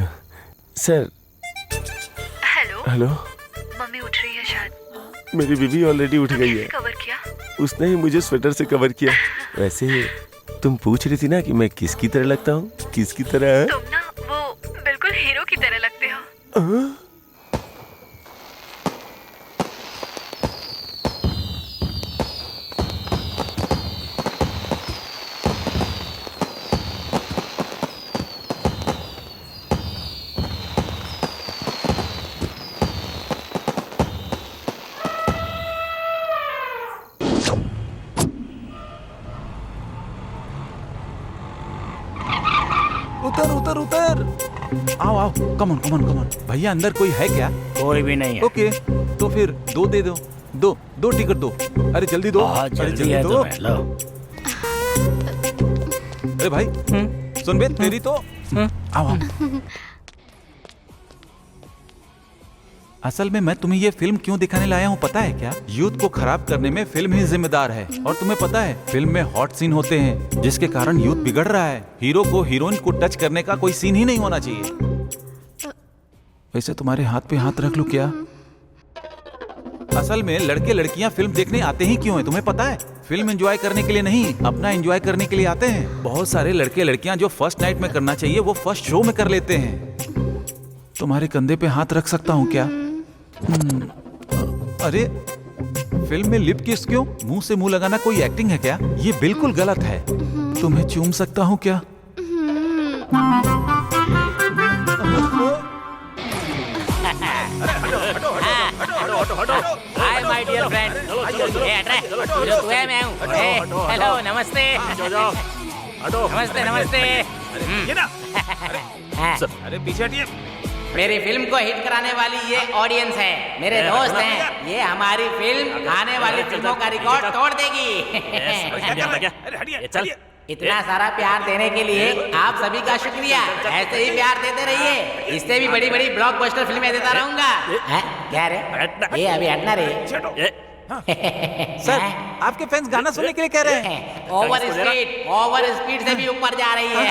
sir. Hello hello, mummy उठ रही है शायद। मेरी बीवी ऑलरेडी उठ गई है। कवर किया? उसने ही मुझे स्वेटर से कवर किया। वैसे तुम पूछ रही थी ना कि मैं किसकी तरह लगता हूँ? किसकी तरह? तुम ना वो बिल्कुल हीरो की तरह लगते हो। उतर। आओ, कम ऑन। भैया अंदर कोई है क्या? कोई भी नहीं है। ओके, तो फिर 2 दे दो। दो टिकट दो। अरे जल्दी दो। जल्दी है दो। लो। अरे भाई, सुन बे, तेरी तो। आओ। असल में मैं तुम्हें ये फिल्म क्यों दिखाने लाया हूँ पता है क्या? यूथ को खराब करने में फिल्म ही जिम्मेदार है। और तुम्हें पता है, फिल्म में हॉट सीन होते हैं जिसके कारण यूथ बिगड़ रहा है। हीरो को हीरोइन को टच करने का कोई सीन ही नहीं होना चाहिए। वैसे तुम्हारे हाथ पे हाथ रख लूं क्या? असल में लड़के लड़कियां फिल्म देखने आते ही क्यों है तुम्हें पता है? फिल्म एंजॉय करने के लिए नहीं, अपना एंजॉय करने के लिए आते हैं। बहुत सारे लड़के लड़कियां जो फर्स्ट नाइट में करना चाहिए वो फर्स्ट शो में कर लेते हैं। तुम्हारे कंधे पे हाथ रख सकता हूँ क्या? अरे फिल्म में लिप किस क्यों? मुंह से मुंह लगाना कोई एक्टिंग है क्या? ये बिल्कुल गलत है। तुम्हें चूम सकता हूँ क्या? Hi my dear friend. जो तू है मैं हूँ। हेलो नमस्ते। नमस्ते नमस्ते। अरे पीछे हटिए। मेरी फिल्म को हिट कराने वाली ये ऑडियंस है, मेरे दोस्त हैं। ये हमारी फिल्म आने वाली फिल्मों का रिकॉर्ड तोड़ देगी। इतना सारा प्यार देने के लिए आप सभी का शुक्रिया। ऐसे ही प्यार देते रहिए, इससे भी बड़ी बड़ी ब्लॉकबस्टर फिल्में देता रहूंगा। क्या रे? ये अभी हटना रे। सर, आपके फैंस गाना सुनने के लिए कह रहे हैं। ओवर स्पीड से भी ऊपर जा रही है।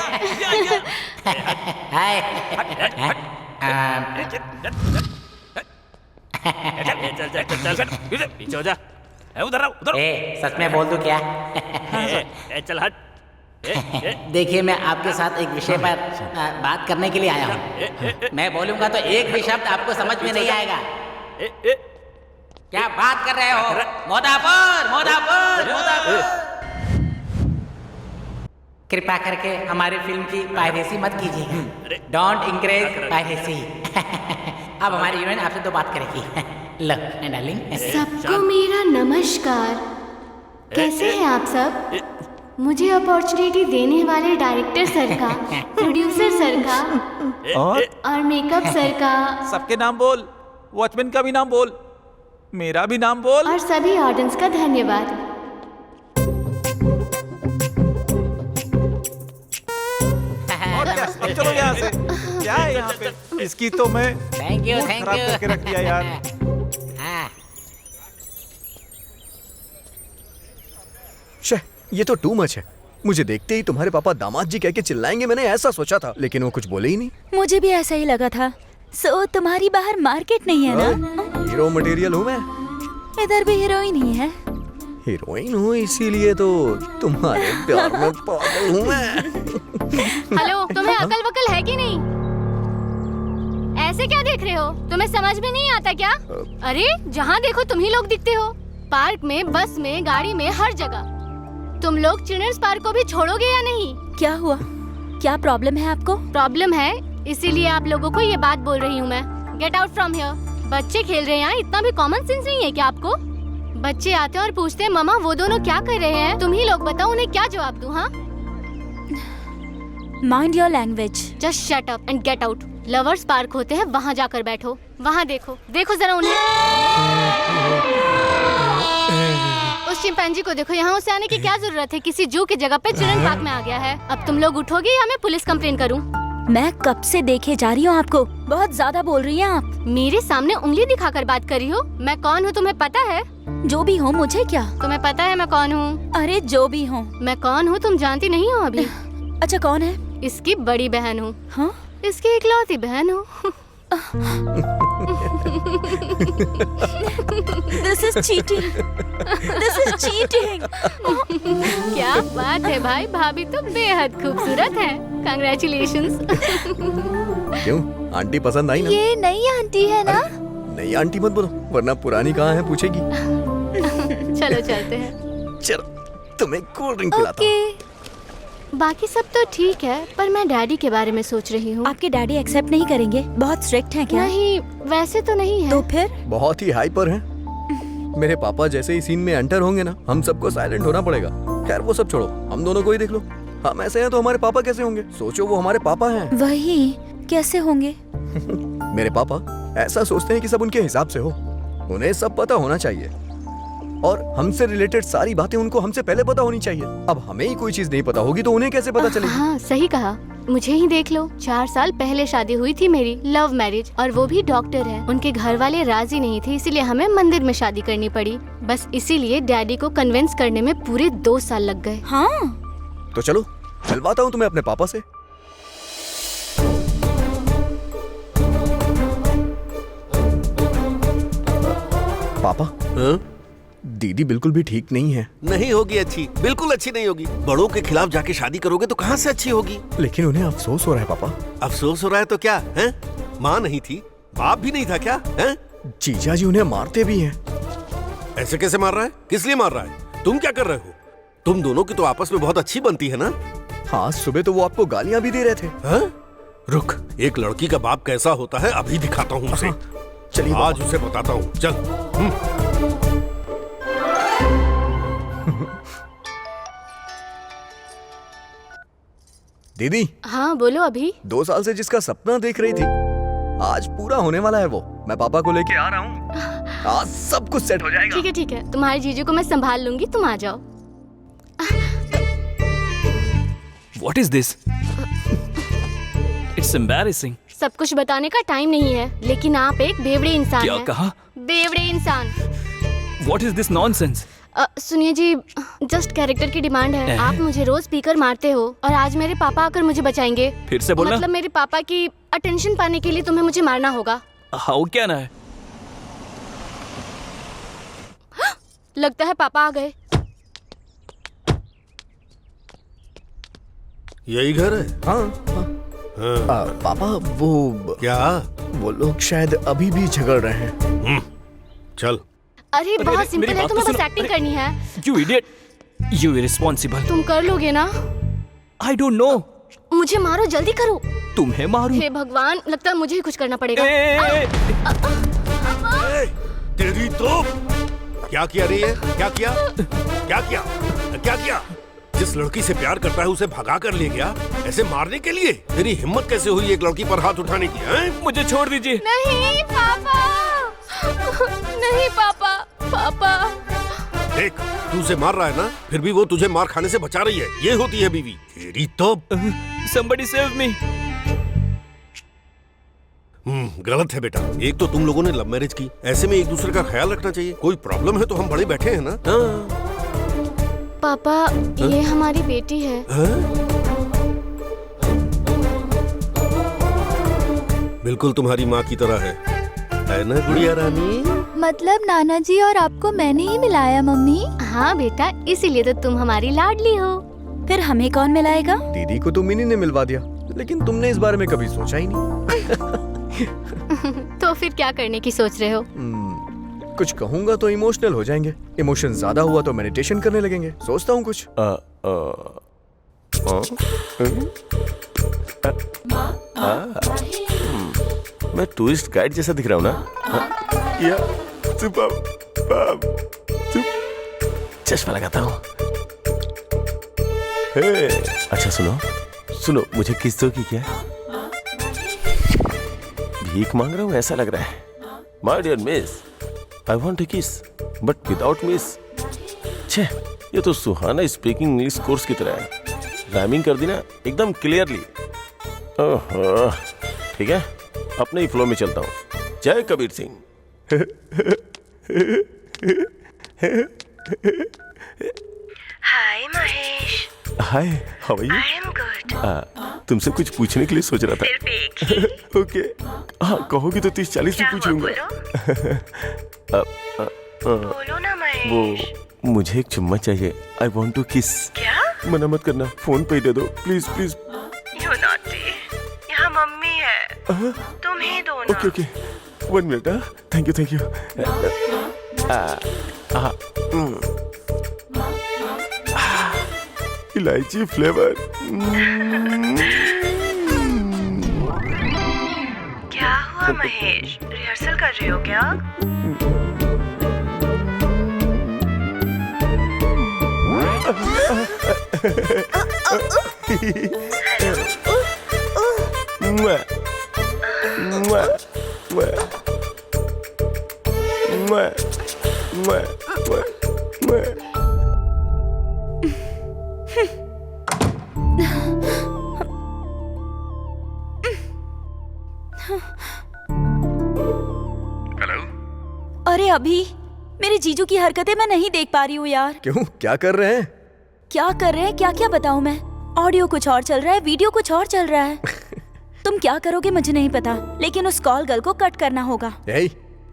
पीछे हो जा। उधर उधर। सच में बोल दूं क्या? चल हट। देखिए, मैं आपके साथ एक विषय पर बात करने के लिए आया हूँ। मैं बोलूंगा तो एक भी शब्द आपको समझ में नहीं आएगा। क्या बात कर रहे हो? मोदापुर मोदापुर मोदापुर। कृपा करके हमारी फिल्म की पायरेसी मत कीजिएगा। Don't encourage piracy. अब हमारी हीरोइन आपसे दो बात करेगी। लो डार्लिंग। सबको मेरा नमस्कार। कैसे हैं आप सब? मुझे अपॉर्चुनिटी देने वाले डायरेक्टर सर का, प्रोड्यूसर सर का और मेकअप सर का। सबके नाम बोल। वॉचमैन का भी नाम बोल, मेरा भी नाम बोल, और सभी ऑडियंस का धन्यवाद। अब चलो यहाँ से। क्या है यहाँ पे? इसकी तो मैं थैंक यू खराब करके रख दिया यार। शे, ये तो टू मच है। मुझे देखते ही तुम्हारे पापा दामाद जी कह के चिल्लाएंगे, मैंने ऐसा सोचा था, लेकिन वो कुछ बोले ही नहीं। मुझे भी ऐसा ही लगा था। सो तुम्हारी बाहर मार्केट नहीं है ना? हीरो मटेरियल हूँ मैं। इधर भी हीरोइन ही है। हीरोइन हूँ इसीलिए तो तुम्हारे प्यार में पागल हूँ मैं। हेलो, तुम्हें अकल वकल है कि नहीं? ऐसे क्या देख रहे हो? तुम्हें समझ में नहीं आता क्या? अरे जहाँ देखो तुम ही लोग दिखते हो। पार्क में, बस में, गाड़ी में, हर जगह। तुम लोग चिल्ड्रंस पार्क को भी छोड़ोगे या नहीं? क्या हुआ? क्या प्रॉब्लम है आपको? प्रॉब्लम है, इसीलिए आप लोगों को ये बात बोल रही हूँ मैं। Get out from here. बच्चे खेल रहे हैं यहाँ, इतना भी कॉमन सेंस नहीं है क्या आपको? बच्चे आते हैं और पूछते हैं मम्मा वो दोनों क्या कर रहे हैं, तुम ही लोग बताओ उन्हें क्या जवाब दूं? हाँ, mind your language. Just shut up and get out. Lovers park होते हैं, वहाँ जाकर बैठो। वहाँ देखो, देखो जरा उन्हें। उस चिंपैंजी को देखो, यहाँ उसे आने की क्या जरूरत है? किसी जू की जगह पे चिल्ड्रन पार्क में आ गया है। अब तुम लोग उठोगे या मैं पुलिस कंप्लेन करूँ? मैं कब से देखे जा रही हूँ आपको। बहुत ज्यादा बोल रही हैं आप। मेरे सामने उंगली दिखाकर बात कर रही हो। मैं कौन हूँ तुम्हें पता है? जो भी हो, मुझे क्या? तुम्हें पता है मैं कौन हूँ? अरे जो भी हो। मैं कौन हूँ तुम जानती नहीं हो अभी? अच्छा कौन है? इसकी बड़ी बहन हूँ। हाँ? इसकी इकलौती बहन हूँ। This is cheating. This is cheating. क्या बात है भाई, भाभी तो बेहद खूबसूरत है। Congratulations. क्यों, आंटी पसंद आई ना? ये नई आंटी है ना? नई आंटी मत बोलो, वरना पुरानी कहाँ है पूछेगी। चलो चलते हैं। चलो, तुम्हें कोल्ड ड्रिंक पिलाता हूँ। बाकी सब तो ठीक है, पर मैं डैडी के बारे में सोच रही हूँ। आपके डैडी एक्सेप्ट नहीं करेंगे? बहुत स्ट्रिक्ट हैं क्या? नहीं, वैसे तो नहीं है। तो फिर? बहुत ही हाइपर हैं। मेरे पापा जैसे ही सीन में एंटर होंगे ना, हम सबको साइलेंट होना पड़ेगा। खैर वो सब छोड़ो, हम दोनों को ही देख लो। हम ऐसे हैं तो हमारे पापा कैसे होंगे? सोचो, वो हमारे पापा हैं। वही, कैसे होंगे? मेरे पापा ऐसा सोचते हैं कि सब उनके हिसाब से हो। उन्हें सब पता होना चाहिए और हमसे रिलेटेड सारी बातें उनको हमसे पहले पता होनी चाहिए। अब हमें ही कोई चीज नहीं पता होगी तो उन्हें कैसे पता चलेगी? हाँ, सही कहा। मुझे ही देख लो, 4 साल पहले शादी हुई थी मेरी, लव मैरिज, और वो भी डॉक्टर है। उनके घर वाले राजी नहीं थे, इसीलिए हमें मंदिर में शादी करनी पड़ी। बस इसीलिए डैडी को कन्विंस करने में पूरे 2 साल लग गए। हाँ, तो चलो मिलवाता हूँ तुम्हें अपने पापा से। पापा, दीदी बिल्कुल भी ठीक नहीं है। नहीं होगी अच्छी, बिल्कुल अच्छी नहीं होगी। बड़ों के खिलाफ जाके शादी करोगे तो कहाँ से अच्छी होगी? लेकिन उन्हें अफसोस हो रहा है पापा। अफसोस हो रहा है तो क्या है? माँ नहीं थी, बाप भी नहीं था क्या है? जीजा जी उन्हें मारते भी हैं। ऐसे कैसे मार रहा है? किस लिए मार रहा है? तुम क्या कर रहे हो? तुम दोनों की तो आपस में बहुत अच्छी बनती है ना? हाँ, सुबह तो वो आपको गालियां भी दे रहे थे। हाँ? रुक, एक लड़की का बाप कैसा होता है अभी दिखाता हूँ उसे। चलिए आज उसे बताता हूँ। चल। दीदी। हाँ बोलो अभी। 2 साल से जिसका सपना देख रही थी, आज पूरा होने वाला है वो। मैं पापा को लेके आ रहा हूँ, आज सब कुछ सेट हो जाएगा। ठीक है, तुम्हारे जीजू को मैं संभाल लूंगी, तुम आ जाओ। What is this? It's embarrassing. सब कुछ बताने का टाइम नहीं है, लेकिन आप एक बेवड़े इंसान क्या हैं। कहा? बेवड़े इंसान। What is this nonsense? सुनिए जी, जस्ट कैरेक्टर की डिमांड है। आप मुझे रोज स्पीकर मारते हो और आज मेरे पापा आकर मुझे बचाएंगे। फिर से बोलना। मतलब मेरे पापा की अटेंशन पाने के लिए तुम्हें मुझे मारना होगा। हाउ क्या ना है? लगता है पापा आ गए। यही घर है? हाँ। पापा वो क्या? वो लोग शायद अभी भी झगड़ रहे हैं। चल। अरे बहुत सिंपल है, तुम्हें बस एक्टिंग करनी है। You idiot! You irresponsible. तुम कर लोगे ना? I don't know. मुझे मारो, जल्दी करो। तुम्हें मारूं? हे भगवान, लगता है मुझे ही कुछ करना पड़ेगा। तेरी तो क्या किया रे? क्या किया? क्या किया? क्या किया? जिस लड़की से प्यार करता है उसे भगा कर ले गया ऐसे मारने के लिए? तेरी हिम्मत कैसे हुई एक लड़की पर हाथ उठाने की? मुझे छोड़ दीजिए। नहीं पापा, नहीं पापा, पापा। देख, तू उसे मार रहा है ना, फिर भी वो तुझे मार खाने से बचा रही है। ये होती है बीवी। तेरी तो। Somebody save me. गलत है बेटा। एक तो तुम लोगों ने लव मैरिज की, ऐसे में एक दूसरे का ख्याल रखना चाहिए। कोई प्रॉब्लम है तो हम बड़े बैठे हैं ना। पापा, ये हमारी बेटी है। बिल्कुल तुम्हारी माँ की तरह है ना गुड़िया रानी? मतलब नाना जी और आपको मैंने ही मिलाया मम्मी? हाँ बेटा, इसीलिए तो तुम हमारी लाडली हो। फिर हमें कौन मिलाएगा? दीदी को तो मिनी ने मिलवा दिया, लेकिन तुमने इस बारे में कभी सोचा ही नहीं। तो फिर क्या करने की सोच रहे हो? कुछ कहूँगा तो इमोशनल हो जाएंगे, इमोशन ज्यादा हुआ तो मेडिटेशन करने लगेंगे। सोचता हूँ कुछ। मैं टूरिस्ट गाइड जैसा दिख रहा हूँ ना? या चश्मा लगाता हूँ। अच्छा सुनो, मुझे किस दो की क्या? भीख मांग रहा हूँ ऐसा लग रहा है। My dear miss, I want a kiss but without miss. छे, ये तो सुहाना स्पीकिंग इंग्लिश कोर्स की तरह है। राइमिंग कर दी ना एकदम क्लियरली। ओहो, ठीक है, अपने ही फ्लो में चलता हूँ। जय Kabir Singh. Hi Mahesh. Hi, how are you? I am good. तुमसे कुछ पूछने के लिए सोच रहा था। ओके, हाँ कहोगी तो 30-40 भी पूछ लूंगा। बोलो ना महेश। वो मुझे एक चुम्मा चाहिए। आई वॉन्ट टू किस। क्या? मना मत करना, फोन पे दे दो प्लीज प्लीज। You naughty. यहाँ मम्मी है, तुम ही दो ना। Okay, 1 minute. Thank you. इलायची फ्लेवर। क्या हुआ महेश, रिहर्सल कर रहे हो क्या? अरे अभी मेरे जीजू की हरकतें मैं नहीं देख पा रही हूँ यार। क्यों, क्या कर रहे हैं? क्या कर रहे हैं, क्या बताऊँ मैं? ऑडियो कुछ और चल रहा है, वीडियो कुछ और चल रहा है। तुम क्या करोगे मुझे नहीं पता, लेकिन उस कॉल गर्ल को कट करना होगा।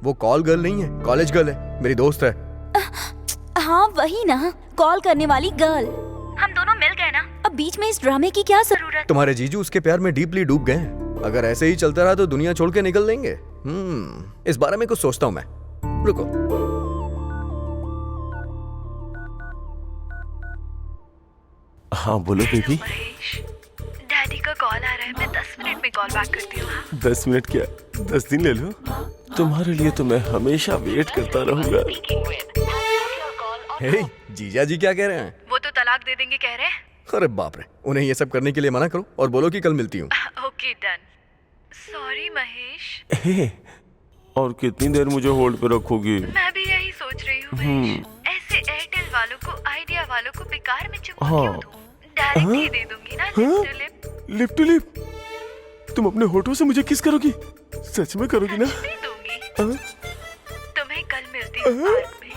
वो कॉल गर्ल नहीं है, कॉलेज गर्ल है, मेरी दोस्त है। हाँ वही ना, कॉल करने वाली गर्ल। हम दोनों मिल गए ना, अब बीच में इस ड्रामे की क्या जरूरत? तुम्हारे जीजू उसके प्यार में डीपली डूब गए हैं। अगर ऐसे ही चलता रहा तो दुनिया छोड़ के निकल देंगे। इस बारे में कुछ सोचता हूँ मैं। रुको। हाँ बोलो बेबी। डैडी का कॉल आ रहा है, मैं 10 मिनट में कॉल बैक करती हूँ। हाँ? 10 मिनट क्या 10 दिन ले लो, तुम्हारे लिए तो मैं हमेशा वेट करता रहूंगा। हे, जीजा जी क्या कह रहे हैं? वो तो तलाक दे देंगे कह रहे हैं। अरे बाप रे, उन्हें ये सब करने के लिए मना करो और बोलो कि कल मिलती हूँ। Okay done. सॉरी महेश। हे, और कितनी देर मुझे होल्ड पे रखोगी? मैं भी यही सोच रही हूँ महेश। ऐसे एयरटेल वालों को, आइडिया वालों को बेकार में चुम्मा क्यों दूं? डायरेक्ट ही दे दूंगी ना lip to lip. Lip to lip? तुम अपने होठों से मुझे किस करोगी? सच में करोगी ना? तुम्हें कल मिलती हूँ पार्क में।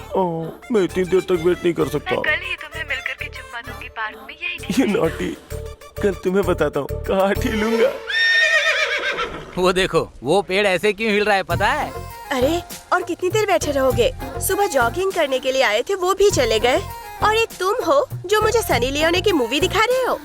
मैं इतनी देर तक वेट नहीं कर सकता। मैं कल ही तुम्हें मिलकर के चुम्मा दूंगी पार्क में, यही ये नॉटी, कल तुम्हें बताता हूँ कहाँ ठिलूंगा। वो देखो, वो पेड़ ऐसे क्यों हिल रहा है पता है? अरे और कितनी देर बैठे रहोगे? सुबह जॉगिंग करने के लिए आए थे, वो भी चले गए। और एक तुम हो जो मुझे सनी लियोनी की मूवी दिखा रहे हो।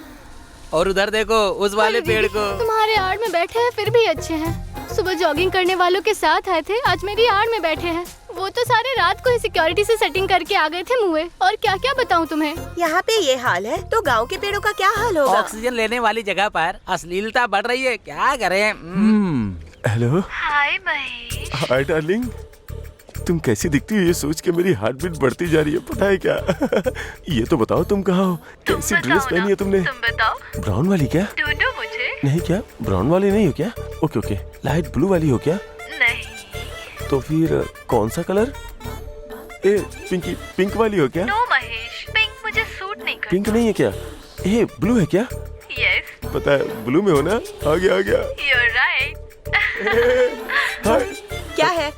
और उधर देखो उस वाले पेड़ को। तुम्हारे आड़ में बैठे हैं फिर भी अच्छे हैं। सुबह जॉगिंग करने वालों के साथ आए थे, आज मेरी आड़ में बैठे हैं। वो तो सारे रात को ही सिक्योरिटी से सेटिंग करके आ गए थे मुँह। और क्या क्या बताऊँ तुम्हें। यहाँ पे ये हाल है तो गाँव के पेड़ों का क्या हाल होगा? ऑक्सीजन लेने वाली जगह पर अश्लीलता बढ़ रही है, क्या करें? Hello. Hi Mahesh. Hi darling, तुम कैसी दिखती हो ये सोच के मेरी हार्ट बीट बढ़ती जा रही है, पता है क्या? ये तो बताओ तुम कहाँ हो? कैसी ड्रेस पहनी है तुमने? तुम बताओ। ब्राउन वाली क्या? ढूंढो मुझे। नहीं क्या, ब्राउन वाली नहीं हो क्या? ओके ओके, लाइट ब्लू वाली हो क्या? नहीं। तो फिर कौन सा कलर? पिंकी, पिंक वाली हो क्या? नो महेश, पिंक मुझे सूट नहीं करता। पिंक नहीं है क्या? ब्लू है क्या? यस। पता है ब्लू में हो ना? आ गया। You're right। क्या है?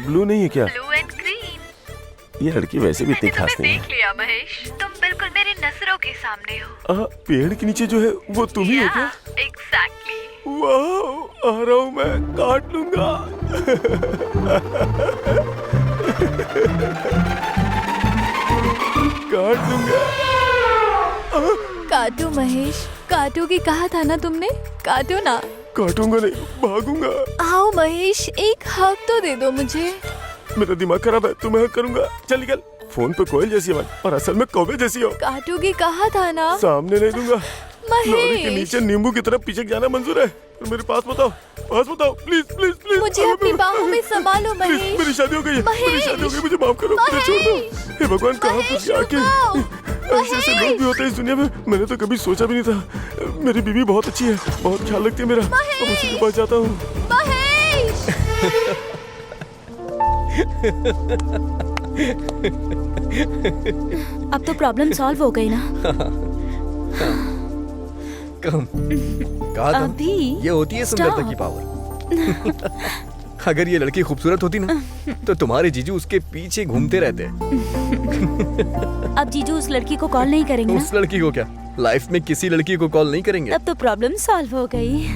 ब्लू नहीं है क्या? Blue and green. ये लड़की वैसे भी इतनी खास नहीं है। देख लिया महेश, तुम बिल्कुल मेरे नजरों के सामने हो। पेड़ के नीचे जो है वो तुम ही हो क्या? एग्जैक्टली। वाह, आ रहा हूँ मैं, काट लूंगा। काट दूंगा। काटो महेश, काटोगी कहा था ना तुमने? काटो ना। काटूंगा नहीं, भागूंगा। आओ महेश, एक हक तो दे दो मुझे। मेरा दिमाग खराब है, तुम्हें हक करूंगा। चल निकल। फोन पे कोयल जैसी आवाज और असल में कौवे जैसी हो। काटोगी कहा था ना? सामने नहीं दूंगा। लॉरी के महेश, नीचे नींबू की तरफ पिचक जाना मंजूर है, पर मेरे पास बताओ, प्लीज प्लीज प्लीज। मुझे अपनी बाहों में संभालो महेश। मेरी शादी हो गई है, मेरी शादी हो गई, मुझे माफ करो, मुझे छोड़ दो। हे भगवान, कहाँ फंस गया आके? ऐसे लोग भी होते हैं इस दुनिया में, मैंने तो कभी सोचा भी नहीं था। मेरी बीवी बहुत अच्छी है, बहुत ख्याल रखती है मेरा। अब उसी के पास जाता हूँ। महेश। अब तो प्रॉब्लम सॉल्व हो गई ना? कम कहा था, अभी ये होती है सुंदरता की पावर। अगर ये लड़की खूबसूरत होती ना तो तुम्हारे जीजू उसके पीछे घूमते रहते। अब जीजू उस लड़की को कॉल नहीं करेंगे ना? उस लड़की को क्या, लाइफ में किसी लड़की को कॉल नहीं करेंगे। तब तो प्रॉब्लम सॉल्व हो गई।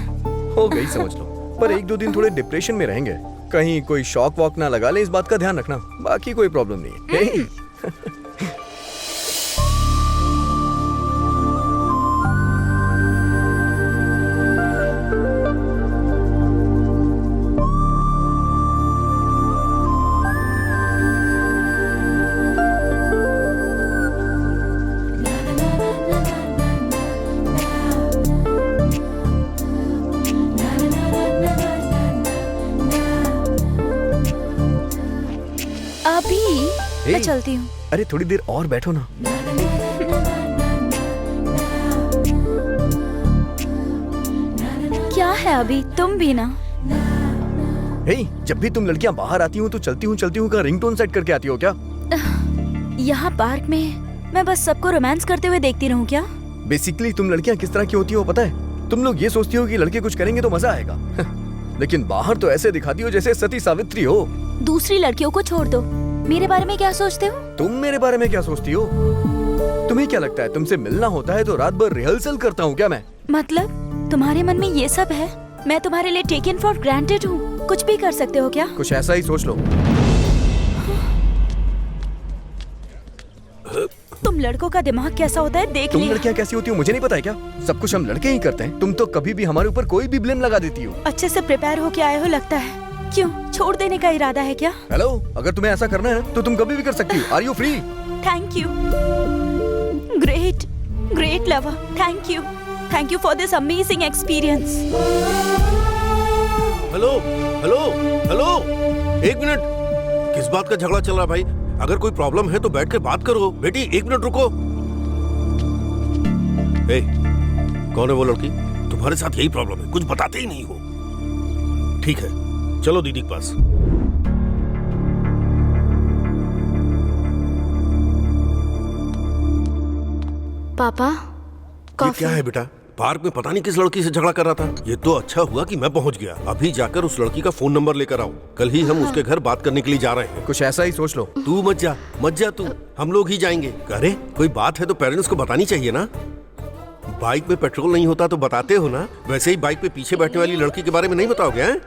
हो गई समझ लो, पर 1-2 दिन थोड़े डिप्रेशन में रहेंगे। कहीं कोई शॉक वॉक ना लगा ले, इस बात का ध्यान रखना। बाकी कोई प्रॉब्लम नहीं है। मैं चलती हूँ। अरे थोड़ी देर और बैठो ना। क्या है अभी, तुम भी ना? जब भी तुम लड़कियां बाहर आती हो तो चलती हूँ का रिंगटोन सेट करके आती हो क्या? यहाँ पार्क में मैं बस सबको रोमांस करते हुए देखती रहूं क्या? बेसिकली तुम लड़कियां किस तरह की होती हो पता है? तुम लोग ये सोचती हो कि लड़के कुछ करेंगे तो मजा आएगा। लेकिन बाहर तो ऐसे दिखाती हो जैसे सती सावित्री हो। दूसरी लड़कियों को छोड़ दो, मेरे बारे में क्या सोचते हो? तुम मेरे बारे में क्या सोचती हो? तुम्हें क्या लगता है तुमसे मिलना होता है तो रात भर रिहर्सल करता हूँ क्या मैं? मतलब तुम्हारे मन में ये सब है? मैं तुम्हारे लिए टेकन फॉर ग्रांटेड हूँ, कुछ भी कर सकते हो क्या? कुछ ऐसा ही सोच लो। तुम लड़कों का दिमाग कैसा होता है देख तुम लिया। लड़कियाँ कैसी होती हो मुझे नहीं पता है क्या? सब कुछ हम लड़के ही करते हैं। तुम तो कभी भी हमारे ऊपर कोई भी ब्लेम लगा देती हो। अच्छे से प्रिपेयर होके आए हो लगता है। क्यों, छोड़ देने का इरादा है क्या? हेलो, अगर तुम्हें ऐसा करना है तो तुम कभी भी कर सकती हो। Are you free? Thank you. Great lover, thank you for this amazing experience. Hello hello hello, एक मिनट, किस बात का झगड़ा चल रहा है भाई? अगर कोई प्रॉब्लम है तो बैठ कर बात करो। बेटी एक मिनट रुको। ए, कौन है वो लड़की? तुम्हारे साथ यही प्रॉब्लम है, कुछ बताते ही नहीं हो। ठीक है, चलो दीदी के पास। पापा, ये क्या है बेटा? पार्क में पता नहीं किस लड़की से झगड़ा कर रहा था। ये तो अच्छा हुआ कि मैं पहुंच गया। अभी जाकर उस लड़की का फोन नंबर लेकर आऊं। कल ही हम उसके घर बात करने के लिए जा रहे हैं। कुछ ऐसा ही सोच लो। तू मत जा तू, हम लोग ही जाएंगे। अरे कोई बात है तो पेरेंट्स को बतानी चाहिए ना। बाइक में पेट्रोल नहीं होता तो बताते हो ना। वैसे ही बाइक पे पीछे बैठने वाली लड़की के बारे में नहीं बताओगे? हैं?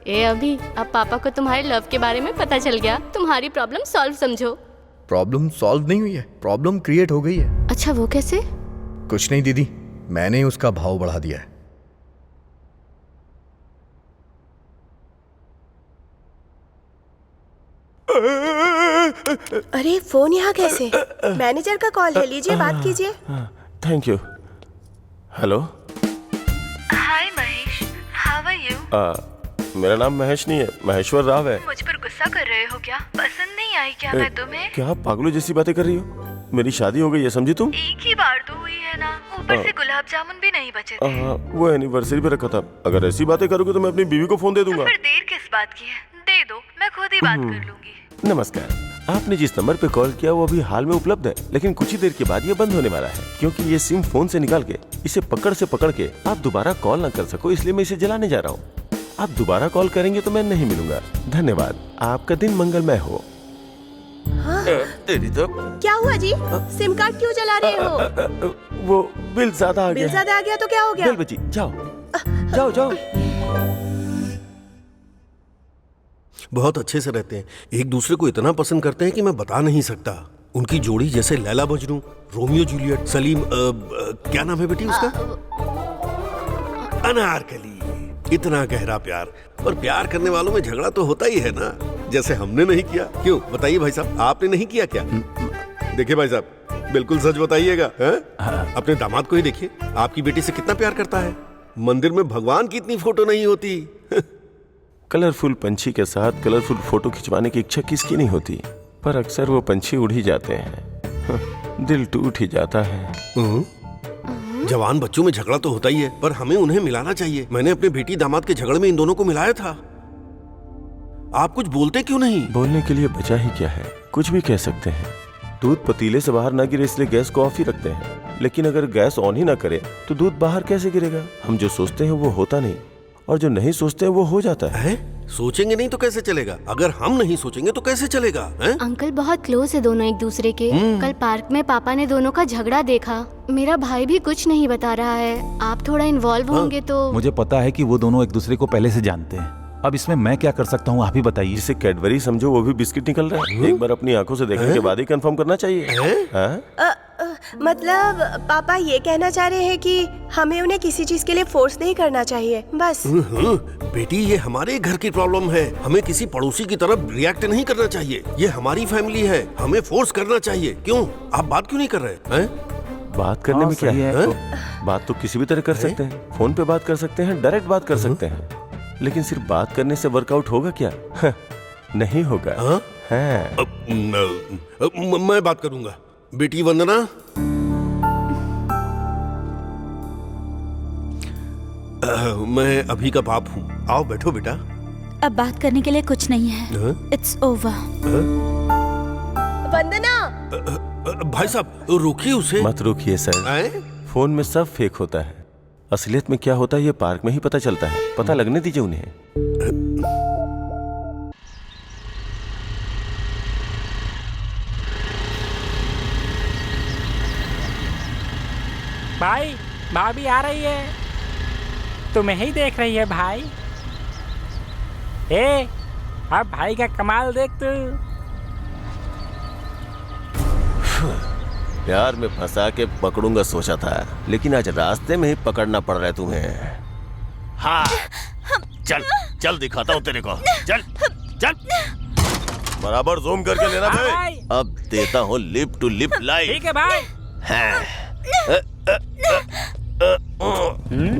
ए अभी, अब पापा को तुम्हारे लव के बारे में पता चल गया। तुम्हारी प्रॉब्लम सॉल्व समझो। प्रॉब्लम सॉल्व नहीं हुई है, प्रॉब्लम क्रिएट हो गई है। अच्छा, वो कैसे? कुछ नहीं दीदी, मैंने ही उसका भाव बढ़ा दिया है। अरे फोन यहाँ कैसे? मैनेजर का कॉल है, लीजिए बात कीजिए। Thank you. Hello. Hi Mahesh, how are you? मेरा नाम महेश नहीं है, महेश्वर राव है। मुझ पर गुस्सा कर रहे हो क्या? पसंद नहीं आई क्या मैं तुम्हें? क्या पागलों जैसी बातें कर रही हो? मेरी शादी हो गई है, समझी तुम? एक ही बार तो हुई है ना, ऊपर से गुलाब जामुन भी नहीं बचे थे। वो एनिवर्सरी पे रखा था। अगर ऐसी बातें करोगे तो मैं अपनी बीवी को फोन दे दूंगा। फिर देर किस बात की है? दे दो, मैं खुद ही बात कर लूंगी। नमस्कार, आपने जिस नंबर पे कॉल किया वो अभी हाल में उपलब्ध है, लेकिन कुछ ही देर के बाद ये बंद होने वाला है, क्योंकि ये सिम फोन से निकाल के इसे पकड़ से पकड़ के आप दोबारा कॉल न कर सको, इसलिए मैं इसे जलाने जा रहा हूँ। आप दोबारा कॉल करेंगे तो मैं नहीं मिलूंगा। धन्यवाद, आपका दिन मंगलमय हो। हाँ? तेरी तो क्या हुआ जी? सिम कार्ड क्यों जला रहे हो? वो बिल ज्यादा आ गया। बिल ज्यादा आ गया तो क्या हो गया? बिल बची, जाओ जाओ जाओ। बहुत अच्छे से रहते हैं, एक दूसरे को इतना पसंद करते हैं कि मैं बता नहीं सकता। उनकी जोड़ी जैसे लैला मजनू, रोमियो जूलियट, सलीम क्या नाम है बेटी उसका? अनारकली। इतना गहरा प्यार, और प्यार करने वालों में झगड़ा तो होता ही है ना, जैसे हमने नहीं किया। क्यों बताइए भाई साहब, आपने नहीं किया क्या? देखिए भाई साहब, बिल्कुल सच बताइएगा। अपने दामाद को ही देखिए, आपकी बेटी से कितना प्यार करता है। मंदिर में भगवान की इतनी फोटो नहीं होती। कलरफुल पंछी के साथ कलरफुल फोटो खिंचवाने की इच्छा किसकी नहीं होती, पर अक्सर वो पंछी उड़ ही जाते हैं, दिल टूट ही जाता है। जवान बच्चों में झगड़ा तो होता ही है, पर हमें उन्हें मिलाना चाहिए। मैंने अपने बेटी दामाद के झगड़े में इन दोनों को मिलाया था। आप कुछ बोलते क्यों नहीं? बोलने के लिए बचा ही क्या है, कुछ भी कह सकते हैं। दूध पतीले से बाहर ना गिरे इसलिए गैस को ऑफ ही रखते हैं, लेकिन अगर गैस ऑन ही ना करे तो दूध बाहर कैसे गिरेगा? हम जो सोचते हैं वो होता नहीं, और जो नहीं सोचते हैं वो हो जाता है। सोचेंगे नहीं तो कैसे चलेगा? अगर हम नहीं सोचेंगे तो कैसे चलेगा? अंकल बहुत क्लोज है दोनों एक दूसरे के। कल पार्क में पापा ने दोनों का झगड़ा देखा। मेरा भाई भी कुछ नहीं बता रहा है। आप थोड़ा इन्वॉल्व होंगे तो। मुझे पता है कि वो दोनों एक दूसरे को पहले से जानते हैं। अब इसमें मैं क्या कर सकता हूँ, आप ही बताइए। जिसे कैडबरी समझो वो भी बिस्किट निकल रहा है। एक बार अपनी आंखों से देखने के बाद ही कंफर्म करना चाहिए। मतलब पापा ये कहना चाह रहे हैं कि हमें उन्हें किसी चीज के लिए फोर्स नहीं करना चाहिए, बस। बेटी ये हमारे घर की प्रॉब्लम है, हमें किसी पड़ोसी की तरफ रिएक्ट नहीं करना चाहिए। ये हमारी फैमिली है, हमें फोर्स करना चाहिए। क्यों आप बात क्यों नहीं कर रहे हैं? बात करने में क्या है? बात तो किसी भी तरह कर सकते हैं। फोन पे बात कर सकते हैं, डायरेक्ट बात कर सकते हैं, लेकिन सिर्फ बात करने से वर्कआउट होगा क्या? नहीं होगा। मैं बात करूंगा। बेटी वंदना, मैं अभी का बाप हूँ। आओ बैठो बेटा। अब बात करने के लिए कुछ नहीं है। It's over. वंदना, भाई साहब रोकिए उसे। मत रोकिए सर, फोन में सब फेक होता है। असलियत में क्या होता है ये पार्क में ही पता चलता है। पता लगने दीजिए उन्हें। भाई, भाभी आ रही है, तुम्हें ही देख रही है भाई। ए, अब भाई का कमाल देख तू। प्यार में फंसा के पकड़ूंगा सोचा था, लेकिन आज रास्ते में ही पकड़ना पड़ रहा है तुम्हें। हाँ, चल चल दिखाता हूँ तेरे को। चल चल, बराबर जूम करके लेना भाई। अब देता हूँ लिप टू लिप लाइव। ठीक है भाई।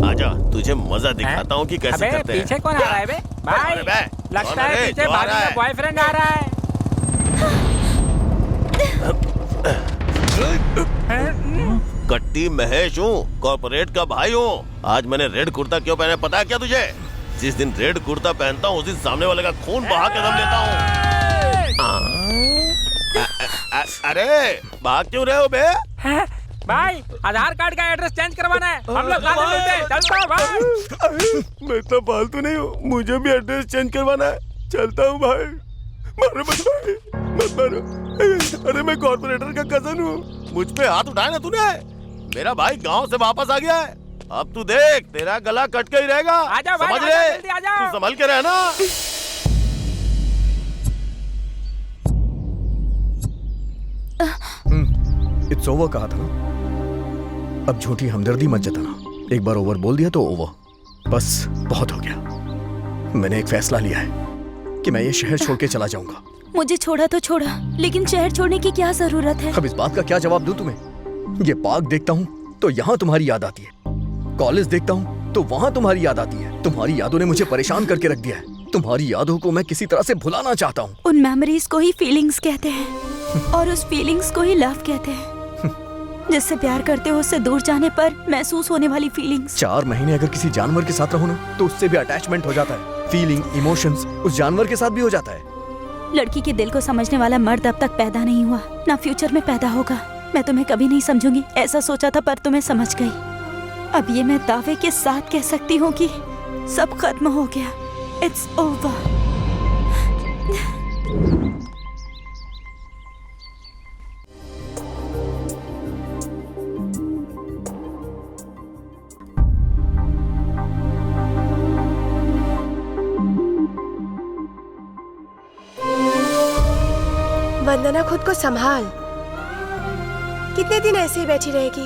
आजा, तुझे मजा दिखाता हूँ कि कैसे अबे करते हैं। पीछे कौन आ रहा है बे? भाई अरे बे, लगता कौन है रे? पीछे जो आ भाभी रहा का है? बॉयफ्रेंड आ रहा है। कट्टी महेश हूँ, कॉर्पोरेट का भाई हूँ। आज मैंने रेड कुर्ता क्यों पहना पता है क्या तुझे? जिस दिन रेड कुर्ता पहनता हूँ उस दिन सामने वाले का खून बहा के दम लेता हूँ। अरे भाग क्यों रहे हो बे? भाई आधार कार्ड का एड्रेस चेंज करवाना है, हम लोग साथ में मिलते हैं। चलता हूँ भाई। मैं तो फालतू नहीं हूँ, मुझे भी एड्रेस चेंज करवाना है। चलता हूँ भाई। मारो मत भाई, मत मारो। अरे मैं कॉर्पोरेटर का कजन हूँ। मुझ पे हाथ उठाया ना तूने। मेरा भाई गांव से वापस आ गया है। अब तू देख, तेरा गला कट के ही रहेगा। आजा भाई, समझ आजा, ले, जल्दी आजा। तू संभल के रहना। इट्स ओवर कहा था ना, अब झूठी हमदर्दी मत जताना। एक बार ओवर बोल दिया तो ओवर, बस बहुत हो गया। मैंने एक फैसला लिया है कि मैं ये शहर छोड़ के चला जाऊंगा। मुझे छोड़ा तो छोड़ा, लेकिन शहर छोड़ने की क्या जरूरत है? अब इस बात का क्या जवाब दूं तुम्हें? ये पार्क देखता हूँ तो यहाँ तुम्हारी याद आती है, कॉलेज देखता हूँ तो वहाँ तुम्हारी याद आती है। तुम्हारी यादों ने मुझे परेशान करके रख दिया है। तुम्हारी यादों को मैं किसी तरह से भुलाना चाहता हूँ। उन मेमोरीज को ही फीलिंग्स कहते हैं और उस फीलिंग्स को ही लव कहते हैं। जिससे प्यार करते हो उससे दूर जाने पर महसूस होने वाली फीलिंग्स। 4 महीने अगर किसी जानवर के साथ रहो ना तो उससे भी अटैचमेंट हो जाता है। फीलिंग, इमोशंस उस जानवर के साथ भी हो जाता है। लड़की के दिल को समझने वाला मर्द अब तक पैदा नहीं हुआ, ना फ्यूचर में पैदा होगा। मैं तुम्हें कभी नहीं समझूंगी, ऐसा सोचा था पर तुम्हें समझ गई। अब ये मैं दावे के साथ कह सकती हूँ कि सब खत्म हो गया। It's over. वंदना, खुद को संभाल। कितने दिन ऐसे ही बैठी रहेगी?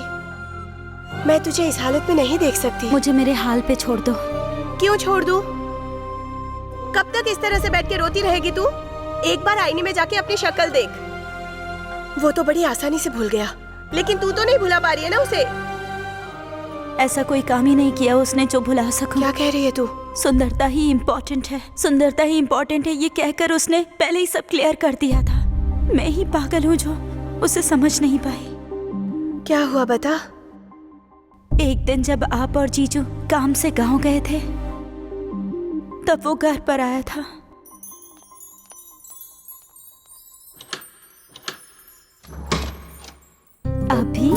मैं तुझे इस हालत में नहीं देख सकती। मुझे मेरे हाल पे छोड़ दो। क्यों छोड़ दूं? कब तक इस तरह से बैठ के रोती रहेगी तू? एक बार आईने में जाके अपनी शक्ल देख। वो तो बड़ी आसानी से भूल गया, लेकिन तू तो नहीं भुला पा रही है ना उसे। ऐसा कोई काम ही नहीं किया उसने जो भुला सकूं। क्या कह रही है तू? सुंदरता ही इम्पोर्टेंट है, सुंदरता ही इम्पोर्टेंट है, ये कहकर उसने पहले ही सब क्लियर कर दिया था। मैं ही पागल हूँ जो उसे समझ नहीं पाई। क्या हुआ बता? एक दिन जब आप और जीजू काम से गांव गए थे तब वो घर पर आया था। अभी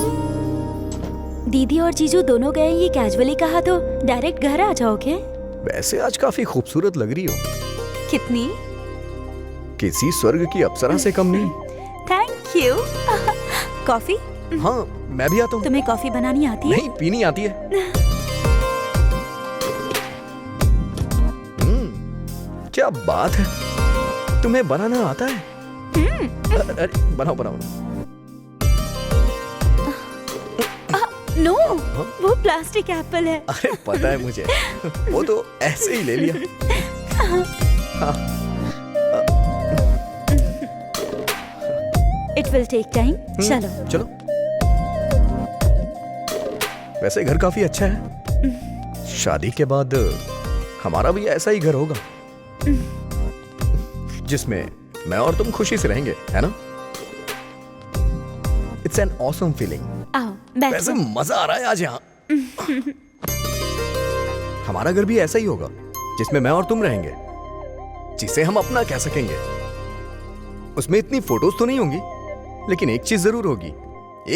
दीदी और जीजू दोनों गए, ये कैजुअली कहा तो डायरेक्ट घर आ जाओगे? वैसे आज काफी खूबसूरत लग रही हो। कितनी? किसी स्वर्ग की अप्सरा से कम नहीं। Thank you. कॉफी? हाँ, मैं भी आता हूँ। तुम्हें कॉफी बनानी आती है? नहीं, पीनी आती है। क्या बात है, तुम्हें बनाना आता है? अरे बनाओ बनाओ। नो, वो प्लास्टिक एप्पल है। अरे पता है मुझे, वो तो ऐसे ही ले लिया। हाँ। It will take time. चलो चलो। वैसे घर काफी अच्छा है। शादी के बाद हमारा भी ऐसा ही घर होगा जिसमें मैं और तुम खुशी से रहेंगे, है ना? It's an awesome feeling. वैसे मजा आ रहा है आज यहाँ। हमारा घर भी ऐसा ही होगा जिसमें मैं और तुम रहेंगे, जिसे हम अपना कह सकेंगे। उसमें इतनी फोटोज तो नहीं होंगी, लेकिन एक चीज जरूर होगी,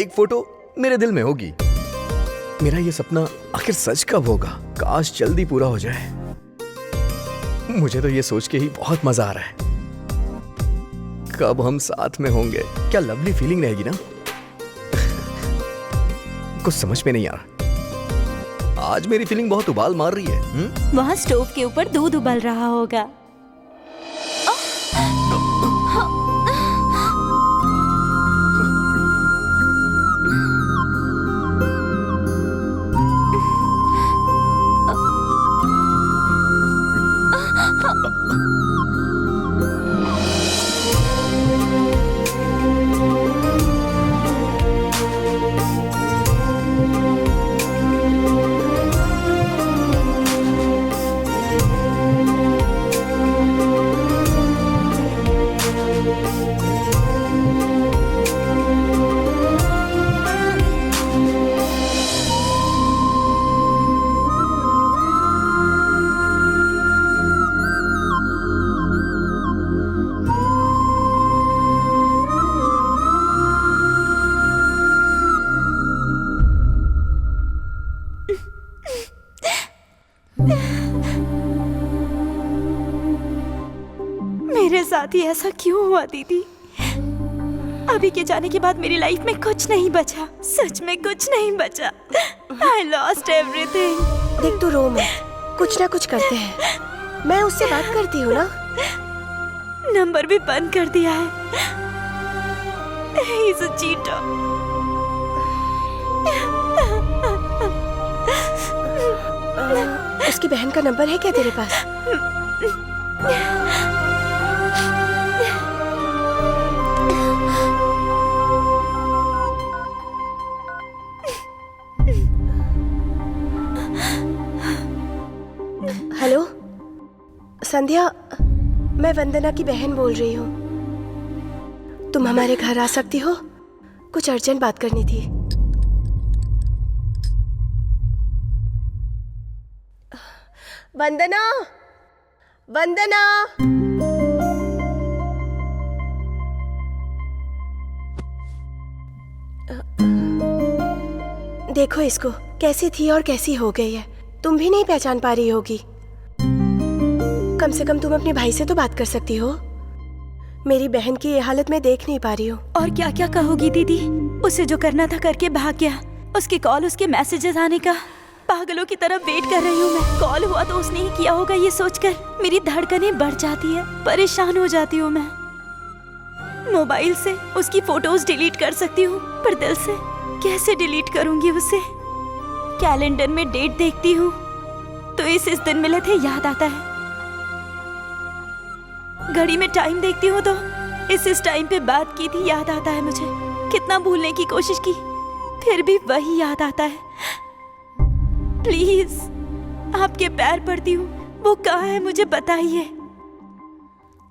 एक फोटो मेरे दिल में होगी। मेरा ये सपना आखिर सच कब होगा? काश जल्दी पूरा हो जाए। मुझे तो ये सोच के ही बहुत मजा आ रहा है। कब हम साथ में होंगे? क्या लवली फीलिंग रहेगी ना। कुछ समझ में नहीं आ रहा। आज मेरी फीलिंग बहुत उबाल मार रही है। वहाँ स्टोव के ऊपर दूध उबल रहा होगा। साथ ही ऐसा क्यों हुआ दीदी? अभी के जाने के बाद मेरी लाइफ में कुछ नहीं बचा, सच में कुछ नहीं बचा। I lost everything। देख तू रो मत, कुछ ना कुछ करते हैं। मैं उससे बात करती हूँ ना। नंबर भी बंद कर दिया है। He's a cheater। उसकी बहन का नंबर है क्या तेरे पास? हेलो संध्या, मैं वंदना की बहन बोल रही हूँ। तुम हमारे घर आ सकती हो? कुछ अर्जेंट बात करनी थी। वंदना, वंदना। देखो इसको, कैसी थी और कैसी हो गई है। तुम भी नहीं पहचान पा रही होगी। कम से कम तुम अपने भाई से तो बात कर सकती हो। मेरी बहन की ये हालत मैं देख नहीं पा रही हूँ। और क्या क्या कहोगी दीदी? उसे जो करना था करके भाग गया। उसकी कॉल, उसके मैसेजेस आने का पागलों की तरह वेट कर रही हूँ मैं। कॉल हुआ तो उसने ही किया होगा, ये सोचकर मेरी धड़कनें बढ़ जाती है, परेशान हो जाती हूँ मैं। मोबाइल से उसकी फोटोज डिलीट कर सकती हूँ, पर दिल से कैसे डिलीट करूंगी उसे? कैलेंडर में डेट देखती हूँ तो इस दिन मिले थे याद आता है। घड़ी में टाइम देखती हूँ तो इस टाइम पे बात की थी याद आता है मुझे। कितना भूलने की कोशिश की फिर भी वही याद आता है। प्लीज आपके पैर पड़ती हूँ, वो कहाँ है मुझे बताइए।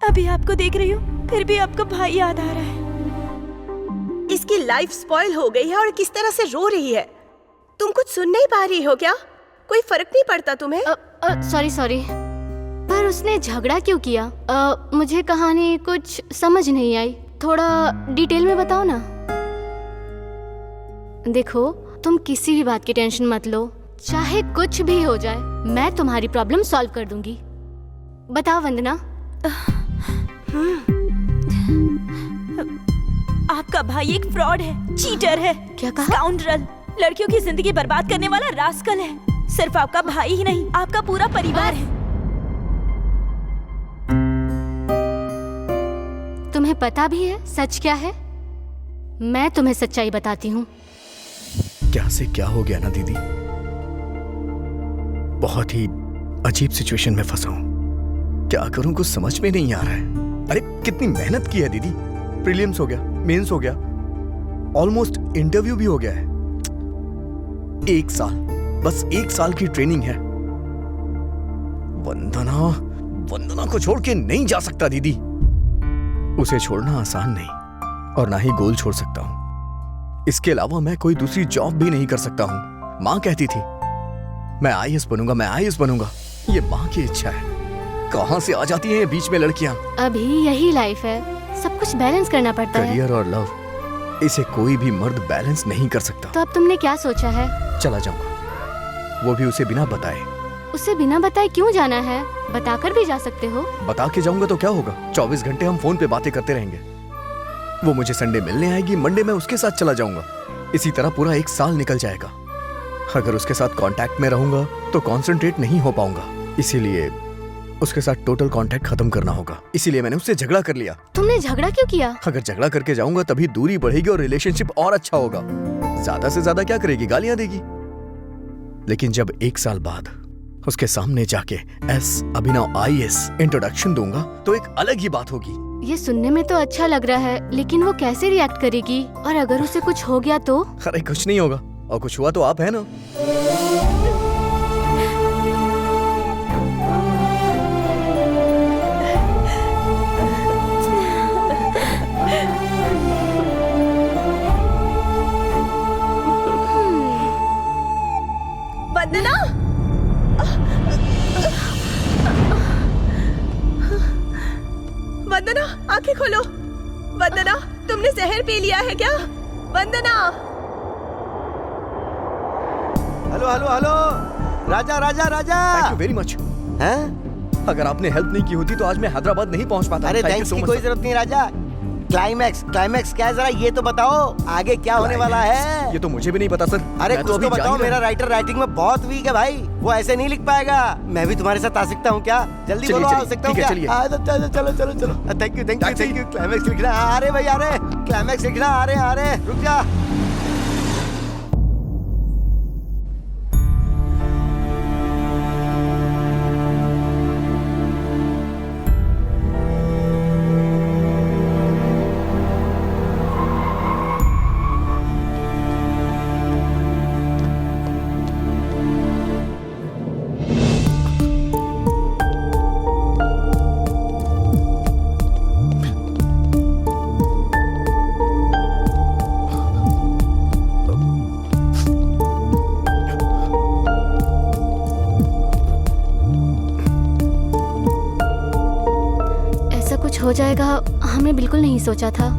अभी आपको देख रही हूँ फिर भी आपका भाई याद आ रहा है। इसकी लाइफ स्पॉइल हो गई है और किस तरह से रो रही है। तुम कुछ सुन नहीं पा रही हो क्या? कोई फर्क नहीं पड़ता तुम्हें? सॉरी, पर उसने झगड़ा क्यों किया? मुझे कहानी कुछ समझ नहीं आई, थोड़ा डिटेल में बताओ ना। देखो, तुम किसी भी बात की टेंशन मत लो, चाहे कुछ भी हो जाए मैं तुम्हारी प्रॉब्लम सॉल्व कर दूंगी। बताओ वंदना। आपका भाई एक फ्रॉड है, चीटर है। क्या कहा? स्काउंड्रल, लड़कियों की जिंदगी बर्बाद करने वाला रास्कल है। सिर्फ आपका भाई ही नहीं, आपका पूरा परिवार है। तुम्हें पता भी है सच क्या है? मैं तुम्हें सच्चाई बताती हूँ। क्या से क्या हो गया ना दीदी, बहुत ही अजीब सिचुएशन में फंसा हूं। क्या करूं कुछ समझ में नहीं आ रहा है। अरे कितनी मेहनत की है दीदी। प्रीलिम्स हो गया, मेंस हो गया, ऑलमोस्ट इंटरव्यू भी हो गया है। 1 साल, बस 1 साल की ट्रेनिंग है। वंदना को छोड़ के नहीं जा सकता दीदी। उसे छोड़ना आसान नहीं और ना ही गोल छोड़ सकता हूं। इसके अलावा मैं कोई दूसरी जॉब भी नहीं कर सकता हूं। माँ कहती थी मैं आईएएस बनूंगा, मैं आईएएस बनूंगा। ये माँ की इच्छा है। कहां से आ जाती हैं बीच में लड़कियां? अभी यही लाइफ है, सब कुछ बैलेंस करना पड़ता है। करियर और लव, इसे कोई भी मर्द बैलेंस नहीं कर सकता। तो अब तुमने क्या सोचा है? चला जाऊंगा, वो भी उसे बिना बताए। उसे बिना बताए क्यों जाना है? बताकर भी जा सकते हो। बता के जाऊंगा तो क्या होगा? 24 घंटे हम फोन पे बातें करते रहेंगे। वो मुझे संडे मिलने आएगी, मंडे में उसके साथ चला जाऊंगा। इसी तरह पूरा 1 साल निकल जाएगा। अगर उसके साथ कांटेक्ट में रहूंगा तो कंसंट्रेट नहीं हो पाऊंगा, इसीलिए उसके साथ टोटल कांटेक्ट खत्म करना होगा। इसीलिए मैंने उससे झगड़ा कर लिया। तुमने झगड़ा क्यों किया? अगर झगड़ा करके जाऊंगा तभी दूरी बढ़ेगी और रिलेशनशिप और अच्छा होगा। ज्यादा से ज्यादा क्या करेगी? गालियां देगी। लेकिन जब 1 साल बाद उसके सामने जाके अभिनव आईएएस इंट्रोडक्शन दूंगा तो एक अलग ही बात होगी। ये सुनने में तो अच्छा लग रहा है, लेकिन वो कैसे रिएक्ट करेगी? और अगर उसे कुछ हो गया तो? अरे कुछ नहीं होगा, और कुछ हुआ तो आप है ना। वंदना, वंदना आंखें खोलो। वंदना, तुमने जहर पी लिया है क्या? Vandana. Hello hello hello, Raja Raja Raja. Thank you very much. हैं? अगर आपने हेल्प नहीं की होती तो आज मैं हैदराबाद नहीं पहुंच पाता। अरे Thank you थैंक्स so की much, कोई sir. जरूरत नहीं राजा। क्लाइमैक्स क्या है जरा ये तो बताओ, आगे क्या होने वाला है? ये तो मुझे भी नहीं पता सर। अरे मैं कुछ अभी तो जा ही बताओ, रहा मेरा हूं। राइटर राइटिंग में बहुत वीक है भाई, वो ऐसे नहीं लिख पाएगा। मैं भी तुम्हारे साथ आ सकता हूँ क्या? जल्दी चलिए, बोलो, आ चलिए, सकता हूँ ठीक है, क्या? चलिए। चलो। Thank you. क्लाइमैक्स लिखना आ रहे भाई, आ रहे। क्लाइमैक्स लिखना आ रहे। रुक जा। ऐसा कुछ हो जाएगा हमने बिल्कुल नहीं सोचा था।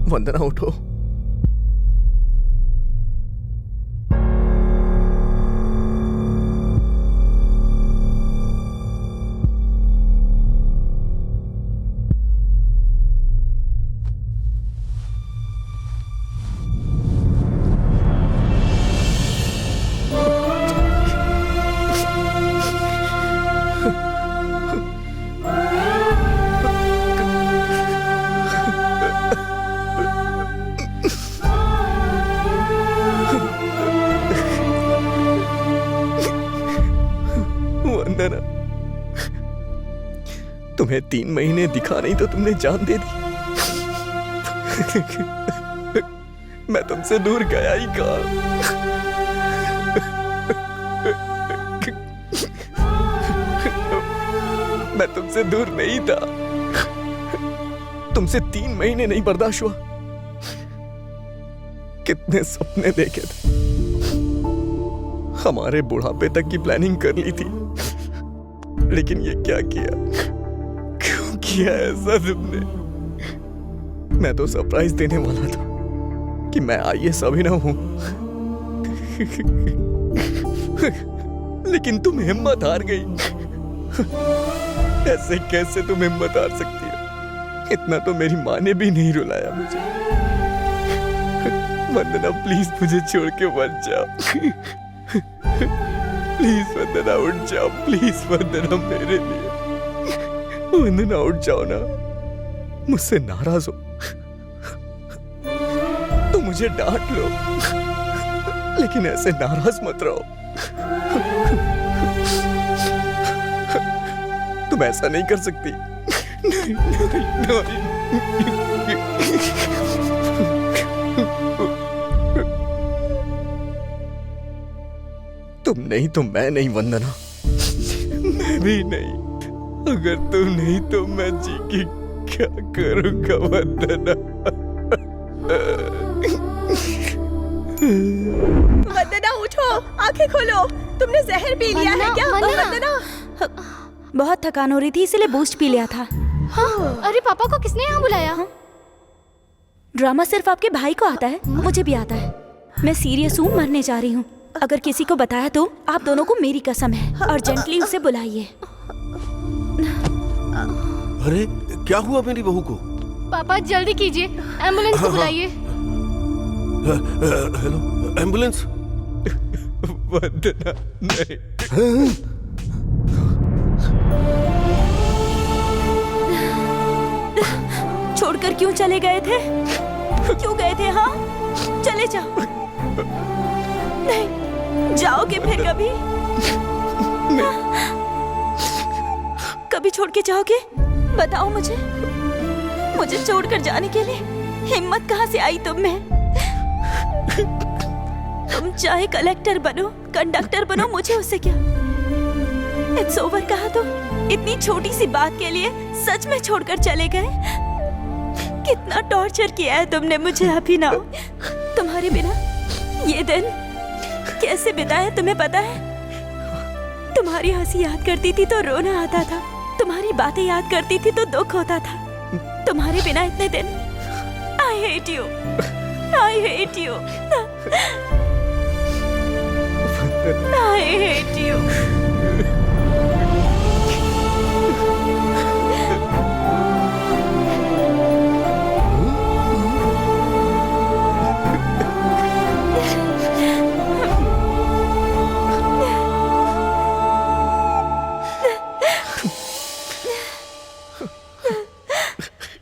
वंदना उठो। वंदना, तुम्हें 3 महीने दिखा नहीं तो तुमने जान दे दी। मैं तुमसे दूर गया ही कहाँ। मैं तुमसे दूर नहीं था। तुमसे 3 महीने नहीं बर्दाश्त हुआ। कितने सपने देखे थे, हमारे बुढ़ापे तक की प्लानिंग कर ली थी, लेकिन ये क्या किया? क्यों किया ऐसा तुमने? मैं तो सरप्राइज देने वाला था कि मैं IAS अभिनव हूं, लेकिन तुम हिम्मत हार गई। ऐसे कैसे तुम हिम्मत हार सकती है? इतना तो मेरी माँ ने भी नहीं रुलाया मुझे। वंदना प्लीज मुझे छोड़ के मत जाओ। प्लीज वंदना उठ जाओ, प्लीज वंदना मेरे लिए। वंदना उठ जाओ ना, मुझसे नाराज हो तो मुझे डांट लो, लेकिन ऐसे नाराज मत रहो। तुम ऐसा नहीं कर सकती। नहीं, नहीं, नहीं। तुम नहीं तो मैं नहीं वंदना, मैं भी नहीं। अगर तुम नहीं तो मैं जी के क्या करूंगा वंदना? वंदना उठो, आंखें खोलो। तुमने जहर पी लिया है क्या? वंदना, बहुत थकान हो रही थी इसलिए बूस्ट पी लिया था। हाँ, अरे पापा को किसने यहाँ बुलाया? ड्रामा सिर्फ आपके भाई को आता है, मुझे भी आता है। मैं सीरियस हूँ, मरने जा रही हूँ। अगर किसी को बताया तो आप दोनों को मेरी कसम है। अर्जेंटली उसे बुलाइए। अरे क्या हुआ मेरी बहू को? पापा जल्दी कीजिए, एम्बुलेंस को बुलाइए। Hello, ambulance? वंदना नहीं। छोड़कर क्यों चले गए थे? क्यों गए थे? हाँ, चले जाओ। नहीं, जाओगे फिर कभी? कभी छोड़ के जाओगे? बताओ मुझे छोड़कर जाने के लिए हिम्मत कहाँ से आई तुम में? तुम चाहे कलेक्टर बनो, कंडक्टर बनो, मुझे उससे क्या? इट्स ओवर कहा तो इतनी छोटी सी बात के लिए सच में छोड़कर चले गए। कितना टॉर्चर किया है तुमने मुझे अभिनव। तुम्हारे बिना ये दिन कैसे बिताया तुम्हें पता है? तुम्हारी हंसी याद करती थी तो रोना आता था, तुम्हारी बातें याद करती थी तो दुख होता था। तुम्हारे बिना इतने दिन I hate you, I hate you, I hate you.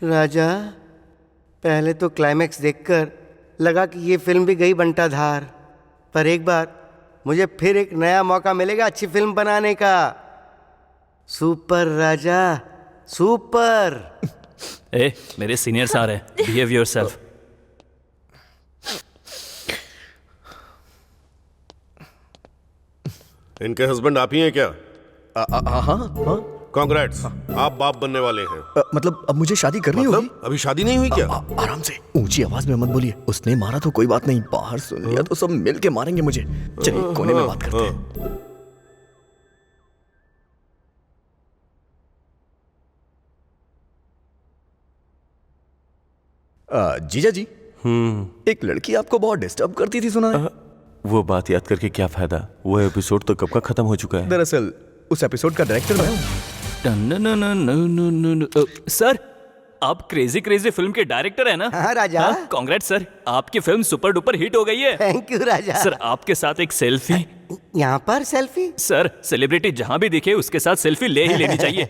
Raja, पहले तो क्लाइमैक्स देखकर लगा कि ये फिल्म भी गई बंटाधार, पर एक बार मुझे फिर एक नया मौका मिलेगा अच्छी फिल्म बनाने का। सुपर राजा, सुपर। ए, मेरे सीनियर्स आ रहे हैं, बिहेव योरसेल्फ। इनके हस्बैंड आप ही हैं क्या? हाँ। कांग्रेट्स, आप बाप बनने वाले हैं। मतलब अब मुझे शादी करनी होगी? अभी शादी नहीं हुई क्या? आराम से, ऊंची आवाज में मत बोलिए। उसने मारा तो कोई बात नहीं, बाहर सुन लिया तो सब मिल के मारेंगे मुझे। चलिए कोने में बात करते हैं। जीजा जी, एक लड़की आपको बहुत डिस्टर्ब करती थी सुना है? वो बात याद करके क्या फायदा? वो एपिसोड तो कब का खत्म हो चुका है। दरअसल उस एपिसोड का डायरेक्टर मैं हूँ। सर, आप क्रेजी क्रेजी फिल्म के डायरेक्टर है ना? हाँ राजा। कांग्रेट्स सर, आपकी फिल्म सुपर डुपर हिट हो गई है। Thank you Raja. सर, आपके साथ एक सेल्फी। यहाँ पर सेल्फी? सर, सेलिब्रिटी जहाँ भी दिखे उसके साथ सेल्फी ले ही लेनी चाहिए।